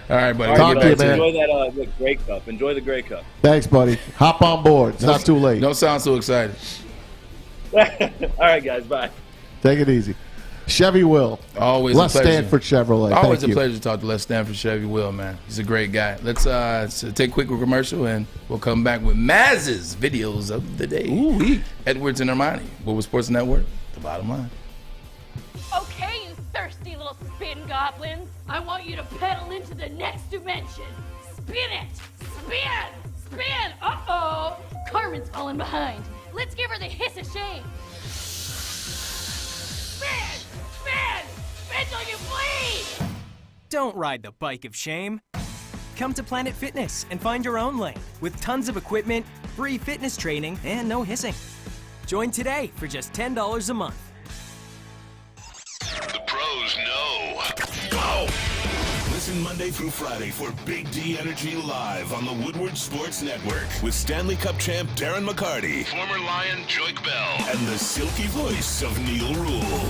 right, buddy. Talk to you, man. Enjoy that Grey Cup. Enjoy the Grey Cup. Thanks, buddy. Hop on board. It's not too late. Don't sound so excited. All right, guys. Bye. Take it easy. Chevy Will. Always Les a pleasure. Stanford Chevrolet. Always Thank a you. pleasure to talk to Les Stanford Chevy Will, man. He's a great guy. Let's take a quick commercial, and we'll come back with Maz's videos of the day. Ooh, Edwards and Armani. Woodward Sports Network. The Bottom Line. Okay, you thirsty little spin goblins. I want you to pedal into the next dimension. Spin it! Spin! Spin! Uh-oh! Carmen's falling behind. Let's give her the hiss of shame. Spin! Spin! Spin till you bleed! Don't ride the bike of shame. Come to Planet Fitness and find your own lane with tons of equipment, free fitness training, and no hissing. Join today for just $10 a month. The pros know. Go! Listen Monday through Friday for Big D Energy Live on the Woodward Sports Network with Stanley Cup champ Darren McCarty, former Lion Joik Bell, and the silky voice of Neil Rule.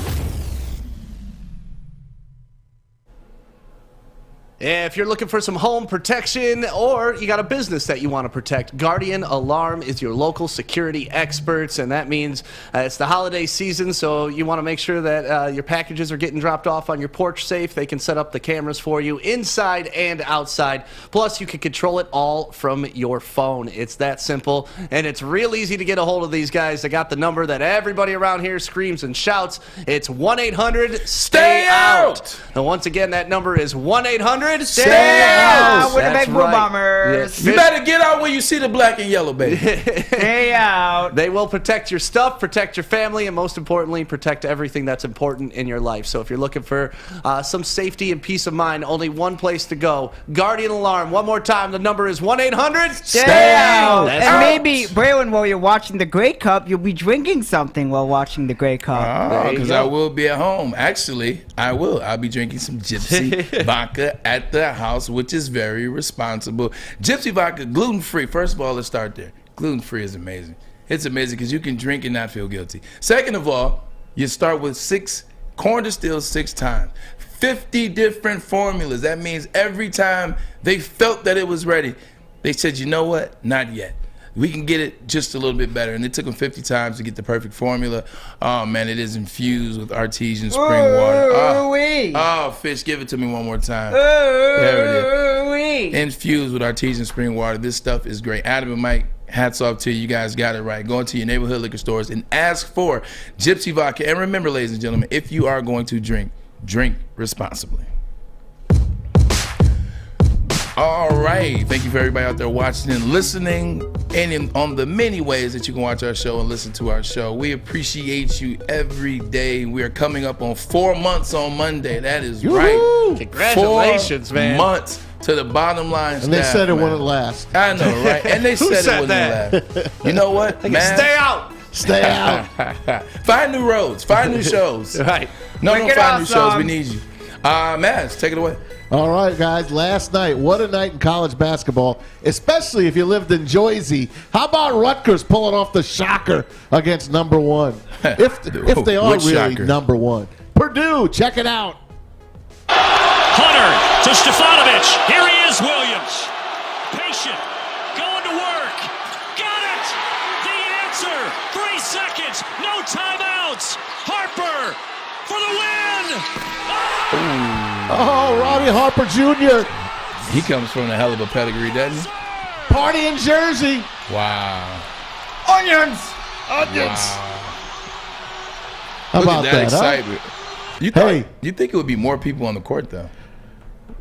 If you're looking for some home protection or you got a business that you want to protect, Guardian Alarm is your local security experts, and that means it's the holiday season, so you want to make sure that your packages are getting dropped off on your porch safe. They can set up the cameras for you inside and outside. Plus, you can control it all from your phone. It's that simple, and it's real easy to get a hold of these guys. They got the number that everybody around here screams and shouts. It's 1-800-STAY-OUT. And once again, that number is 1-800 Stay out! Winnipeg Blue right. Bombers. You better get out when you see the black and yellow, baby. Stay out. They will protect your stuff, protect your family, and most importantly, protect everything that's important in your life. So if you're looking for some safety and peace of mind, only one place to go. Guardian Alarm. One more time, the number is 1-800 Stay out. That's And right. maybe, Braylon, while you're watching the Grey Cup, you'll be drinking something while watching the Grey Cup. Because I will be at home. Actually, I will. I'll be drinking some Gypsy vodka at the house, which is very responsible. Gypsy vodka, gluten-free. First of all, let's start there. Gluten-free is amazing. It's amazing because you can drink and not feel guilty. Second of all, you start with 6 corn distilled 6 times. 50 different formulas. That means every time they felt that it was ready, They said, you know what? Not yet. We can get it just a little bit better. And it took them 50 times to get the perfect formula. Oh, man, it is infused with artesian spring water. Oh, Fish, give it to me one more time. There it is. Infused with artesian spring water. This stuff is great. Adam and Mike, hats off to you. You guys got it right. Go into your neighborhood liquor stores and ask for Gypsy Vodka. And remember, ladies and gentlemen, if you are going to drink responsibly. All right. Thank you for everybody out there watching and listening, and on the many ways that you can watch our show and listen to our show. We appreciate you every day. We are coming up on 4 months on Monday. That is right. Congratulations, 4 man. months to the bottom line. And they said it wouldn't last. I know, right? And they said it wouldn't last. You know what, man? Stay out. Stay out. Find new roads. Find new shows. Right. No, don't find new shows. We need you. Maz, take it away. All right, guys. Last night, what a night in college basketball, especially if you lived in Jersey. How about Rutgers pulling off the shocker against number one? If they are really shocker? number one. Purdue, check it out. Hunter to Stefanovic. Here he is, Williams. Patient, going to work. Got it! The answer. 3 seconds. No timeouts. Harper for the win. Oh, Robbie Harper Jr. He comes from a hell of a pedigree, doesn't he? Party in Jersey. Wow. Onions. Wow. How Look about at that that, excitement. Hey. You think it would be more people on the court, though?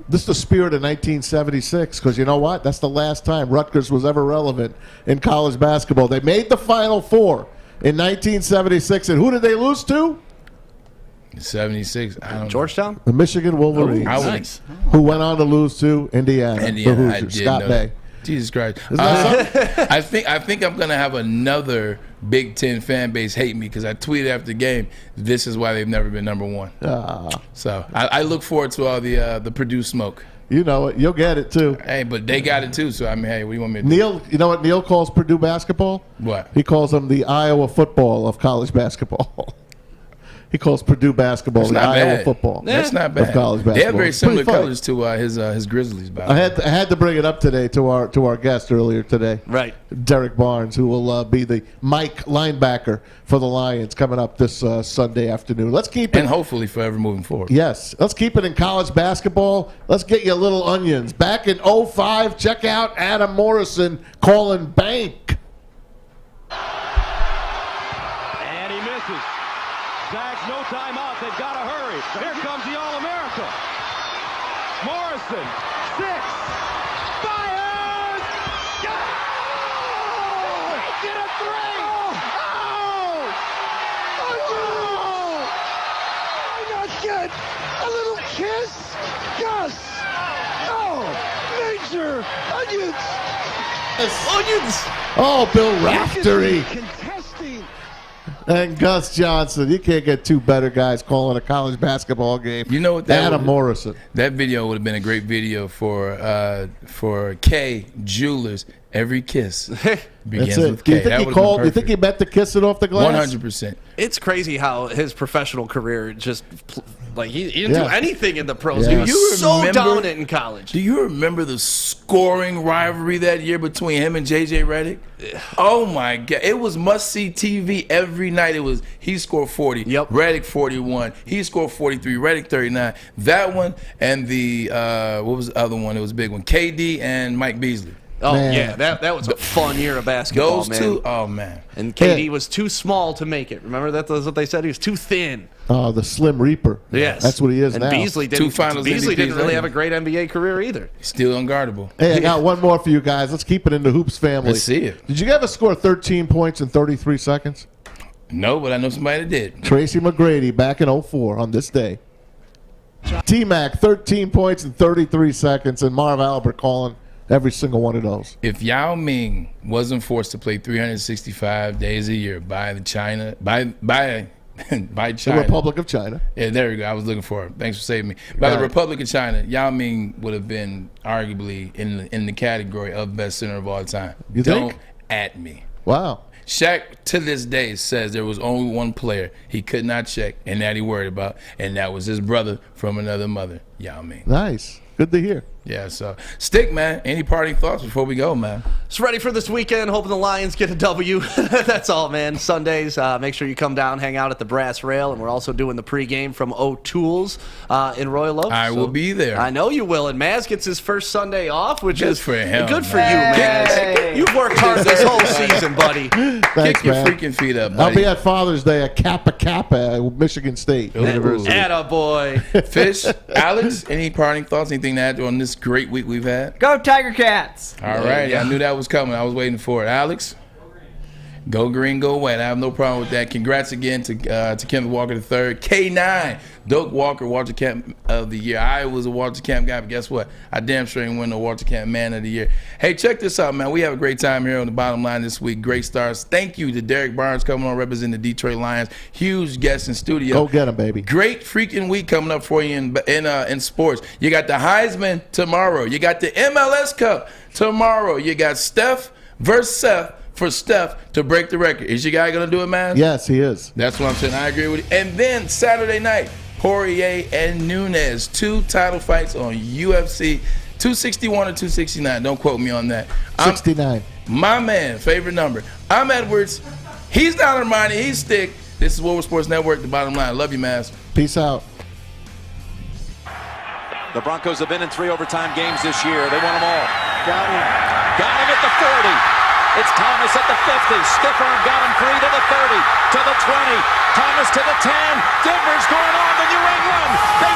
This is the spirit of 1976, because you know what? That's the last time Rutgers was ever relevant in college basketball. They made the Final Four in 1976, and who did they lose to? 76. Georgetown? The Michigan Wolverines. Nice. Who went on to lose to Indiana. The I Hoosiers. did Scott know Bay. that. Jesus Christ. Isn't that I think I'm going to have another Big Ten fan base hate me because I tweeted after the game, this is why they've never been number one. So I look forward to all the Purdue smoke. You know it. You'll get it, too. Hey, but they got it, too. So, I mean, hey, what do you want me to do? Neil, you know what Neil calls Purdue basketball? What? He calls them the Iowa football of college basketball. He calls Purdue basketball the Iowa football. That's not bad. Of college basketball. They have very similar Pretty funny. colors to his Grizzlies. By the I way. had to bring it up today to our guest earlier today. Right. Derrick Barnes, who will be the Mike linebacker for the Lions coming up this Sunday afternoon. Let's keep it. And hopefully forever moving forward. Yes. Let's keep it in college basketball. Let's get you little onions. Back in 2005, check out Adam Morrison calling bank. And he misses. Zags, no timeout. They've got to hurry. Here comes the All-America. Morrison, 6. Fires! Go! Get a 3! Oh! Oh! Not good. A little kiss? Gus! Oh! Major onions! Onions! Oh, Bill Raftery. And Gus Johnson. You can't get two better guys calling a college basketball game. You know what? Adam Morrison. That video would have been a great video for K Jewelers. Every kiss begins with K. Do you think he meant to kiss it off the glass? 100%. It's crazy how his professional career just he didn't do anything in the pros. Yeah. He was so dominant in college. Do you remember the scoring rivalry that year between him and JJ Redick? Oh my God! It was must-see TV every night. It was he scored 40, Redick 41, he scored 43, Redick 39. That one and the what was the other one? It was a big one. KD and Mike Beasley. Oh, man. Yeah, that was a fun year of basketball, Those two, oh, man. And KD was too small to make it. Remember that's what they said? He was too thin. Oh, the Slim Reaper. Yes. That's what he is and now. Beasley didn't really have a great NBA career either. Still unguardable. Hey, I got one more for you guys. Let's keep it in the Hoops family. Let's see it. Did you ever score 13 points in 33 seconds? No, but I know somebody that did. Tracy McGrady back in 2004 on this day. T-Mac, 13 points in 33 seconds, and Marv Albert calling every single one of those. If Yao Ming wasn't forced to play 365 days a year by China, by China, the Republic of China. Yeah, there we go. I was looking for it. Thanks for saving me. By the Republic of China, Yao Ming would have been arguably in the category of best center of all time. You think? Don't at me. Wow. Shaq to this day says there was only one player he could not check and that he worried about, and that was his brother from another mother, Yao Ming. Nice. Good to hear. Yeah, so Stick, man, any parting thoughts before we go, man? Just ready for this weekend, hoping the Lions get a W. That's all, man. Sundays, make sure you come down, hang out at the Brass Rail, and we're also doing the pregame from O'Toole's in Royal Oaks. I will be there. I know you will, and Maz gets his first Sunday off, which is for him. Good for you, Maz. You've worked hard this whole season, buddy. Thanks, Kick your man. freaking feet up, buddy. I'll be at Father's Day at Kappa at Michigan State University. Attaboy. Fish, Alex, any parting thoughts, anything to add on this great week we've had? Go Tiger Cats. All right, I knew that was coming. I was waiting for it. Alex? Go green, go white. I have no problem with that. Congrats again to Kenneth Walker III. K9, Doak Walker, Walter Camp of the Year. I was a Walter Camp guy, but guess what? I damn sure ain't win no Walter Camp Man of the Year. Hey, check this out, man. We have a great time here on the Bottom Line this week. Great stars. Thank you to Derrick Barnes coming on representing the Detroit Lions. Huge guest in studio. Go get him, baby. Great freaking week coming up for you in sports. You got the Heisman tomorrow. You got the MLS Cup tomorrow. You got Steph versus Seth. For Steph to break the record. Is your guy going to do it, man? Yes, he is. That's what I'm saying. I agree with you. And then Saturday night, Poirier and Nunes. 2 title fights on UFC. 261 or 269. Don't quote me on that. 69. My man, favorite number. I'm Edwards. He's Don Armani. He's Stick. This is Woodward Sports Network, The Bottom Line. Love you, man. Peace out. The Broncos have been in 3 overtime games this year. They won them all. Got him at the 40. It's Thomas at the 50. Stiff arm got him free to the 30, to the 20. Thomas to the 10. Denver's going on to New England. They